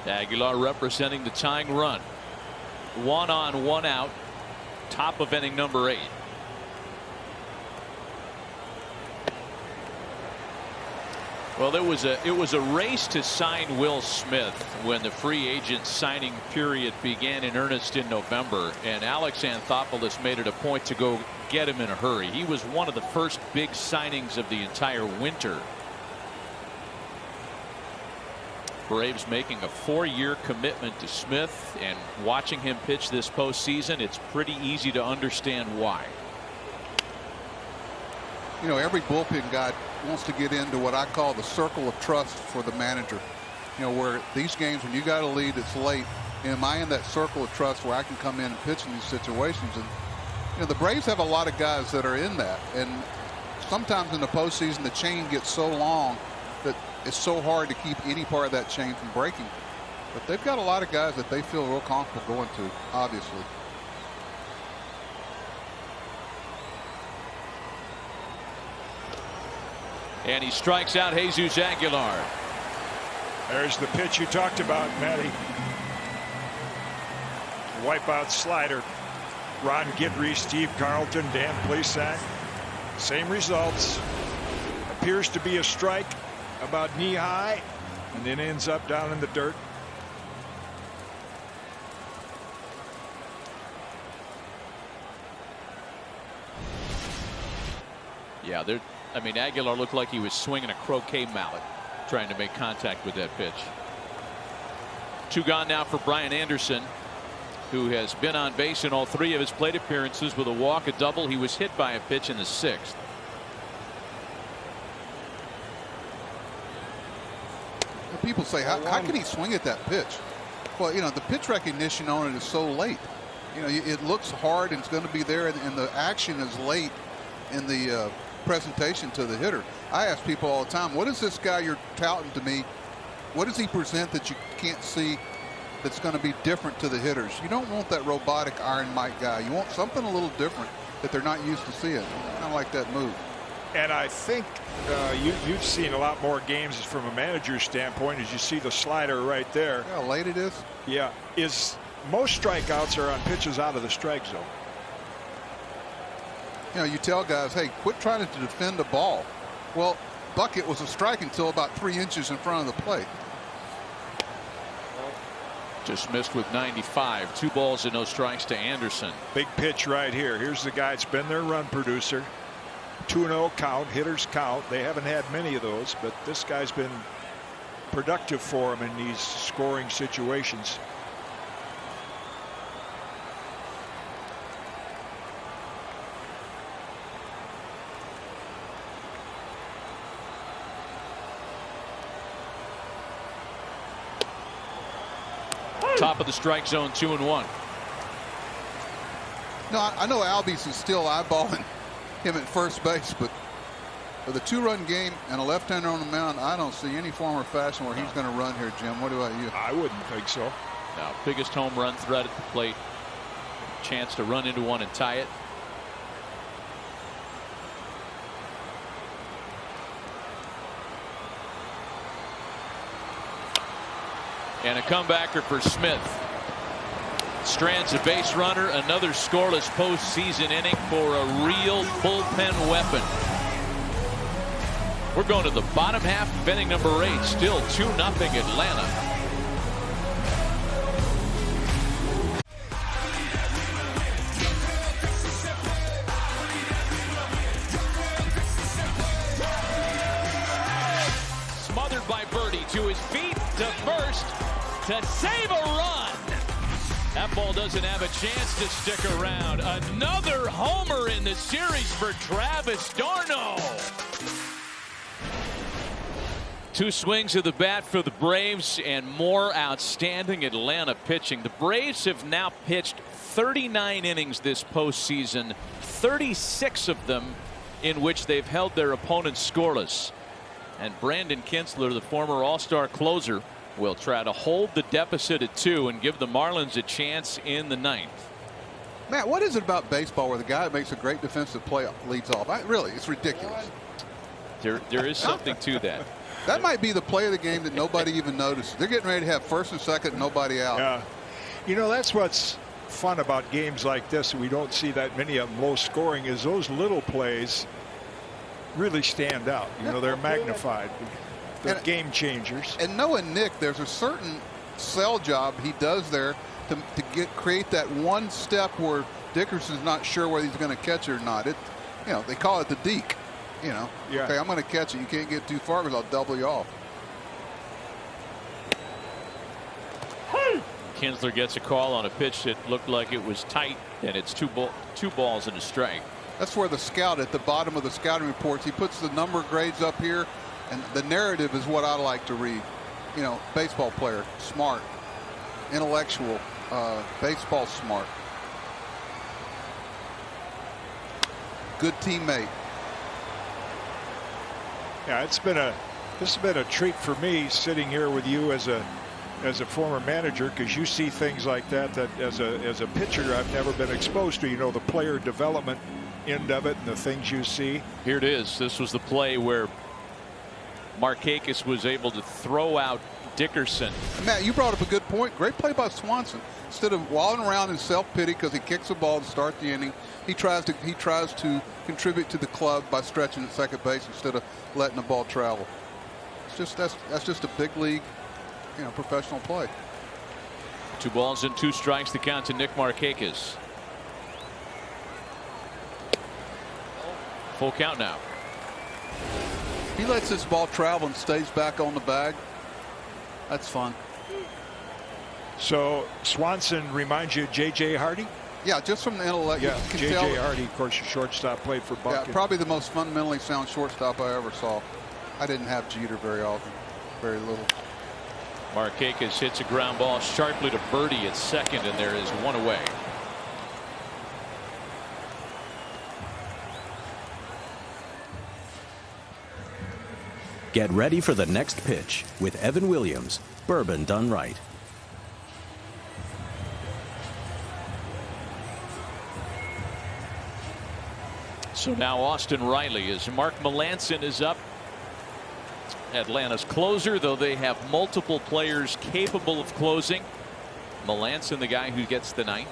Aguilar representing the tying run. 1 on, 1 out. Top of inning number 8. Well, it was a race to sign Will Smith when the free agent signing period began in earnest in November, and Alex Anthopoulos made it a point to go get him in a hurry. He was one of the first big signings of the entire winter. Braves making a 4-year commitment to Smith, and watching him pitch this postseason, it's pretty easy to understand why. You know, every bullpen guy wants to get into what I call the circle of trust for the manager. You know, where these games, when you got a lead, it's late. Am I in that circle of trust where I can come in and pitch in these situations? And, you know, the Braves have a lot of guys that are in that. And sometimes in the postseason, the chain gets so long that it's so hard to keep any part of that chain from breaking. But they've got a lot of guys that they feel real comfortable going to, obviously. And he strikes out Jesus Aguilar. There's the pitch you talked about, Matty. Wipeout slider. Ron Guidry, Steve Carlton, Dan Plesac. Same results. Appears to be a strike about knee high and then ends up down in the dirt. Yeah, I mean, Aguilar looked like he was swinging a croquet mallet trying to make contact with that pitch. 2 gone now for Brian Anderson, who has been on base in all 3 of his plate appearances with a walk, a double. He was hit by a pitch in the 6th. People say, how can he swing at that pitch? Well, you know, the pitch recognition on it is so late. You know, it looks hard and it's going to be there, and the action is late in the presentation to the hitter. I ask people all the time, what is this guy you're touting to me? What does he present that you can't see that's going to be different to the hitters? You don't want that robotic Iron Mike guy. You want something a little different that they're not used to seeing. Kind of like that move. And I think you've seen a lot more games from a manager's standpoint as you see the slider right there. Yeah, how late it is. Yeah, most strikeouts are on pitches out of the strike zone. You know, you tell guys, hey, quit trying to defend the ball. Well, Bucket was a strike until about 3 inches in front of the plate. Just missed with 95. 2 balls and no strikes to Anderson. Big pitch right here. Here's the guy that's been their run producer. 2-0 count, hitters count. They haven't had many of those, but this guy's been productive for them in these scoring situations. Top of the strike zone, 2-1. No, I know Albies is still eyeballing him at first base, but for the 2-run game and a left-hander on the mound, I don't see any form or fashion where he's going to run here, Jim. What about you? I wouldn't think so. Now, biggest home run threat at the plate. Chance to run into one and tie it. And a comebacker for Smith. Strands a base runner. Another scoreless postseason inning for a real bullpen weapon. We're going to the bottom half of inning number 8. Still 2-0 Atlanta. Smothered by Birdie to his feet to first to save a run. That ball doesn't have a chance to stick around. Another homer in the series for Travis d'Arnaud. 2 swings of the bat for the Braves and more outstanding Atlanta pitching. The Braves have now pitched 39 innings this postseason, 36 of them in which they've held their opponents scoreless. And Brandon Kinsler, the former All-Star closer, will try to hold the deficit at 2 and give the Marlins a chance in the 9th. Matt, what is it about baseball where the guy that makes a great defensive play leads off? Really, it's ridiculous. There is something to that. That might be the play of the game that nobody even notices. They're getting ready to have first and second, nobody out. Yeah. You know, that's what's fun about games like this. We don't see that many of them low scoring, is those little plays really stand out. You know, they're magnified. They're game changers. And knowing Nick, there's a certain sell job he does there to create that one step where Dickerson's not sure whether he's going to catch it or not. You know, they call it the deke. You know, okay, I'm going to catch it. You can't get too far because I'll double you off. Kinsler gets a call on a pitch that looked like it was tight, and it's two balls and a strike. That's where the scout at the bottom of the scouting reports, he puts the number grades up here, and the narrative is what I like to read. You know, baseball player, smart, intellectual, baseball smart, good teammate. Yeah, this has been a treat for me sitting here with you as a former manager, because you see things like that as a pitcher I've never been exposed to. You know, the player development end of it and the things you see. Here it is. This was the play where Markakis was able to throw out Dickerson. Matt, you brought up a good point. Great play by Swanson. Instead of walling around in self-pity because he kicks the ball to start the inning, he tries to contribute to the club by stretching at second base instead of letting the ball travel. It's just that's just a big league, you know, professional play. 2 balls and 2 strikes to count to Nick Markakis. Full count now. He lets this ball travel and stays back on the bag. That's fun. So Swanson reminds you of J.J. Hardy? Yeah, just from the intellect. Yeah, J.J. Hardy, of course, your shortstop, played for Buck. Yeah, probably the most fundamentally sound shortstop I ever saw. I didn't have Jeter very often, very little. Markakis hits a ground ball sharply to Birdie at second, and there is 1 away. Get ready for the next pitch with Evan Williams, bourbon done right. So now Austin Riley, as Mark Melancon is up, Atlanta's closer, though they have multiple players capable of closing. Melancon, the guy who gets the 9th.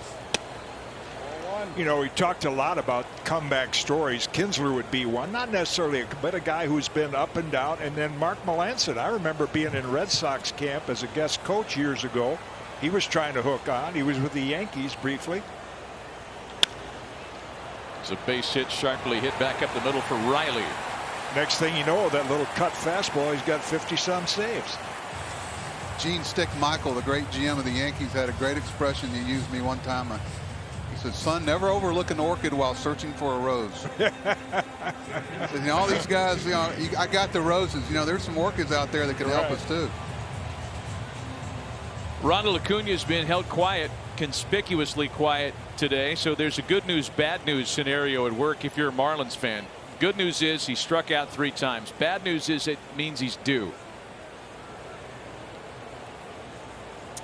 You know, we talked a lot about comeback stories. Kinsler would be one, not necessarily, but a guy who's been up and down. And then Mark Melancon, I remember being in Red Sox camp as a guest coach years ago. He was trying to hook on. He was with the Yankees briefly. It's a base hit, sharply hit back up the middle for Riley. Next thing you know, that little cut fastball, he's got 50-some saves. Gene Stick Michael, the great GM of the Yankees, had a great expression he used me one time. He said, "Son, never overlook an orchid while searching for a rose." Said, you know, all these guys, you know, I got the roses. You know, there's some orchids out there that can help us too. Ronald Acuna has been held quiet, conspicuously quiet today. So there's a good news, bad news scenario at work if you're a Marlins fan. Good news is he struck out 3 times. Bad news is it means he's due.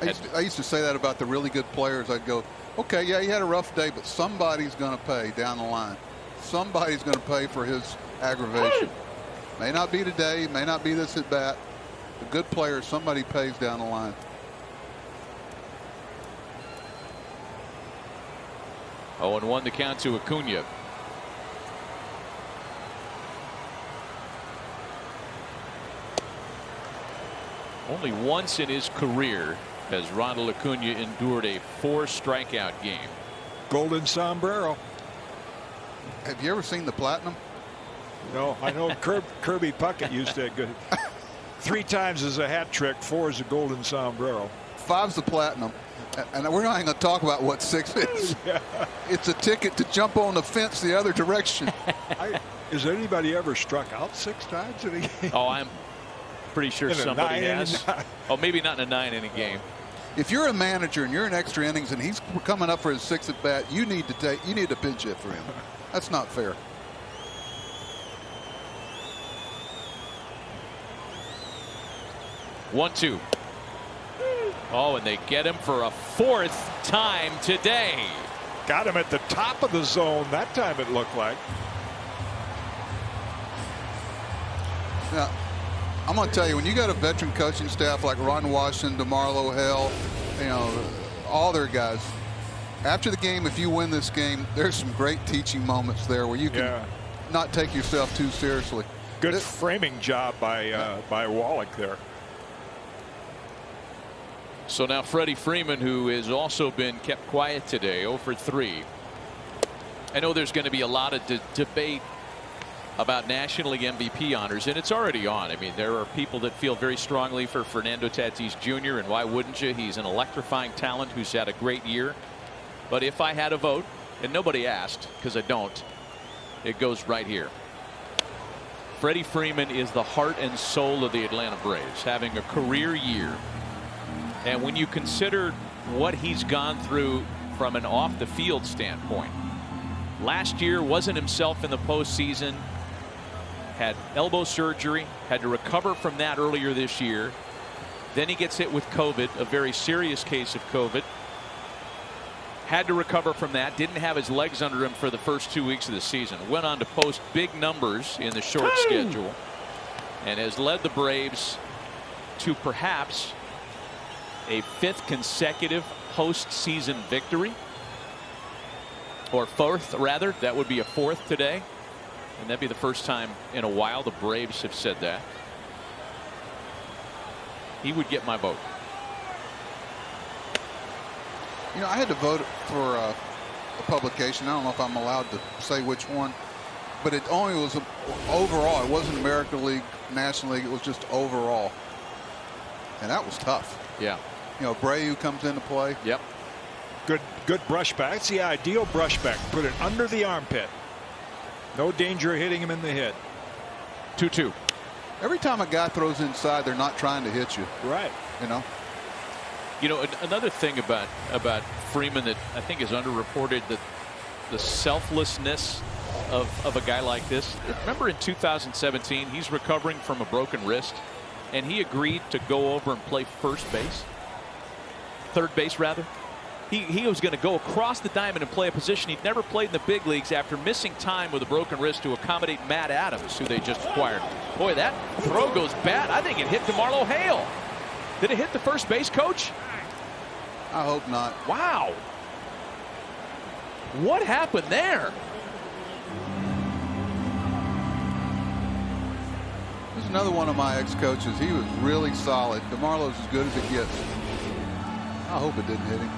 I used to say that about the really good players. I'd go, okay, yeah, he had a rough day, but somebody's going to pay down the line. Somebody's going to pay for his aggravation. May not be today, may not be this at bat. A good player, somebody pays down the line. Oh, and 1 to count to Acuna. Only once in his career has Ronald Acuna endured a 4 strikeout game. Golden sombrero. Have you ever seen the Platinum? No, I know Kirby Puckett used to good. 3 times is a hat trick, 4 is a golden sombrero. 5's the Platinum. And we're not even going to talk about what 6 is. Yeah. It's a ticket to jump on the fence the other direction. Has anybody ever struck out 6 times in a game? Oh, I'm pretty sure somebody has. Oh, maybe not in a 9-inning game. If you're a manager and you're in extra innings and he's coming up for his 6th at bat, you need to pinch hit for him. That's not fair. One, 2. Oh, and they get him for a 4th time today. Got him at the top of the zone that time, it looked like. Now, I'm going to tell you, when you got a veteran coaching staff like Ron Washington, DeMarlo Hale, all their guys, after the game, if you win this game, there's some great teaching moments there where you can not take yourself too seriously. Good framing job by Wallach there. So now Freddie Freeman, who has also been kept quiet today, 0 for 3. I know there's going to be a lot of debate about National League MVP honors, and it's already on. I mean, there are people that feel very strongly for Fernando Tatis Jr., and why wouldn't you? He's an electrifying talent who's had a great year. But if I had a vote, and nobody asked, because I don't, it goes right here. Freddie Freeman is the heart and soul of the Atlanta Braves, having a career year. And when you consider what he's gone through from an off the field standpoint, last year wasn't himself in the postseason, had elbow surgery, had to recover from that earlier this year. Then he gets hit with COVID, a very serious case of COVID. Had to recover from that, didn't have his legs under him for the first 2 weeks of the season. Went on to post big numbers in the short schedule and has led the Braves to perhaps a 5th consecutive postseason victory, or 4th rather. That would be a 4th today, and that'd be the first time in a while the Braves have said that. He would get my vote. I had to vote for a publication. I don't know if I'm allowed to say which one, but it only was overall. It wasn't American League, National League. It was just overall, and that was tough. Yeah. Abreu comes into play. Yep. Good brush back. It's the ideal brush back. Put it under the armpit. No danger of hitting him in the hit. 2-2. Every time a guy throws inside, they're not trying to hit you. Right. Another thing about Freeman that I think is underreported, that the selflessness of a guy like this. Remember in 2017, he's recovering from a broken wrist, and he agreed to go over and play third base rather. He was going to go across the diamond and play a position he'd never played in the big leagues after missing time with a broken wrist to accommodate Matt Adams, who they just acquired. Boy, that throw goes bad. I think it hit DeMarlo Hale. Did it hit the first base coach? I hope not. Wow. What happened there? This is another one of my ex-coaches. He was really solid. DeMarlo's as good as it gets. I hope it didn't hit him.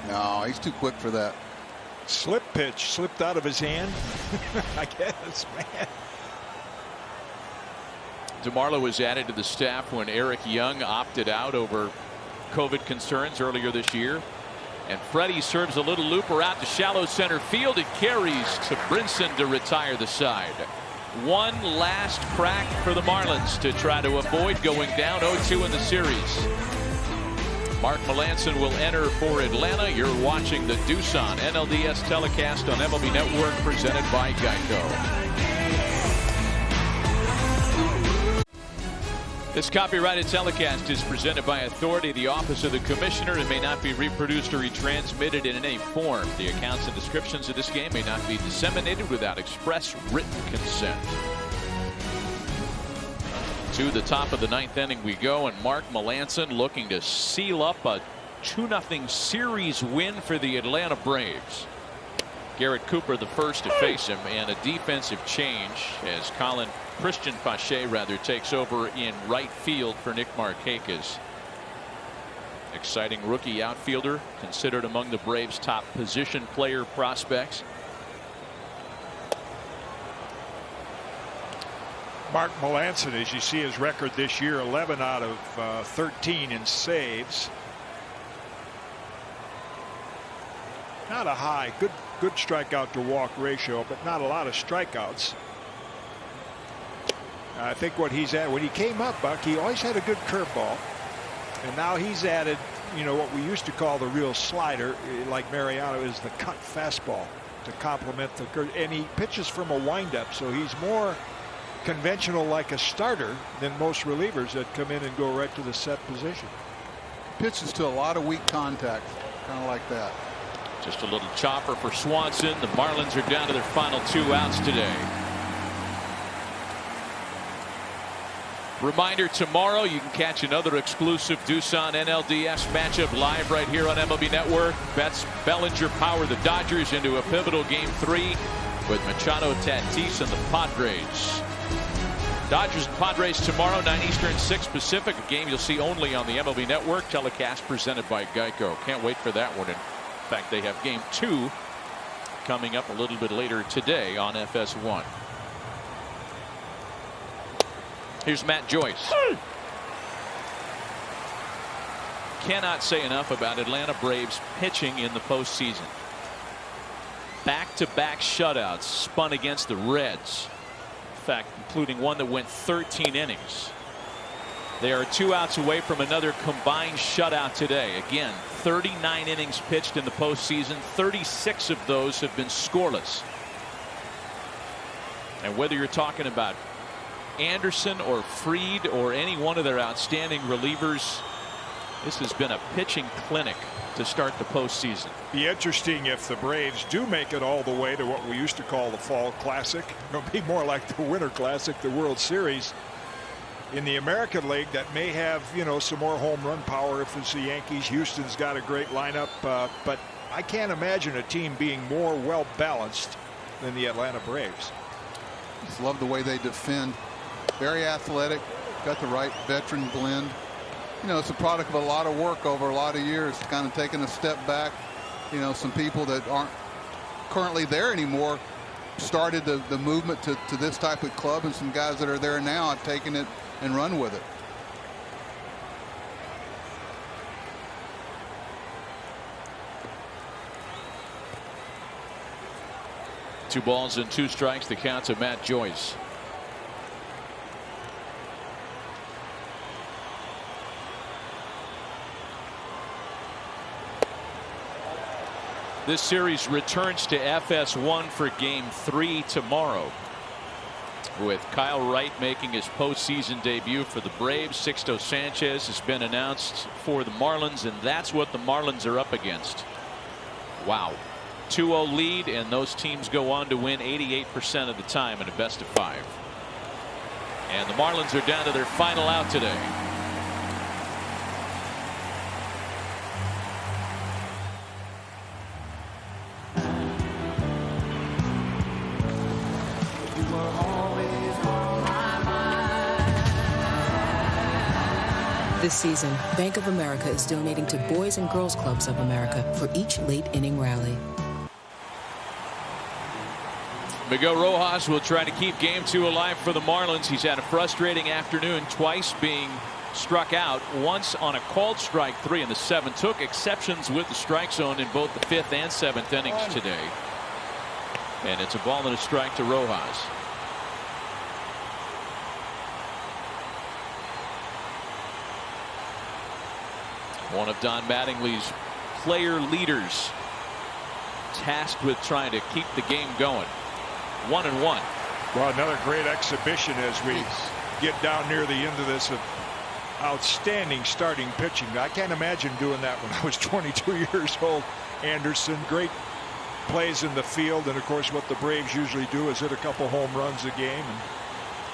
No, he's too quick for that. Slip pitch slipped out of his hand. I guess, man. DeMarlo was added to the staff when Eric Young opted out over COVID concerns earlier this year. And Freddie serves a little looper out to shallow center field. It carries to Brinson to retire the side. One last crack for the Marlins to try to avoid going down 0-2 in the series. Mark Melancon will enter for Atlanta. You're watching the Doosan NLDS telecast on MLB Network, presented by Geico. This copyrighted telecast is presented by authority of the Office of the Commissioner and may not be reproduced or retransmitted in any form. The accounts and descriptions of this game may not be disseminated without express written consent. To the top of the ninth inning we go, and Mark Melancon looking to seal up a 2-0 series win for the Atlanta Braves. Garrett Cooper the first to face him, and a defensive change as Christian Pache takes over in right field for Nick Markakis. Exciting rookie outfielder, considered among the Braves' top position player prospects. Mark Melancon, as you see his record this year, 11 out of 13 in saves. Not a high, good strikeout to walk ratio, but not a lot of strikeouts. I think what he's at, when he came up, Buck, he always had a good curveball, and now he's added, what we used to call the real slider, like Mariano, is the cut fastball to complement the curve, and he pitches from a windup, so he's more conventional like a starter than most relievers that come in and go right to the set position. Pitches to a lot of weak contact, kind of like that. Just a little chopper for Swanson. The Marlins are down to their final 2 outs today. Reminder, tomorrow you can catch another exclusive Doosan NLDS matchup live right here on MLB Network. Bellinger power the Dodgers into a pivotal Game 3 with Machado, Tatis, and the Padres. Dodgers and Padres tomorrow, 9 Eastern, 6 Pacific. A game you'll see only on the MLB Network telecast presented by Geico. Can't wait for that one. In fact, they have Game 2 coming up a little bit later today on FS1. Here's Matt Joyce. Cannot say enough about Atlanta Braves pitching in the postseason. Back-to-back shutouts spun against the Reds. In fact, including one that went 13 innings. They are 2 outs away from another combined shutout today. Again, 39 innings pitched in the postseason. 36 of those have been scoreless. And whether you're talking about Anderson or Fried or any one of their outstanding relievers, this has been a pitching clinic to start the postseason. Be interesting if the Braves do make it all the way to what we used to call the Fall Classic. It'll be more like the Winter Classic, the World Series. In the American League, that may have, some more home run power if it's the Yankees. Houston's got a great lineup, but I can't imagine a team being more well balanced than the Atlanta Braves. Just love the way they defend. Very athletic, got the right veteran blend. It's a product of a lot of work over a lot of years, kind of taking a step back. Some people that aren't currently there anymore started the movement to this type of club, and some guys that are there now have taken it and run with it. Two balls and 2 strikes, the count to Matt Joyce. This series returns to FS1 for Game 3 tomorrow, with Kyle Wright making his postseason debut for the Braves. Sixto Sanchez has been announced for the Marlins, and that's what the Marlins are up against. Wow. 2-0 lead, and those teams go on to win 88% of the time in a best-of-5. And the Marlins are down to their final out today. This season, Bank of America is donating to Boys and Girls Clubs of America for each late inning rally. Miguel Rojas will try to keep Game 2 alive for the Marlins. He's had a frustrating afternoon, twice being struck out, once on a called strike 3 in the 7th. Took exceptions with the strike zone in both the 5th and 7th innings today. And it's a ball and a strike to Rojas. one of Don Mattingly's player leaders, tasked with trying to keep the game going. 1-1. Well, another great exhibition as we get down near the end of this. Outstanding starting pitching. I can't imagine doing that when I was 22 years old. Anderson, great plays in the field, and of course what the Braves usually do is hit a couple home runs a game, and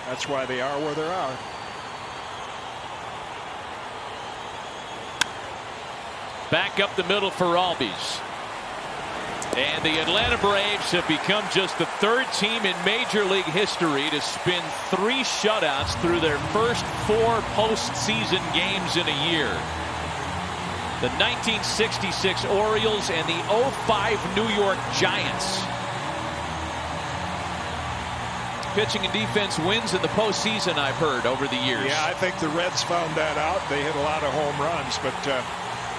that's why they are where they are. Back up the middle for Albies. And the Atlanta Braves have become just the third team in Major League history to spin 3 shutouts through their first 4 postseason games in a year. The 1966 Orioles and the 05 New York Giants. Pitching and defense wins in the postseason, I've heard, over the years. Yeah, I think the Reds found that out. They hit a lot of home runs, but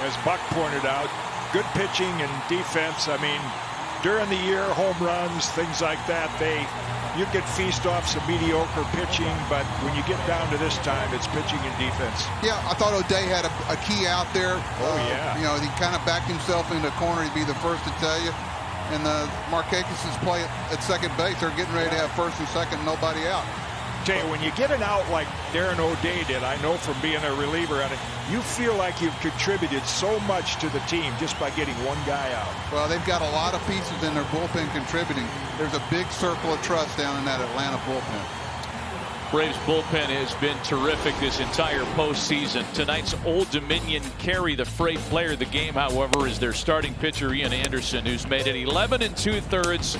as Buck pointed out, good pitching and defense. I mean, during the year, home runs, things like that, you could feast off some mediocre pitching, but when you get down to this time, it's pitching and defense. Yeah, I thought O'Day had a key out there. Oh, yeah. You know, he kind of backed himself into the corner. He'd be the first to tell you. And Markakis' play at second base, they're getting ready to have first and second, nobody out. Tell you, when you get an out like Darren O'Day did, I know from being a reliever on it, you feel like you've contributed so much to the team just by getting one guy out. Well, they've got a lot of pieces in their bullpen contributing. There's a big circle of trust down in that Atlanta bullpen. Braves bullpen has been terrific this entire postseason. Tonight's Old Dominion carry, the freight player of the game, however, is their starting pitcher Ian Anderson, who's made it 11 2/3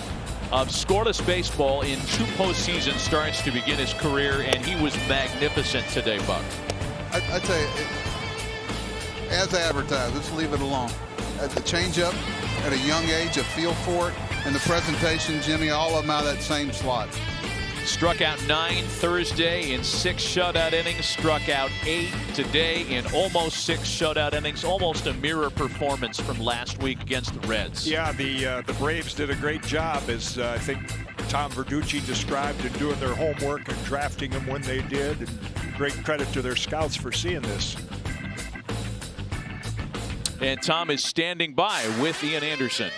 of scoreless baseball in 2 postseason starts to begin his career, and he was magnificent today, Buck. I tell you, as advertised, let's leave it alone. At the changeup, at a young age, a feel for it, and the presentation, Jimmy, all of them out of that same slot. Struck out 9 Thursday in 6 shutout innings. Struck out 8 today in almost 6 shutout innings. Almost a mirror performance from last week against the Reds. Yeah, the Braves did a great job, as I think Tom Verducci described, in doing their homework and drafting them when they did. And great credit to their scouts for seeing this. And Tom is standing by with Ian Anderson.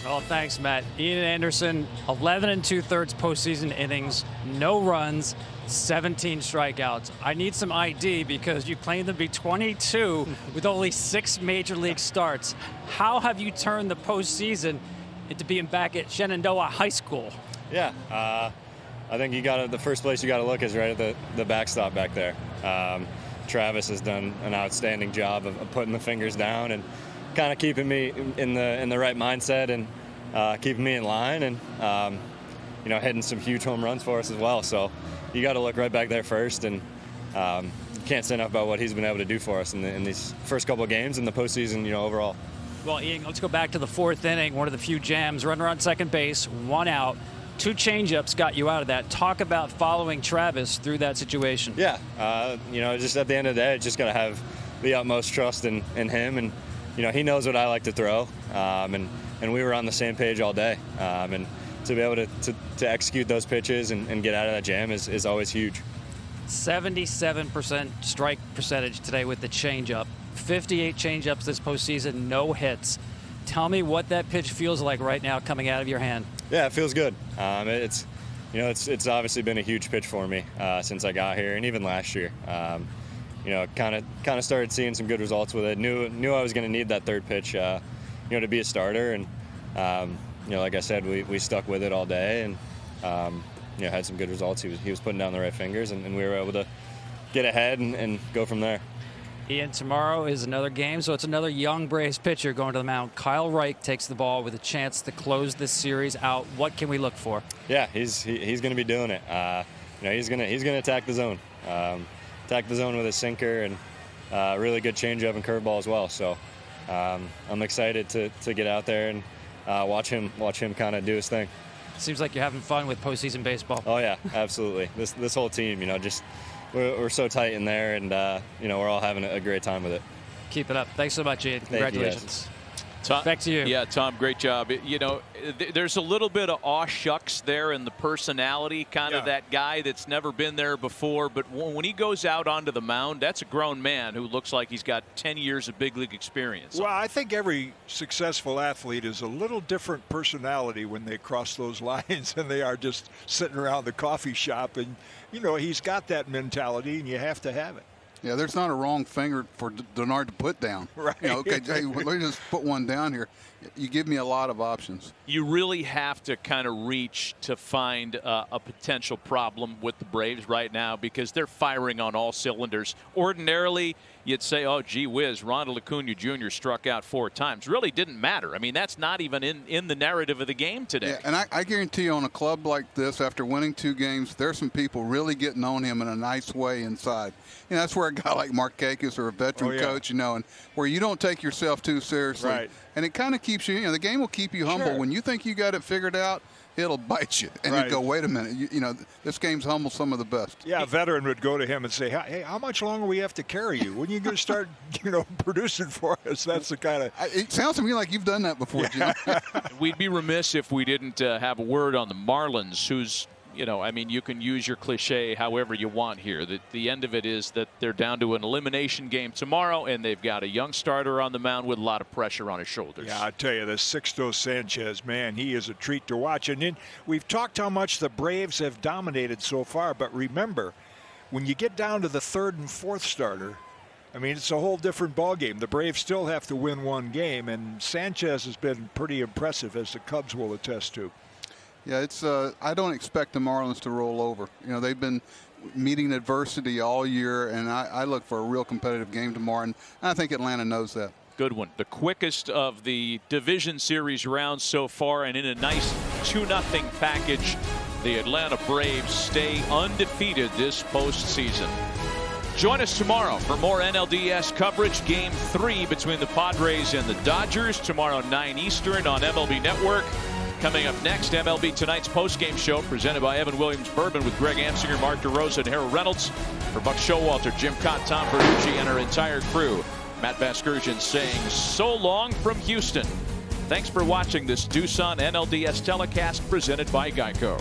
Oh, thanks, Matt. Ian Anderson, 11 2/3 postseason innings, no runs, 17 strikeouts. I need some ID because you claim to be 22 with only 6 major league starts. How have you turned the postseason into being back at Shenandoah High School? Yeah, I think the first place you got to look is right at the backstop back there. Travis has done an outstanding job of putting the fingers down and kind of keeping me in the right mindset and keeping me in line, and hitting some huge home runs for us as well. So you got to look right back there first, and can't say enough about what he's been able to do for us in these first couple of games in the postseason, overall. Well, Ian, let's go back to the 4th inning. One of the few jams. Runner on second base, 1 out. 2 changeups got you out of that. Talk about following Travis through that situation. Yeah, just at the end of the day, just got to have the utmost trust in him, and he knows what I like to throw, and we were on the same page all day, and to be able to execute those pitches and get out of that jam is always huge. 77% strike percentage today with the changeup. 58 changeups this postseason, no hits. Tell me what that pitch feels like right now coming out of your hand. Yeah, it feels good. It's obviously been a huge pitch for me since I got here, and even last year. Kind of started seeing some good results with it. Knew I was going to need that third pitch, to be a starter, and like I said, we stuck with it all day, and had some good results. He was putting down the right fingers, and we were able to get ahead and go from there. Ian, tomorrow is another game, so it's another young Braves pitcher going to the mound. Kyle Reich takes the ball with a chance to close this series out. What can we look for? Yeah, he's going to be doing it. He's going to attack the zone. Attack the zone with a sinker and really good changeup and curveball as well. So I'm excited to get out there and watch him kind of do his thing. Seems like you're having fun with postseason baseball. Oh yeah, absolutely. This whole team, we're so tight in there, and we're all having a great time with it. Keep it up. Thanks so much, Ian. Congratulations. Tom, back to you. Yeah, Tom, great job. You know, there's a little bit of aw shucks there in the personality, kind of that guy that's never been there before. But when he goes out onto the mound, that's a grown man who looks like he's got 10 years of big league experience. Well, I think every successful athlete is a little different personality when they cross those lines than they are just sitting around the coffee shop. And, you know, he's got that mentality, and you have to have it. Yeah, there's not a wrong finger for Denard to put down. Right. You know, okay, hey, let me just put one down here. You give me a lot of options. You really have to kind of reach to find a potential problem with the Braves right now because they're firing on all cylinders. Ordinarily, you'd say, oh, gee whiz, Ronald Acuna Jr. struck out 4 times. Really didn't matter. I mean, that's not even in the narrative of the game today. Yeah, and I guarantee you on a club like this, after winning 2 games, there's some people really getting on him in a nice way inside. You know, that's where a guy like Markakis or a veteran coach, you know, and where you don't take yourself too seriously. Right. And it kind of keeps you, you know, the game will keep you humble. When you think you got it figured out, it'll bite you. And you go, wait a minute, you know, this game's humble some of the best. Yeah, a veteran would go to him and say, hey, how much longer we have to carry you? When are you going to start, you know, producing for us? That's the kind of. It sounds to me like you've done that before, Jim. We'd be remiss if we didn't have a word on the Marlins, who's, you know, I mean, you can use your cliche however you want here. The end of it is that they're down to an elimination game tomorrow, and they've got a young starter on the mound with a lot of pressure on his shoulders. Yeah, I tell you, the Sixto Sanchez, man, he is a treat to watch. And then we've talked how much the Braves have dominated so far, but remember, when you get down to the 3rd and 4th starter, I mean, it's a whole different ballgame. The Braves still have to win 1 game, and Sanchez has been pretty impressive, as the Cubs will attest to. Yeah, it's. I don't expect the Marlins to roll over. You know, they've been meeting adversity all year, and I look for a real competitive game tomorrow, and I think Atlanta knows that. Good one. The quickest of the division series rounds so far, and in a nice 2-0 package, the Atlanta Braves stay undefeated this postseason. Join us tomorrow for more NLDS coverage. Game 3 between the Padres and the Dodgers tomorrow 9 Eastern on MLB Network. Coming up next, MLB Tonight's postgame show presented by Evan Williams Bourbon with Greg Amsinger, Mark DeRosa, and Harold Reynolds. For Buck Showalter, Jim Kaat, Tom Verducci, and our entire crew, Matt Vasgersian saying so long from Houston. Thanks for watching this Doosan NLDS telecast presented by Geico.